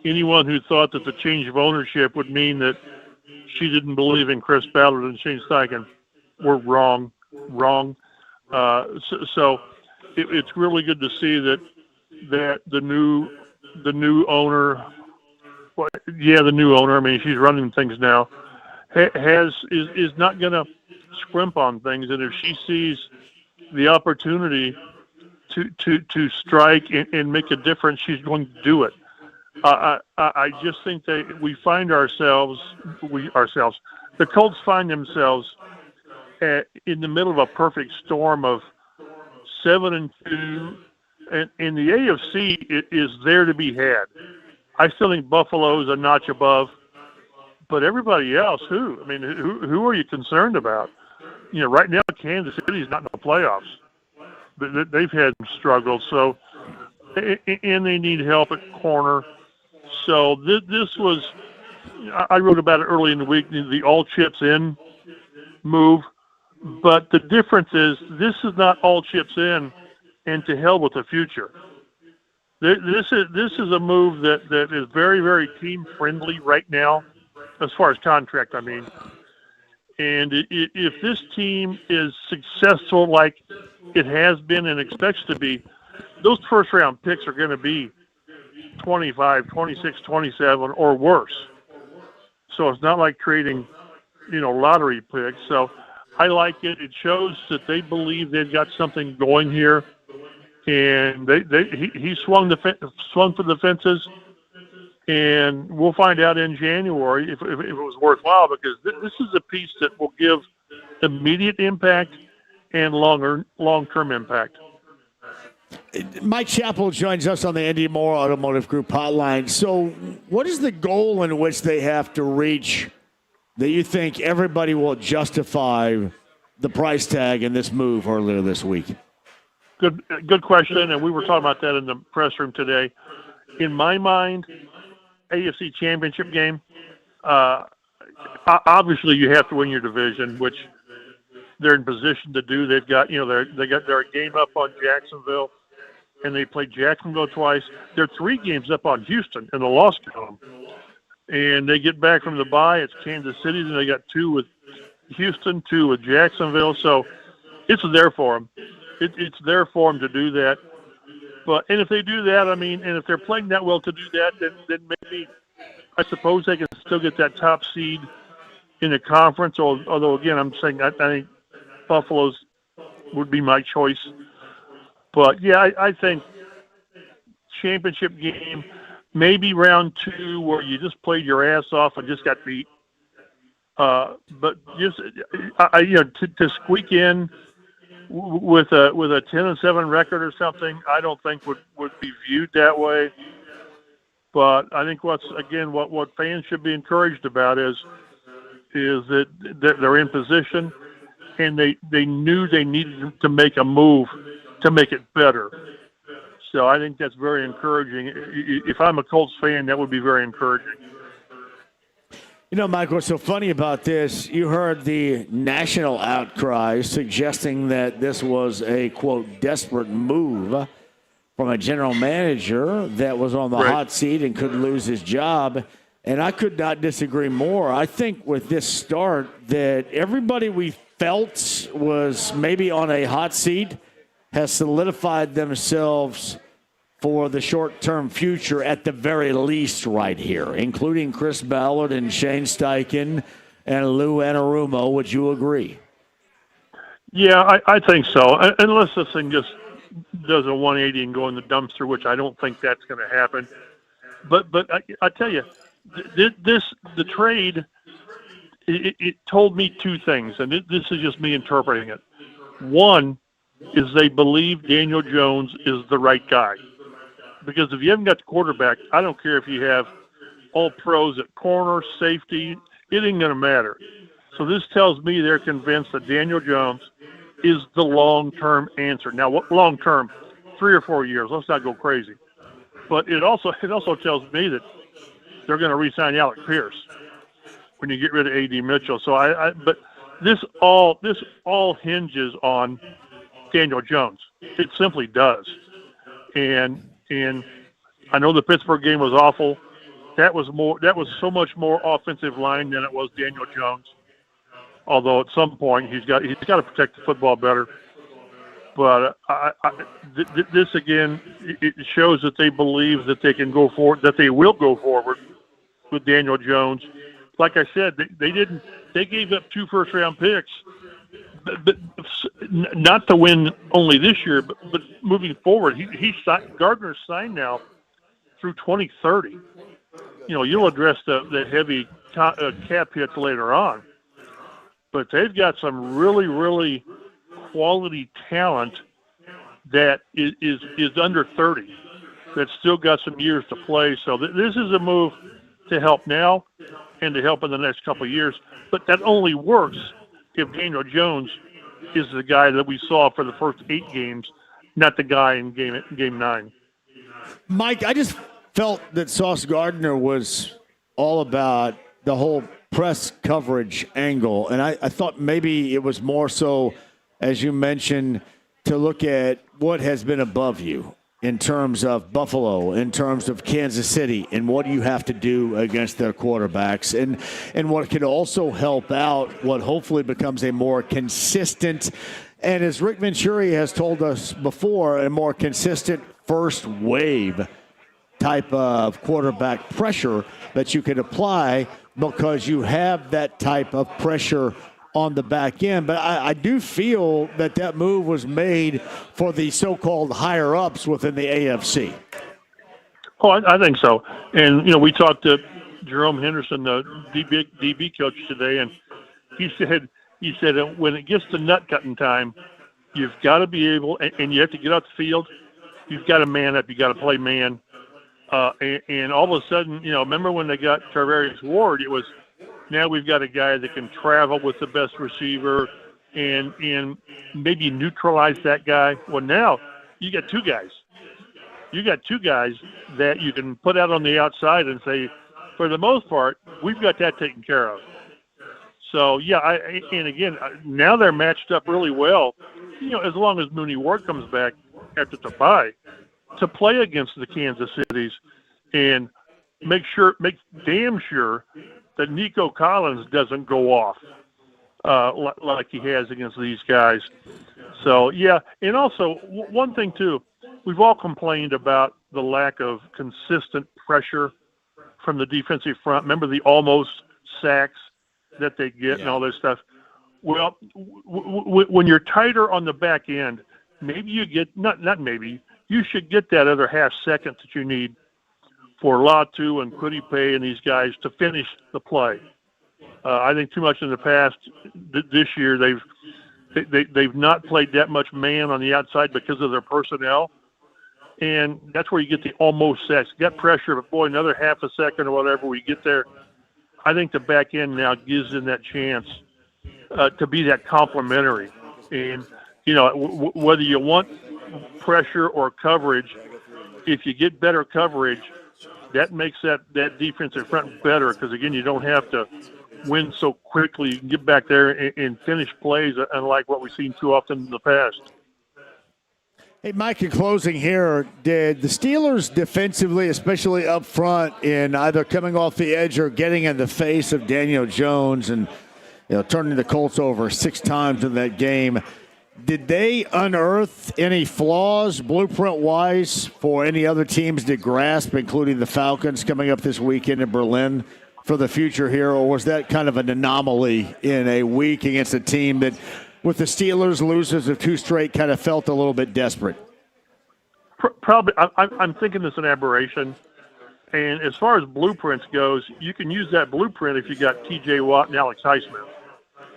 Anyone who thought that the change of ownership would mean that she didn't believe in Chris Ballard and Shane Steichen were wrong. So it's really good to see that the new owner, the new owner. I mean, she's running things now. Is not going to scrimp on things, and if she sees the opportunity to strike and make a difference, she's going to do it. I just think that we find the Colts find themselves in the middle of a perfect storm of 7-2, and the AFC is there to be had. I still think Buffalo is a notch above, but everybody else, who are you concerned about? Right now Kansas City's not in the playoffs, but they've had struggles. So, and they need help at corner. So this was, I wrote about it early in the week, the all chips in move. But the difference is this is not all chips in and to hell with the future. This is a move that is very, very team friendly right now, as far as contract, I mean. And if this team is successful like it has been and expects to be, those first round picks are going to be 25, 26, 27 or worse. So it's not like trading, lottery picks. So I like it. It shows that they believe they've got something going here. And he swung for the fences, and we'll find out in January if it was worthwhile, because this is a piece that will give immediate impact and long-term impact. Mike Chappell joins us on the Indy Moore Automotive Group hotline. So what is the goal in which they have to reach that you think everybody will justify the price tag in this move earlier this week? Good question, and we were talking about that in the press room today. In my mind, AFC Championship game, obviously you have to win your division, which they're in position to do. They've got, they're a game up on Jacksonville, and they played Jacksonville twice. They're 3 games up on Houston in the loss column, and they get back from the bye. It's Kansas City, then they got 2 with Houston, 2 with Jacksonville. So it's there for them. It's there for them to do that. And if they do that, and if they're playing that well to do that, then maybe I suppose they can still get that top seed in the conference. Although again, I'm saying I think Buffalo's would be my choice. But yeah, I think championship game, maybe round 2 where you just played your ass off and just got beat. But just to squeak in with a 10-7 record or something, I don't think would be viewed that way. But I think what fans should be encouraged about is that they're in position, and they knew they needed to make a move to make it better. So I think that's very encouraging. If I'm a Colts fan, that would be very encouraging. Mike, what's so funny about this, you heard the national outcry suggesting that this was a, quote, desperate move from a general manager that was on the hot seat and could lose his job. And I could not disagree more. I think with this start that everybody we felt was maybe on a hot seat has solidified themselves for the short-term future at the very least right here, including Chris Ballard and Shane Steichen and Lou Anarumo. Would you agree? Yeah, I think so. Unless this thing just does a 180 and go in the dumpster, which I don't think that's going to happen. But I tell you, the trade, it told me two things, and this is just me interpreting it. One is they believe Daniel Jones is the right guy. Because if you haven't got the quarterback, I don't care if you have all pros at corner, safety, it ain't going to matter. So this tells me they're convinced that Daniel Jones is the long-term answer. Now, what long-term? 3 or 4 years. Let's not go crazy. But it also tells me that they're going to re-sign Alec Pierce when you get rid of A.D. Mitchell. So but this all hinges on Daniel Jones. It simply does. And I know the Pittsburgh game was awful. That was so much more offensive line than it was Daniel Jones. Although at some point he's got to protect the football better. But this again, it shows that they believe that they can go forward, that they will go forward with Daniel Jones. Like I said, they gave up 2 first-round picks, but not to win only this year, but moving forward. Gardner's signed now through 2030. You'll address the heavy cap hits later on. But they've got some really, really quality talent that is under 30, that's still got some years to play. So this is a move to help now and to help in the next couple of years. But that only works if Daniel Jones is the guy that we saw for the first 8 games, not the guy in game 9. Mike, I just felt that Sauce Gardner was all about the whole press coverage angle. And I thought maybe it was more so, as you mentioned, to look at what has been above you in terms of Buffalo, in terms of Kansas City, and what you have to do against their quarterbacks. And what could also help out what hopefully becomes a more consistent, and as Rick Venturi has told us before, a more consistent first wave type of quarterback pressure that you can apply, because you have that type of pressure on the back end. But I do feel that move was made for the so-called higher-ups within the AFC. Oh, I think so. And, we talked to Jerome Henderson, the DB coach today, and he said when it gets to nut-cutting time, you've got to be able, and you have to get out the field, you've got to man up, you've got to play man. And all of a sudden, remember when they got Tarvarius Ward, it was, now we've got a guy that can travel with the best receiver and maybe neutralize that guy. Well, now you got 2 guys. You got 2 guys that you can put out on the outside and say, for the most part, we've got that taken care of. So, yeah, and again, now they're matched up really well, as long as Mooney Ward comes back after the bye, to play against the Kansas Cities and make damn sure that Nico Collins doesn't go off like he has against these guys. So, yeah, and also one thing, too, we've all complained about the lack of consistent pressure from the defensive front. Remember the almost sacks that they get and all this stuff? Well, when you're tighter on the back end, maybe you get – not maybe – you should get that other half second that you need for Latu and Quiddy and these guys to finish the play. I think too much in the past. This year they've not played that much man on the outside because of their personnel, and that's where you get the almost sacks. Get pressure, but boy, another half a second or whatever we get there. I think the back end now gives them that chance to be that complimentary, and whether you want pressure or coverage, if you get better coverage, that makes that defensive front better, because again, you don't have to win so quickly. You can get back there and finish plays, unlike what we've seen too often in the past. Hey, Mike, in closing here, did the Steelers defensively, especially up front, in either coming off the edge or getting in the face of Daniel Jones and turning the Colts over 6 times in that game, Did they unearth any flaws, blueprint-wise, for any other teams to grasp, including the Falcons coming up this weekend in Berlin for the future here, or was that kind of an anomaly in a week against a team that, with the Steelers losers of 2 straight, kind of felt a little bit desperate? Probably. I'm thinking it's an aberration. And as far as blueprints goes, you can use that blueprint if you got T.J. Watt and Alex Highsmith.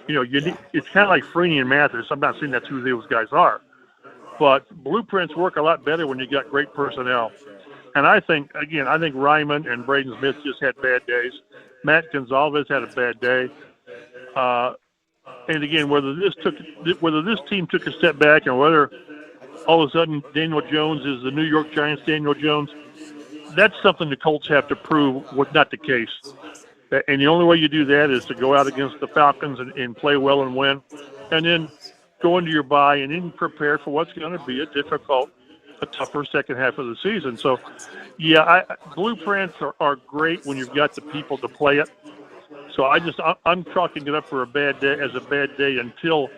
It's kind of like Freeney and Mathis. I'm not saying that's who those guys are. But blueprints work a lot better when you got great personnel. And I think Ryman and Braden Smith just had bad days. Matt Gonzalez had a bad day. And again, whether this team took a step back and whether all of a sudden Daniel Jones is the New York Giants Daniel Jones, that's something the Colts have to prove was not the case. And the only way you do that is to go out against the Falcons and play well and win, and then go into your bye and then prepare for what's going to be a tougher second half of the season. So, blueprints are great when you've got the people to play it. So I'm chalking it up for a bad day until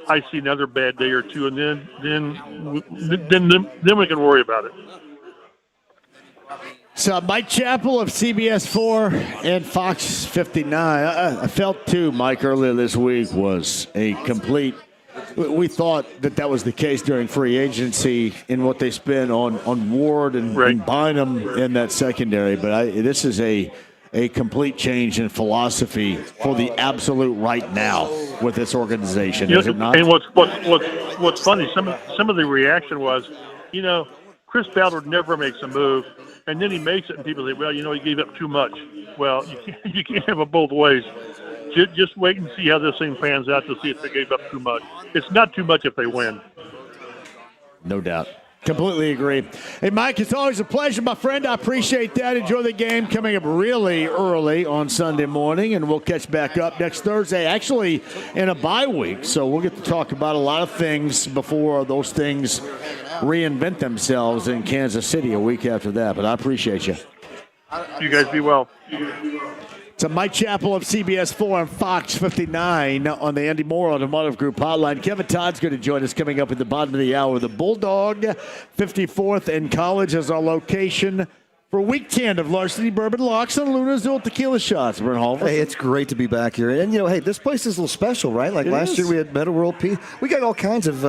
I see another bad day or two, and then we can worry about it. So Mike Chappell of CBS 4 and Fox 59. I felt too, Mike, earlier this week was a complete. We thought that was the case during free agency in what they spent on Ward and Bynum in that secondary. But this is a complete change in philosophy for the absolute right now with this organization, is it not? And what's funny, some of the reaction was, Chris Ballard never makes a move, and then he makes it, and people say, well, he gave up too much. Well, you can't have it both ways. Just wait and see how this thing pans out to see if they gave up too much. It's not too much if they win. No doubt. Completely agree. Hey, Mike, it's always a pleasure, my friend. I appreciate that. Enjoy the game coming up really early on Sunday morning, and we'll catch back up next Thursday, actually in a bye week. So we'll get to talk about a lot of things before those things reinvent themselves in Kansas City a week after that. But I appreciate you. You guys be well. So Mike Chappell of CBS 4 and Fox 59 on the Andy Moore Automotive Group hotline. Kevin Todd's going to join us coming up at the bottom of the hour. The Bulldog, 54th and College is our location for Week 10 of Larceny Bourbon Locks and Luna's Tequila Shots. Hey, it's great to be back here. And, hey, this place is a little special, right? Like last year we had Meta World P. We got all kinds of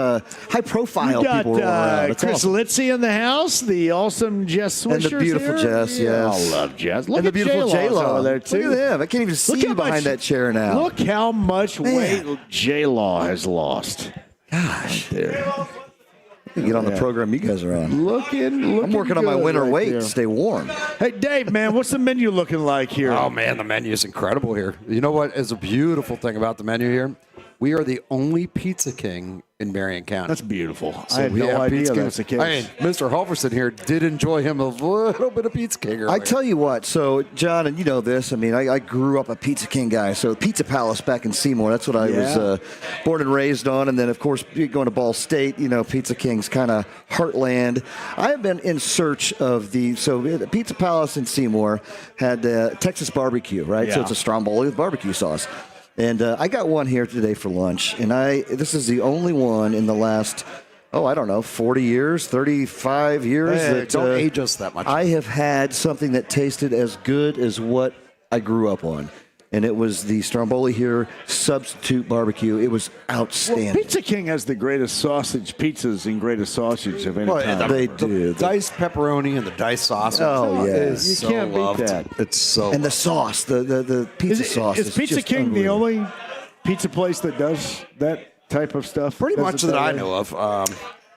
high-profile people around. Chris awesome. Litzy in the house, the awesome Jess Swisher's and the beautiful here. Jess, yes. I love Jess. Look and at the beautiful J-Law over there, too. Look at him. I can't even see behind that chair now. Look how much weight J-Law has lost. Gosh. There. Get on the program you guys are on. Looking I'm working on my winter right weight there. to stay warm. Hey, Dave, man, what's the menu looking like here? Oh, man, the menu is incredible here. You know what is a beautiful thing about the menu here? We are the only Pizza King in Marion County. That's beautiful. So I had no idea that's the case. I mean, Mr. Halverson here did enjoy him a little bit of Pizza King earlier. I tell you what, so, John, and you know this, I mean, I grew up a Pizza King guy, so Pizza Palace back in Seymour, that's what I was born and raised on, and then, of course, going to Ball State, Pizza King's kind of heartland. I have been in search of the Pizza Palace in Seymour had Texas barbecue, right? Yeah. So it's a stromboli with barbecue sauce. And I got one here today for lunch, and this is the only one in the last, 40 years, 35 years. Hey, that, don't age us that much. I have had something that tasted as good as what I grew up on. And it was the Stromboli here substitute barbecue. It was outstanding. Well, Pizza King has the greatest pizzas and greatest sausage of any time. They do. The diced pepperoni and the diced sausage. Oh, yeah. You can't beat that. It's so And the sauce, the pizza sauce. Is Pizza King the only pizza place that does that type of stuff? Pretty much that I know of.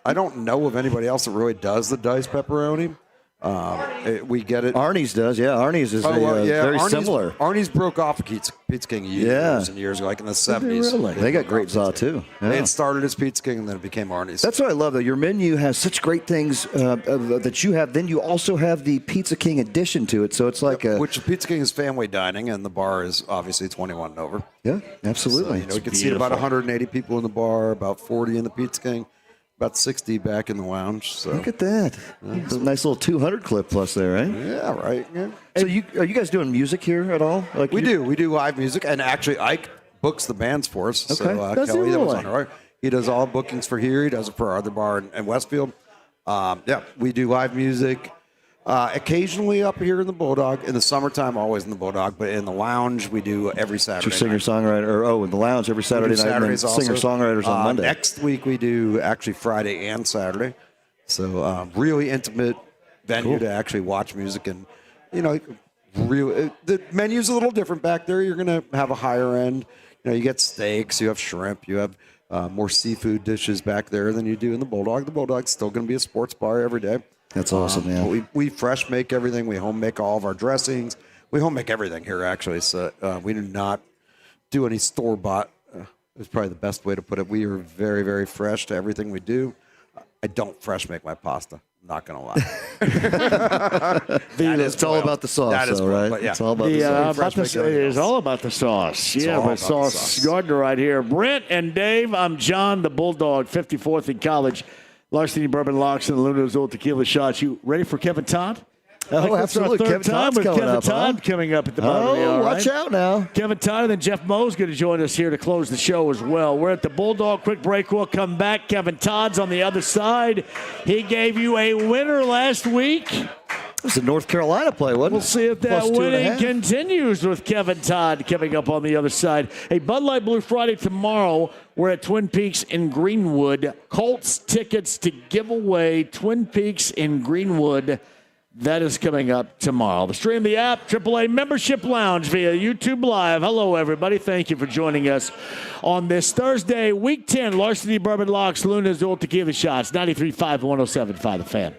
I don't know of anybody else that really does the diced pepperoni. We get it. Arnie's does, yeah. Arnie's is very similar. Arnie's broke off of Pizza King years and years ago, like in the 70s. Really? They got great za, too. Yeah. It started as Pizza King, and then it became Arnie's. That's what I love, though. Your menu has such great things that you have. Then you also have the Pizza King addition to it. So it's like which Pizza King is family dining, and the bar is obviously 21 and over. Yeah, absolutely. So, you can seat about 180 people in the bar, about 40 in the Pizza King. About 60 back in the lounge. So look at that. That's a nice little 200 clip plus there, right? Yeah, right. Yeah. So are you guys doing music here at all? We do. We do live music, and actually Ike books the bands for us. Okay. So Does Kelly, he that was really? on our He does all bookings for here. He does it for our other bar in Westfield. Yeah, we do live music. Occasionally up here in the Bulldog. In the summertime, always in the Bulldog. But in the lounge, we do every Saturday. Singer-songwriter. In the lounge every Saturday night. Saturdays and also. Singer-songwriters on Monday. Next week, we do actually Friday and Saturday. So really intimate venue to actually watch music. And, the menu's a little different back there. You're going to have a higher end. You get steaks, you have shrimp, you have more seafood dishes back there than you do in the Bulldog. The Bulldog's still going to be a sports bar every day. That's awesome, man. We fresh make everything. We home make all of our dressings. We home make everything here, actually. So we do not do any store bought. Is probably the best way to put it. We are very, very fresh to everything we do. I don't fresh make my pasta. Not gonna lie. It's all about the sauce, though, right? But yeah. It's all about the sauce. It is all about the sauce. But Sauce Gardner right here. Brent and Dave, I'm John, the Bulldog, 54th in college. Larceny Bourbon Locks and the Luna Azul Tequila Shots. You ready for Kevin Todd? Oh, absolutely. Kevin Todd's coming Kevin up, Todd coming up at the bottom of the hour. Watch out now. Kevin Todd and then Jeff Moe's going to join us here to close the show as well. We're at the Bulldog. Quick break. We'll come back. Kevin Todd's on the other side. He gave you a winner last week. It was a North Carolina play, wasn't it? We'll see if that +2.5. winning continues with Kevin Todd coming up on the other side. Hey, Bud Light Blue Friday tomorrow. We're at Twin Peaks in Greenwood. Colts tickets to give away. Twin Peaks in Greenwood. That is coming up tomorrow. The stream the app, AAA Membership Lounge via YouTube Live. Hello, everybody. Thank you for joining us on this Thursday, Week 10, Larceny Bourbon Locks, Luna Azul Tequila Shots, 93.5 and 107.5 The Fan.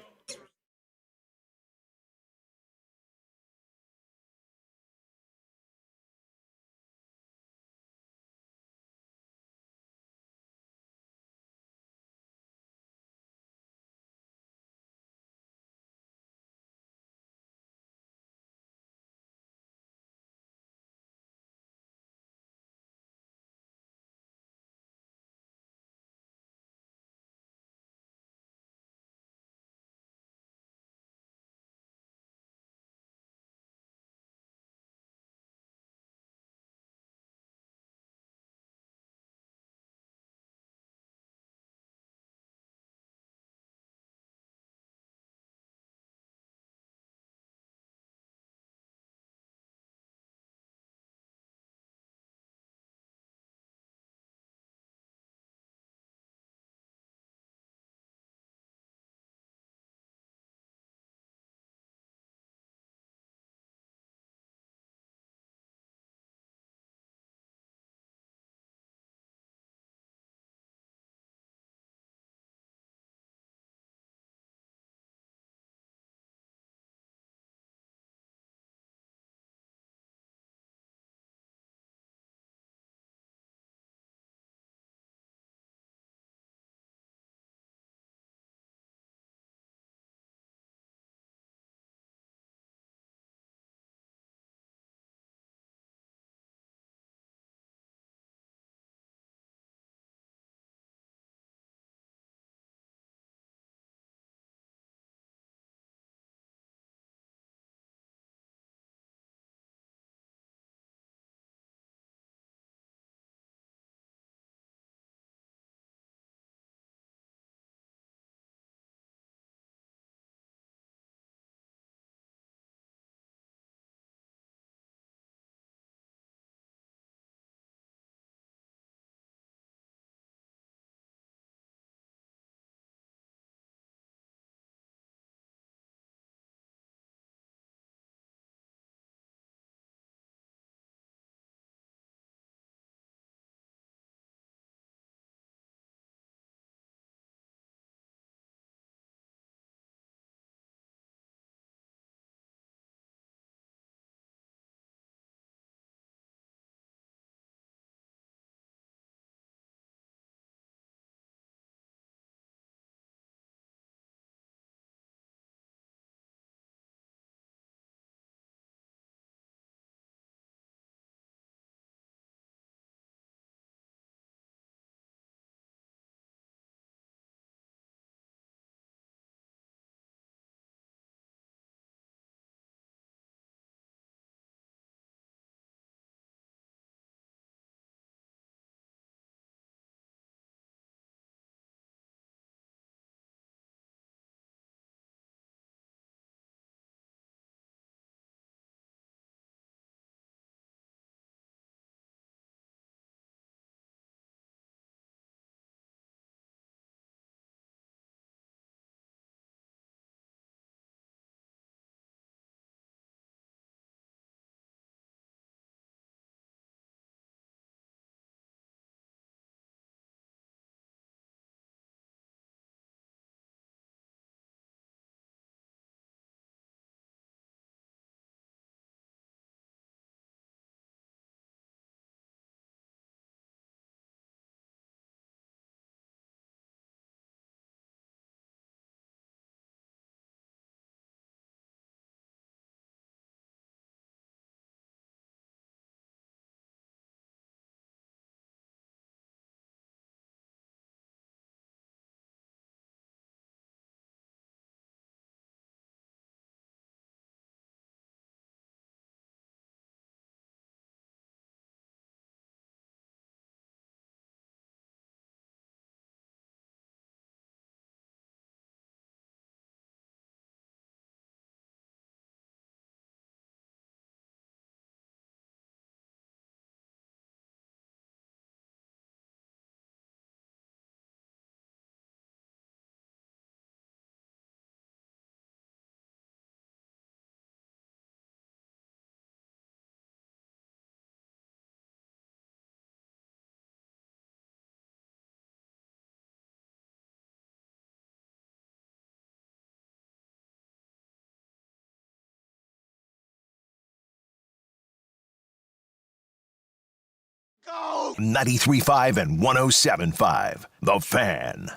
93.5 and 107.5. The Fan.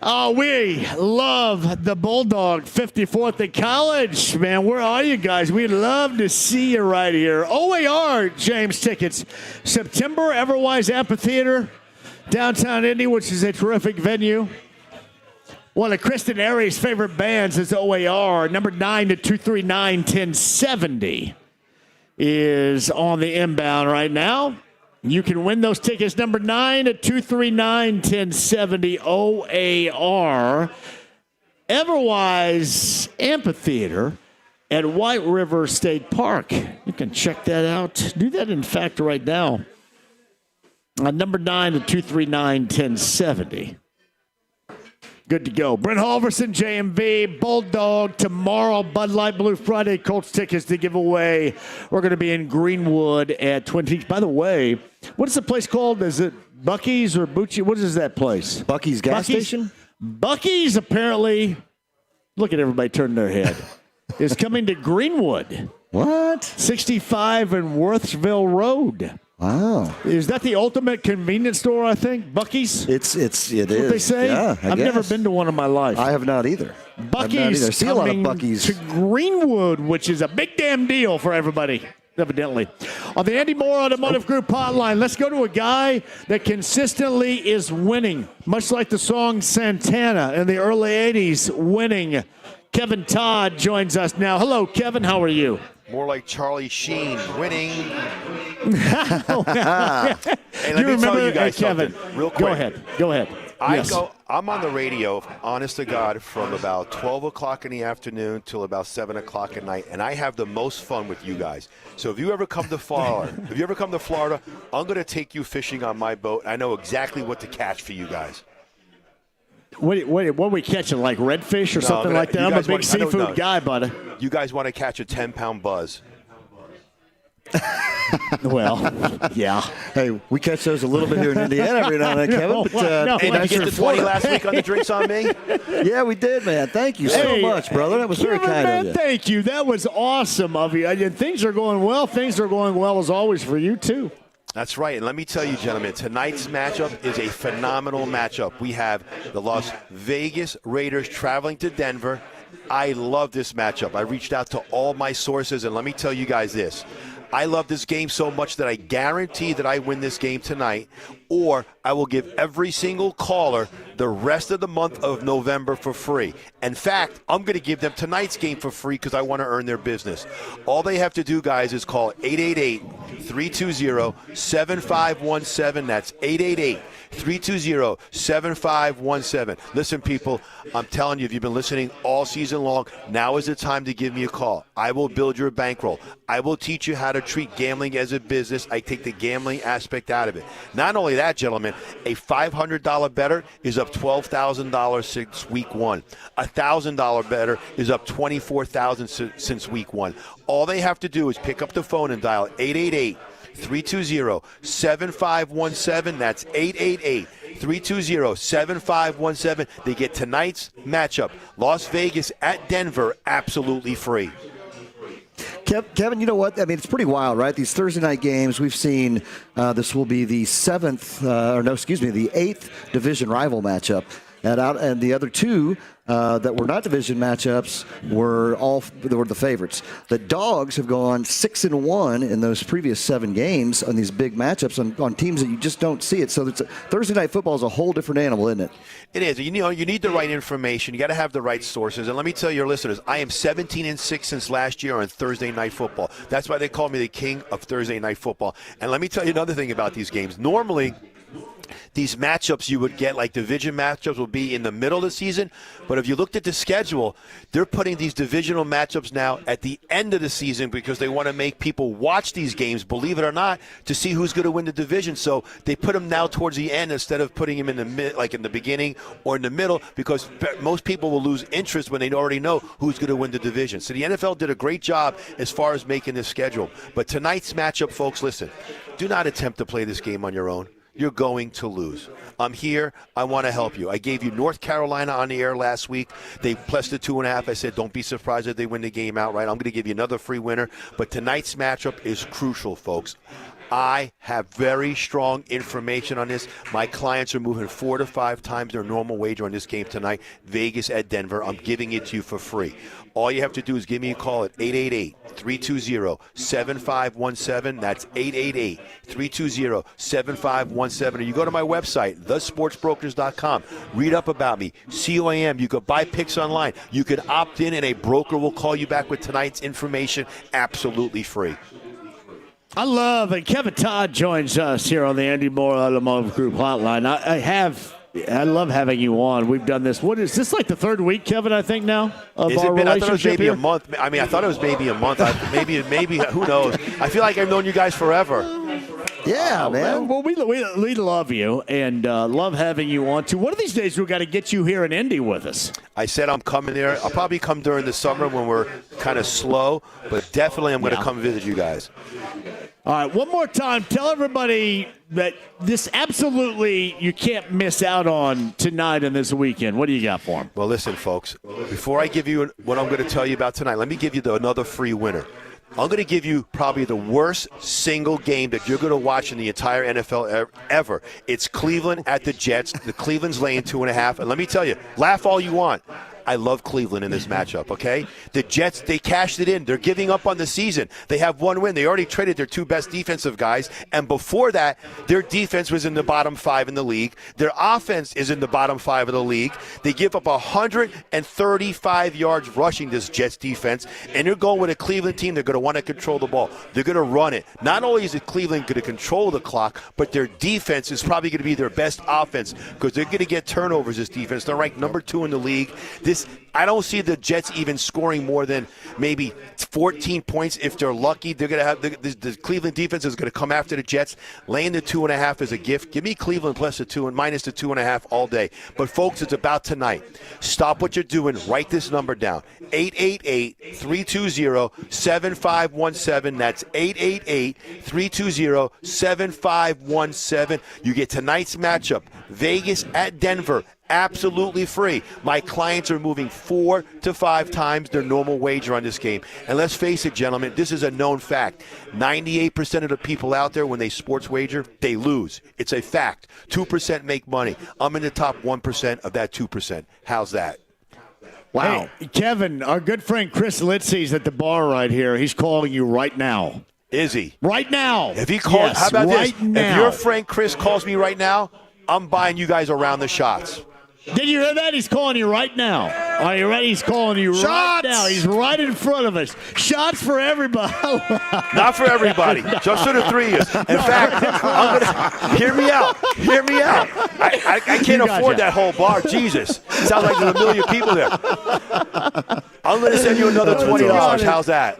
Oh, we love the Bulldog 54th at College. Man, where are you guys? We'd love to see you right here. OAR, James, tickets. September, Everwise Amphitheater, downtown Indy, which is a terrific venue. One of Kristen Airy's favorite bands is OAR. Number 9 to 239-1070 is on the inbound right now. You can win those tickets. Number 9 at 239-1070 OAR. Everwise Amphitheater at White River State Park. You can check that out. Do that, in fact, right now. Number 9 at 239-1070. Good to go. Brent Halverson, JMV, Bulldog, tomorrow, Bud Light Blue Friday, Colts tickets to give away. We're going to be in Greenwood at Twin Peaks. By the way, what is the place called? Is it Buc-ee's or Bucci? What is that place? Buc-ee's gas station? Buc-ee's apparently, look at everybody turning their head, is coming to Greenwood. What? 65 and Worthsville Road. Wow. Is that the ultimate convenience store, I think? Buc-ee's? It is. What they say? Yeah, I've never been to one in my life. I have not either. Buc-ee's I see a lot of coming Buc-ee's to Greenwood, which is a big damn deal for everybody, evidently. On the Andy Moore Automotive Group hotline, let's go to a guy that consistently is winning, much like the song Santana in the early 80s, winning. Kevin Todd joins us now. Hello, Kevin. How are you? More like Charlie Sheen, winning. Hey, let me tell you guys Kevin, something real quick. Go ahead. I'm on the radio, honest to God, from about 12 o'clock in the afternoon till about 7 o'clock at night, and I have the most fun with you guys. So if you ever come to Florida, I'm going to take you fishing on my boat. I know exactly what to catch for you guys. What are we catching, like redfish or something like that? I'm a big seafood guy, buddy. You guys want to catch a 10-pound buzz. Well, yeah. Hey, we catch those a little bit here in Indiana every now and then, Kevin. But, hey, did you get the 20 last week on the drinks on me? Yeah, we did, man. Thank you so much, brother. That was very kind of you. Thank you. That was awesome of you. And things are going well. Things are going well, as always, for you, too. That's right. And let me tell you, gentlemen, tonight's matchup is a phenomenal matchup. We have the Las Vegas Raiders traveling to Denver. I love this matchup. I reached out to all my sources, and let me tell you guys this. I love this game so much that I guarantee that I win this game tonight, or I will give every single caller the rest of the month of November for free. In fact, I'm going to give them tonight's game for free because I want to earn their business. All they have to do, guys, is call 888-320-7517. That's 888-320-7517. Listen, people, I'm telling you, if you've been listening all season long, now is the time to give me a call. I will build your bankroll. I will teach you how to treat gambling as a business. I take the gambling aspect out of it. Not only that, gentlemen, a $500 bettor is up $12,000 since week one. A $1,000 bettor is up $24,000 since week one. All they have to do is pick up the phone and dial 888-320-7517. That's 888-320-7517. They get tonight's matchup, Las Vegas at Denver, absolutely free. Kevin, you know what? I mean, it's pretty wild, right? These Thursday night games, we've seen this will be the the eighth division rival matchup. And the other two that were not division matchups were the favorites. The Dogs have gone 6-1 in those previous 7 games on these big matchups on teams that you just don't see it. So Thursday night football is a whole different animal, isn't it? It is. You need the right information. You got to have the right sources. And let me tell your listeners, I am 17-6 since last year on Thursday night football. That's why they call me the king of Thursday night football. And let me tell you another thing about these games. Normally, these matchups you would get, like division matchups, will be in the middle of the season. But if you looked at the schedule, they're putting these divisional matchups now at the end of the season because they want to make people watch these games, believe it or not, to see who's going to win the division. So they put them now towards the end instead of putting them in the beginning or in the middle, because most people will lose interest when they already know who's going to win the division. So the NFL did a great job as far as making this schedule. But tonight's matchup, folks, listen, do not attempt to play this game on your own. You're going to lose. I'm here. I want to help you. I gave you North Carolina on the air last week. They plus the 2.5. I said, don't be surprised if they win the game outright. I'm going to give you another free winner. But tonight's matchup is crucial, folks. I have very strong information on this. My clients are moving 4 to 5 times their normal wager on this game tonight. Vegas at Denver. I'm giving it to you for free. All you have to do is give me a call at 888-320-7517. That's 888-320-7517. Or you go to my website, thesportsbrokers.com. Read up about me. See who I am. You could buy picks online. You could opt in, and a broker will call you back with tonight's information absolutely free. I love it. Kevin Todd joins us here on the Andy Moore Automotive Group hotline. I love having you on. We've done this. What is this, like the third week, Kevin, I think now, of Is our it been? I thought it was relationship maybe here? a month. I mean, I thought it was maybe a month. Maybe, who knows? I feel like I've known you guys forever. Yeah, man. Well, we love you and love having you on, too. One of these days, we've got to get you here in Indy with us. I said I'm coming there. I'll probably come during the summer when we're kind of slow, but definitely I'm going to come visit you guys. All right, one more time, tell everybody that this absolutely you can't miss out on tonight and this weekend. What do you got for them? Well, listen, folks, before I give you what I'm going to tell you about tonight, let me give you another free winner. I'm going to give you probably the worst single game that you're going to watch in the entire NFL ever. It's Cleveland at the Jets. The Cleveland's laying 2.5. And let me tell you, laugh all you want. I love Cleveland in this matchup, okay? The Jets, they cashed it in. They're giving up on the season. They have one win. They already traded their 2 best defensive guys. And before that, their defense was in the bottom 5 in the league. Their offense is in the bottom 5 of the league. They give up 135 yards rushing, this Jets defense. And they're going with a Cleveland team. They're going to want to control the ball. They're going to run it. Not only is it Cleveland going to control the clock, but their defense is probably going to be their best offense because they're going to get turnovers, this defense. They're ranked number 2 in the league. I don't see the Jets even scoring more than maybe 14 points if they're lucky. They're going to have the Cleveland defense is going to come after the Jets. Laying the 2.5 is a gift. Give me Cleveland plus the 2 and minus the 2.5 all day. But folks, it's about tonight. Stop what you're doing. Write this number down: 888-320-7517. That's 888-320-7517. You get tonight's matchup: Vegas at Denver. Absolutely free. My clients are moving 4 to 5 times their normal wager on this game. And let's face it, gentlemen, this is a known fact. 98% of the people out there, when they sports wager, they lose. It's a fact. 2% make money. I'm in the top 1% of that 2%. How's that? Wow. Hey, Kevin, our good friend Chris Litzy's at the bar right here. He's calling you right now. Is he? Right now. If he calls, yes, how about right this? Now. If your friend Chris calls me right now, I'm buying you guys around the shots. Did you hear that? He's calling you right now. Are you ready? He's calling you right now. He's right in front of us. Shots for everybody. Not for everybody. Just for the 3 years. In fact, hear me out. Hear me out. I can't afford that whole bar. Jesus. Sounds like there's a million people there. I'm going to send you another $20. How's that?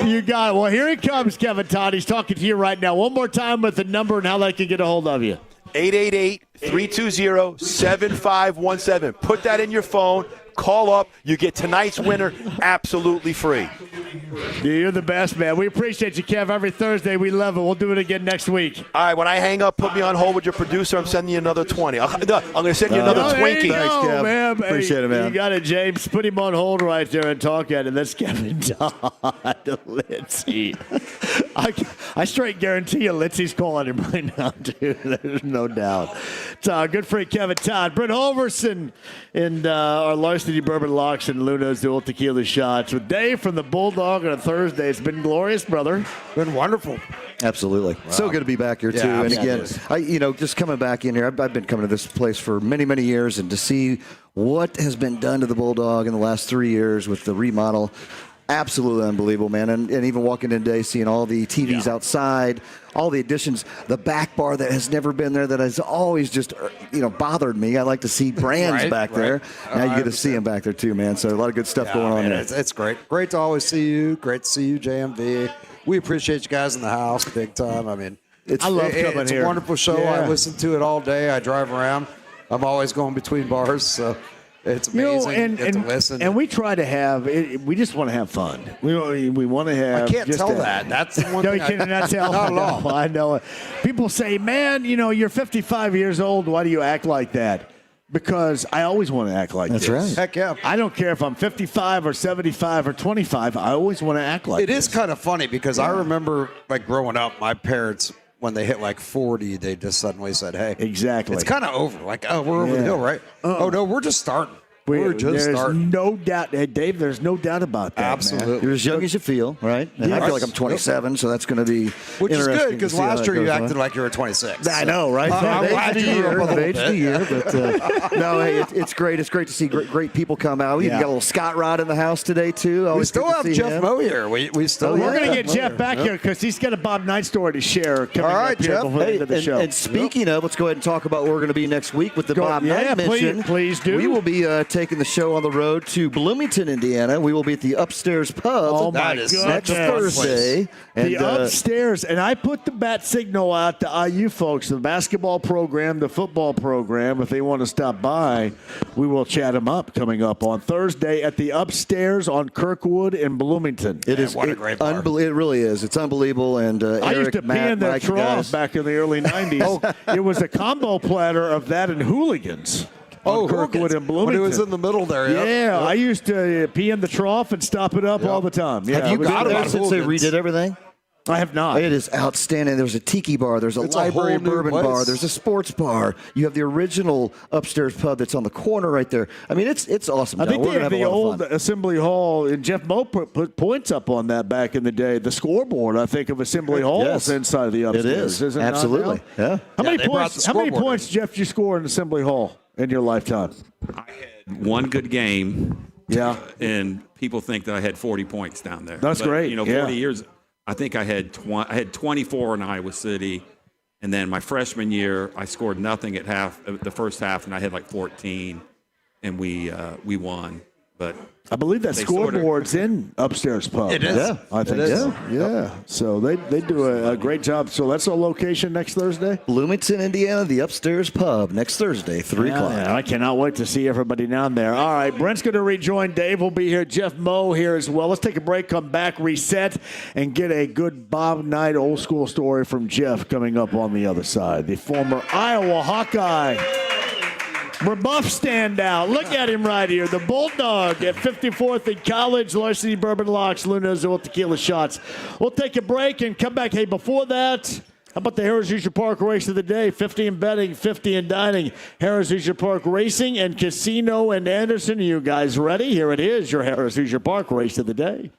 You got it. Well, here he comes, Kevin Todd. He's talking to you right now. One more time with the number and how they can get a hold of you. 888-320-7517. Put that in your phone. Call up. You get tonight's winner absolutely free. You're the best, man. We appreciate you, Kev. Every Thursday, we love it. We'll do it again next week. All right, when I hang up, put me on hold with your producer. I'm sending you another 20. I'm going to send you another Twinkie. Thanks, Kev. Man. Appreciate it, man. You got it, James. Put him on hold right there and talk at him. That's Kevin Todd. Litzy. I straight guarantee you Litzy's calling him right now, too. There's no doubt. It's good friend Kevin Todd. Brent Holverson and our Larceny Bourbon Locks and Luna's Dual Tequila Shots. With Dave from the Bulldog on a Thursday. It's been glorious, brother. Been wonderful. Absolutely. Wow. So good to be back here, too. Yeah, and again, just coming back in here, I've been coming to this place for many, many years, and to see what has been done to the Bulldog in the last 3 years with the remodel, absolutely unbelievable, man. And even walking in today, seeing all the TVs outside, all the additions, the back bar that has never been there that has always just, bothered me. I like to see brands back there. Now you get to see them back there, too, man. So a lot of good stuff going on there. It's great. Great to always see you. Great to see you, JMV. We appreciate you guys in the house big time. I mean, I love coming here. It's a wonderful show. Yeah. I listen to it all day. I drive around. I'm always going between bars, so it's amazing. To listen. And we try to have it. We just want to have fun. We want to have. I can't tell that. That's the one no, thing. You cannot tell. Not at all. I know it. People say, "Man, you're 55 years old. Why do you act like that?" because I always want to act like That's this. right. Heck yeah. I don't care if I'm 55 or 75 or 25. I always want to act like It this. is kind of funny because I remember, like, growing up, my parents, when they hit like 40, they just suddenly said, hey. Exactly. It's kind of over. Like, oh, we're over the hill, right? Oh, no, we're just starting. We're just there's starting. no doubt, hey, Dave. There's no doubt about that. Absolutely. man. You're as young as you feel, right? And I feel like I'm 27, so that's going to be Which is interesting good because to see how last that year you goes, acted right? like you were 26. I know, right? I'm glad you grew up a little bit. But no, hey, it's great. It's great to see great people come out. We even got a little Scott Rod in the house today too. We still have Jeff Moe here. We still. We're going to get Jeff back here because he's got a Bob Knight story to share. Coming All right, up here Jeff. before the end of the show. And speaking of, let's go ahead and talk about where we're going to be next week with the Bob Knight mention. Please do. We will be taking the show on the road to Bloomington, Indiana. We will be at the Upstairs Pub. Oh my next goodness. Thursday. The And, Upstairs, and I put the bat signal out to IU folks, the basketball program, the football program. If they want to stop by, we will chat them up coming up on Thursday at the Upstairs on Kirkwood in Bloomington. It is what a great bar. It really is. It's unbelievable. And I used to pee in their trough back in the early 90s. It was a combo platter of that and hooligans. Oh, Kirkwood and Bloomington. When he was in the middle there. Yeah, I used to pee in the trough and stop it up all the time. Yeah, Have you got it it since they redid everything? I have not. It is outstanding. There's a tiki bar. There's a library bourbon bar. There's a sports bar. You have the original Upstairs Pub that's on the corner right there. I mean, it's awesome. I think We're they gonna had have a the lot of old fun. Assembly Hall, and Jeff Moe put points up on that back in the day. The scoreboard, I think, of Assembly Hall is inside the Upstairs. It is. it not Absolutely. now? Yeah. How many they brought the points? How many scoreboard points, Jeff, did you score in Assembly Hall in your lifetime? One good game. Yeah. And people think that I had 40 points down there. That's great. 40 years. I think I had 24 in Iowa City, and then my freshman year I scored nothing at the first half, and I had like 14, and we won. But I believe that scoreboard's in Upstairs Pub. It is. Yeah, I think so. Yeah. So they do a great job. So that's our location next Thursday? Bloomington, Indiana, the Upstairs Pub next Thursday, 3 o'clock. Yeah, I cannot wait to see everybody down there. All right, Brent's going to rejoin. Dave will be here. Jeff Moe here as well. Let's take a break, come back, reset, and get a good Bob Knight old school story from Jeff coming up on the other side. The former Iowa Hawkeye. Rebuff standout. Look at him right here. The Bulldog at 54th in college. Larceny Bourbon Locks. Luna Azul Tequila Shots. We'll take a break and come back. Hey, before that, how about the Harrah's Hoosier Park race of the day? 50 in betting, 50 in dining. Harrah's Hoosier Park Racing and Casino and Anderson. Are you guys ready? Here it is, your Harrah's Hoosier Park race of the day.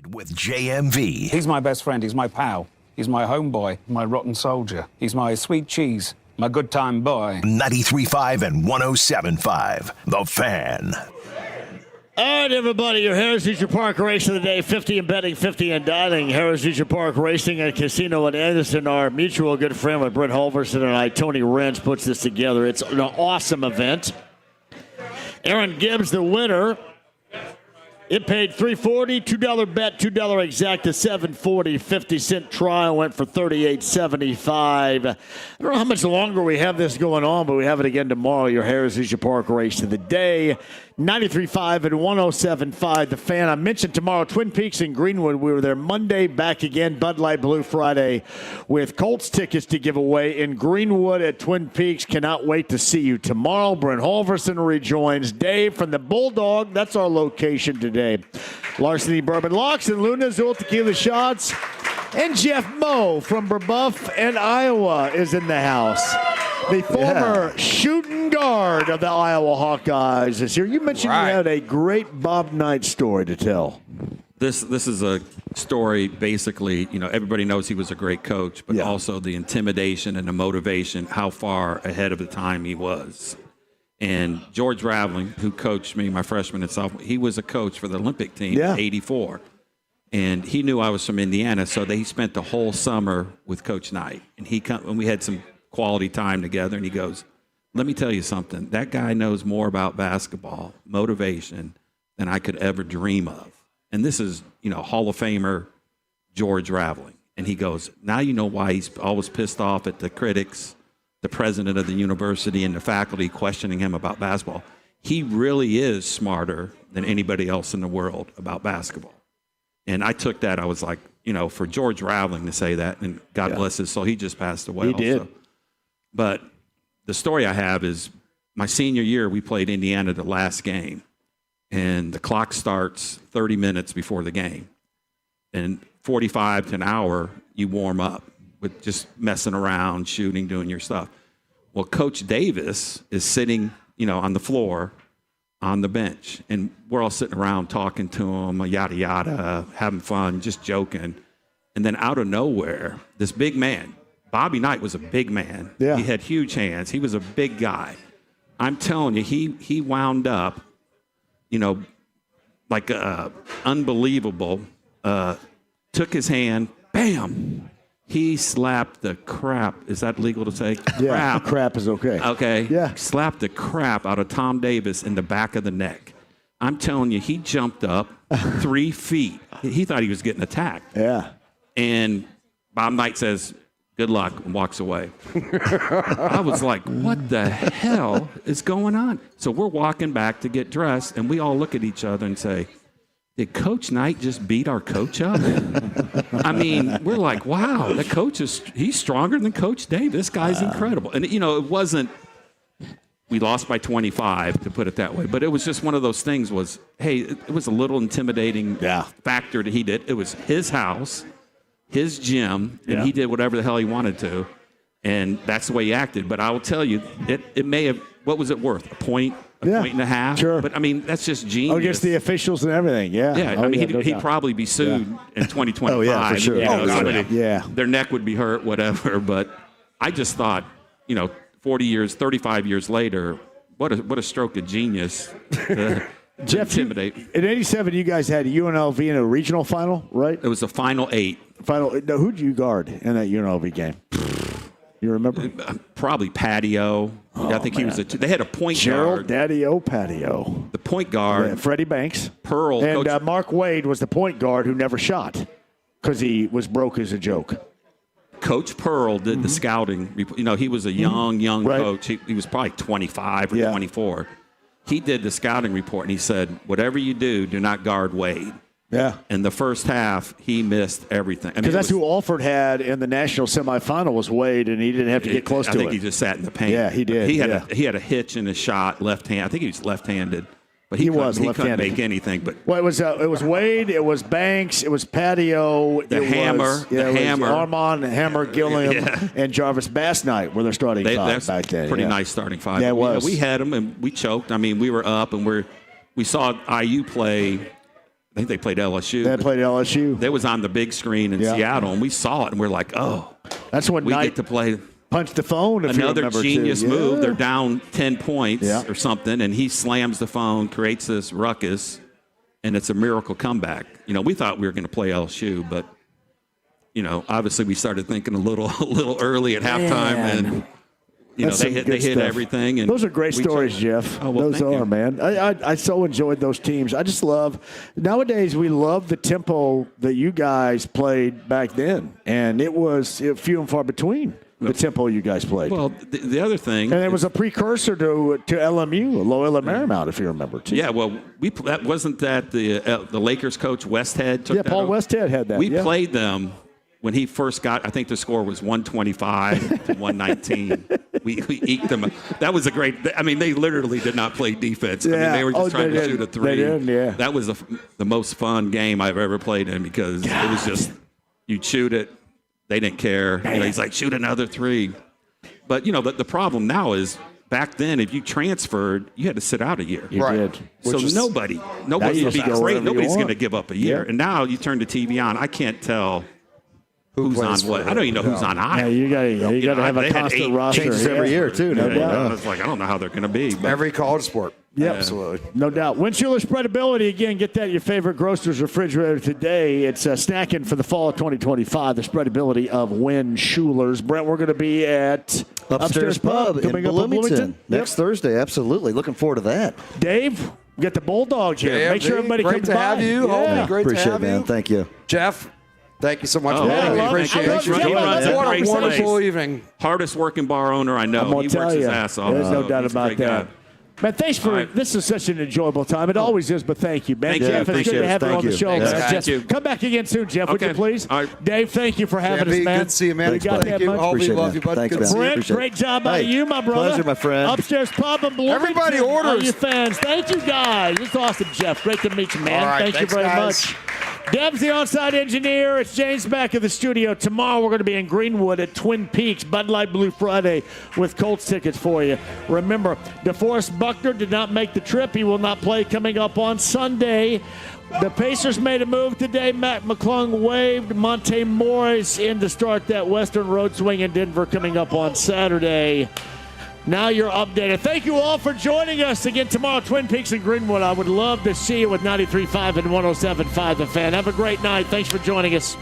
With JMV. He's my best friend. He's my pal. He's my homeboy, my rotten soldier. He's my sweet cheese, my good time boy. 93.5 and 107.5. The Fan. All right, everybody, your Harris Leisure Park race of the day, 50 in betting, 50 in dining. Harris Leisure Park Racing and Casino in Anderson, our mutual good friend with Brett Holverson and I, Tony Wrench, puts this together. It's an awesome event. Aaron Gibbs, the winner. It paid $3.40, $2 bet, $2 exact to $7.40. 50-cent trial went for $38.75. I don't know how much longer we have this going on, but we have it again tomorrow. Your Harris Leisure Park race of the day. 93.5 and 107.5. The Fan. I mentioned tomorrow, Twin Peaks in Greenwood. We were there Monday, back again, Bud Light Blue Friday, with Colts tickets to give away in Greenwood at Twin Peaks. Cannot wait to see you tomorrow. Brent Holverson rejoins Dave from the Bulldog. That's our location today. Larceny Bourbon Locks and Luna Azul Tequila Shots. And Jeff Moe from Brebeuf and Iowa is in the house. The former shooting guard of the Iowa Hawkeyes is here. You mentioned you had a great Bob Knight story to tell. This is a story, basically, everybody knows he was a great coach, but also the intimidation and the motivation, how far ahead of the time he was. And George Raveling, who coached me my freshman and sophomore, he was a coach for the Olympic team in '84. And he knew I was from Indiana, so he spent the whole summer with Coach Knight. And we had some quality time together, and he goes, let me tell you something. That guy knows more about basketball, motivation, than I could ever dream of. And this is, Hall of Famer George Raveling. And he goes, now you know why he's always pissed off at the critics, the president of the university, and the faculty questioning him about basketball. He really is smarter than anybody else in the world about basketball. And I took that. I was like, for George Raveling to say that, and God bless his soul, he just passed away. He did. But the story I have is my senior year, we played Indiana the last game, and the clock starts 30 minutes before the game. And 45 to an hour, you warm up with just messing around, shooting, doing your stuff. Well, Coach Davis is sitting, on the floor, on the bench, and we're all sitting around talking to him, yada, yada, having fun, just joking. And then out of nowhere, this big man, Bobby Knight was a big man. Yeah. He had huge hands. He was a big guy. I'm telling you, he wound up, like unbelievable, took his hand, bam, he slapped the crap. Is that legal to say? Yeah, crap is okay. Okay. Yeah. Slapped the crap out of Tom Davis in the back of the neck. I'm telling you, he jumped up 3 feet. He thought he was getting attacked. Yeah. And Bob Knight says, good luck, and walks away. I was like, what the hell is going on? So we're walking back to get dressed, and we all look at each other and say, did Coach Knight just beat our coach up? I mean, we're like, wow, the coach he's stronger than Coach Dave. This guy's incredible. And, it wasn't, we lost by 25, to put it that way. But it was just one of those things it was a little intimidating factor that he did. It was his house, his gym, and he did whatever the hell he wanted to. And that's the way he acted. But I will tell you, it may have, what was it worth? A point and a half? Sure. But, I mean, that's just genius. Against the officials and everything, Yeah, he'd probably be sued in 2025. Oh, yeah, for sure. Their neck would be hurt, whatever. But I just thought, 40 years, 35 years later, what a stroke of genius to Jeff, intimidate. In '87, you guys had UNLV in a regional final, right? It was the Final 8. No, who'd you guard in that UNLV game? You remember? Probably Patio. I think he was they had a point Gerald guard. Daddy-O Patio. The point guard. Freddie Banks. Pearl. And Mark Wade was the point guard who never shot because he was broke as a joke. Coach Pearl did the scouting. He was a young coach. He was probably 25 or 24. He did the scouting report, and he said, whatever you do not guard Wade. Yeah. In the first half, he missed everything. Because that's who Alford had in the national semifinal was Wade, and he didn't have to get close to it. I think he just sat in the paint. Yeah, he did. He had a hitch in his shot, left hand. I think he was left-handed. But he couldn't make anything. But it was Wade, it was Banks, it was Patio, Hammer, Armand, Hammer, Gilliam, and Jarvis Bass Knight were their starting five back then. Pretty nice starting five. Yeah, it was. We had them and we choked. I mean, we were up and we saw IU play I think they played LSU. They played LSU. They was on the big screen in Seattle, and we saw it, and we're like, oh. That's when we Knight get to play. Punch the phone. If Another you genius too. move. They're down 10 points or something, and he slams the phone, creates this ruckus, and it's a miracle comeback. We thought we were going to play LSU, but obviously we started thinking a little early at halftime, and they hit everything. And those are great stories, Jeff. Oh, well, those are, man. I so enjoyed those teams. I just love nowadays. We love the tempo that you guys played back then, and it was few and far between. The tempo you guys played. Well, the other thing, and it was a precursor to LMU, Loyola Marymount, if you remember. Too. Yeah, well, wasn't that the Lakers coach Westhead took that Paul over? Westhead had that. We played them when he first got. I think the score was 125 to 119. We eked them. That was a great. I mean, they literally did not play defense. I mean, they were just trying to shoot a three. They did, yeah. That was the most fun game I've ever played in because it was just you'd shoot it. They didn't care. He's like, shoot another three. But, the problem now is back then, if you transferred, you had to sit out a year. You did. So nobody's going to give up a year. Yeah. And now you turn the TV on. I can't tell who's on what. I don't even know who's on I. Yeah, you got to have a constant roster. Changes every year, too. No doubt. It's like, I don't know how they're going to be. But. Every college sport. Yeah, absolutely. No doubt. Windschuler Spreadability, again, get that at your favorite grocer's refrigerator today. It's snacking for the fall of 2025, the spreadability of Windschuler's. Brent, we're going to be at Upstairs Pub in Bloomington next Thursday. Absolutely. Looking forward to that. Dave, we got the Bulldogs here. JMV, Make sure everybody great comes to by. have you. Yeah. Great Appreciate to have it, man. you. Thank you. Jeff, thank you so much. Appreciate it. What a wonderful evening. Hardest working bar owner I know. He works his ass off. There's no doubt He's a about great that. guy. Man, thanks for this is such an enjoyable time. It always is, but thank you, man. Thank you. Jeff, it's good to have you on the show. Thank you. Come back again soon, Jeff, would you please? All right. Dave, thank you for having us, man. Good to see you, man. We got Thank that you. much. Hopefully love you, bud. Thanks, Good to man. see you. Brent, great job by Hey, you, my brother. pleasure, my friend. Upstairs Pub in Bloomington. Everybody orders. All you fans, thank you, guys. It's awesome, Jeff. Great to meet you, man. All right, Thank thanks, you very guys. much. Dev's the on-site engineer. It's James back in the studio. Tomorrow we're going to be in Greenwood at Twin Peaks, Bud Light Blue Friday with Colts tickets for you. Remember, DeForest Buckner did not make the trip. He will not play coming up on Sunday. The Pacers made a move today. Matt McClung waived. Monte Morris in to start that Western Road Swing in Denver coming up on Saturday. Now you're updated. Thank you all for joining us again tomorrow, Twin Peaks and Greenwood. I would love to see you with 93.5 and 107.5 The Fan. Have a great night. Thanks for joining us.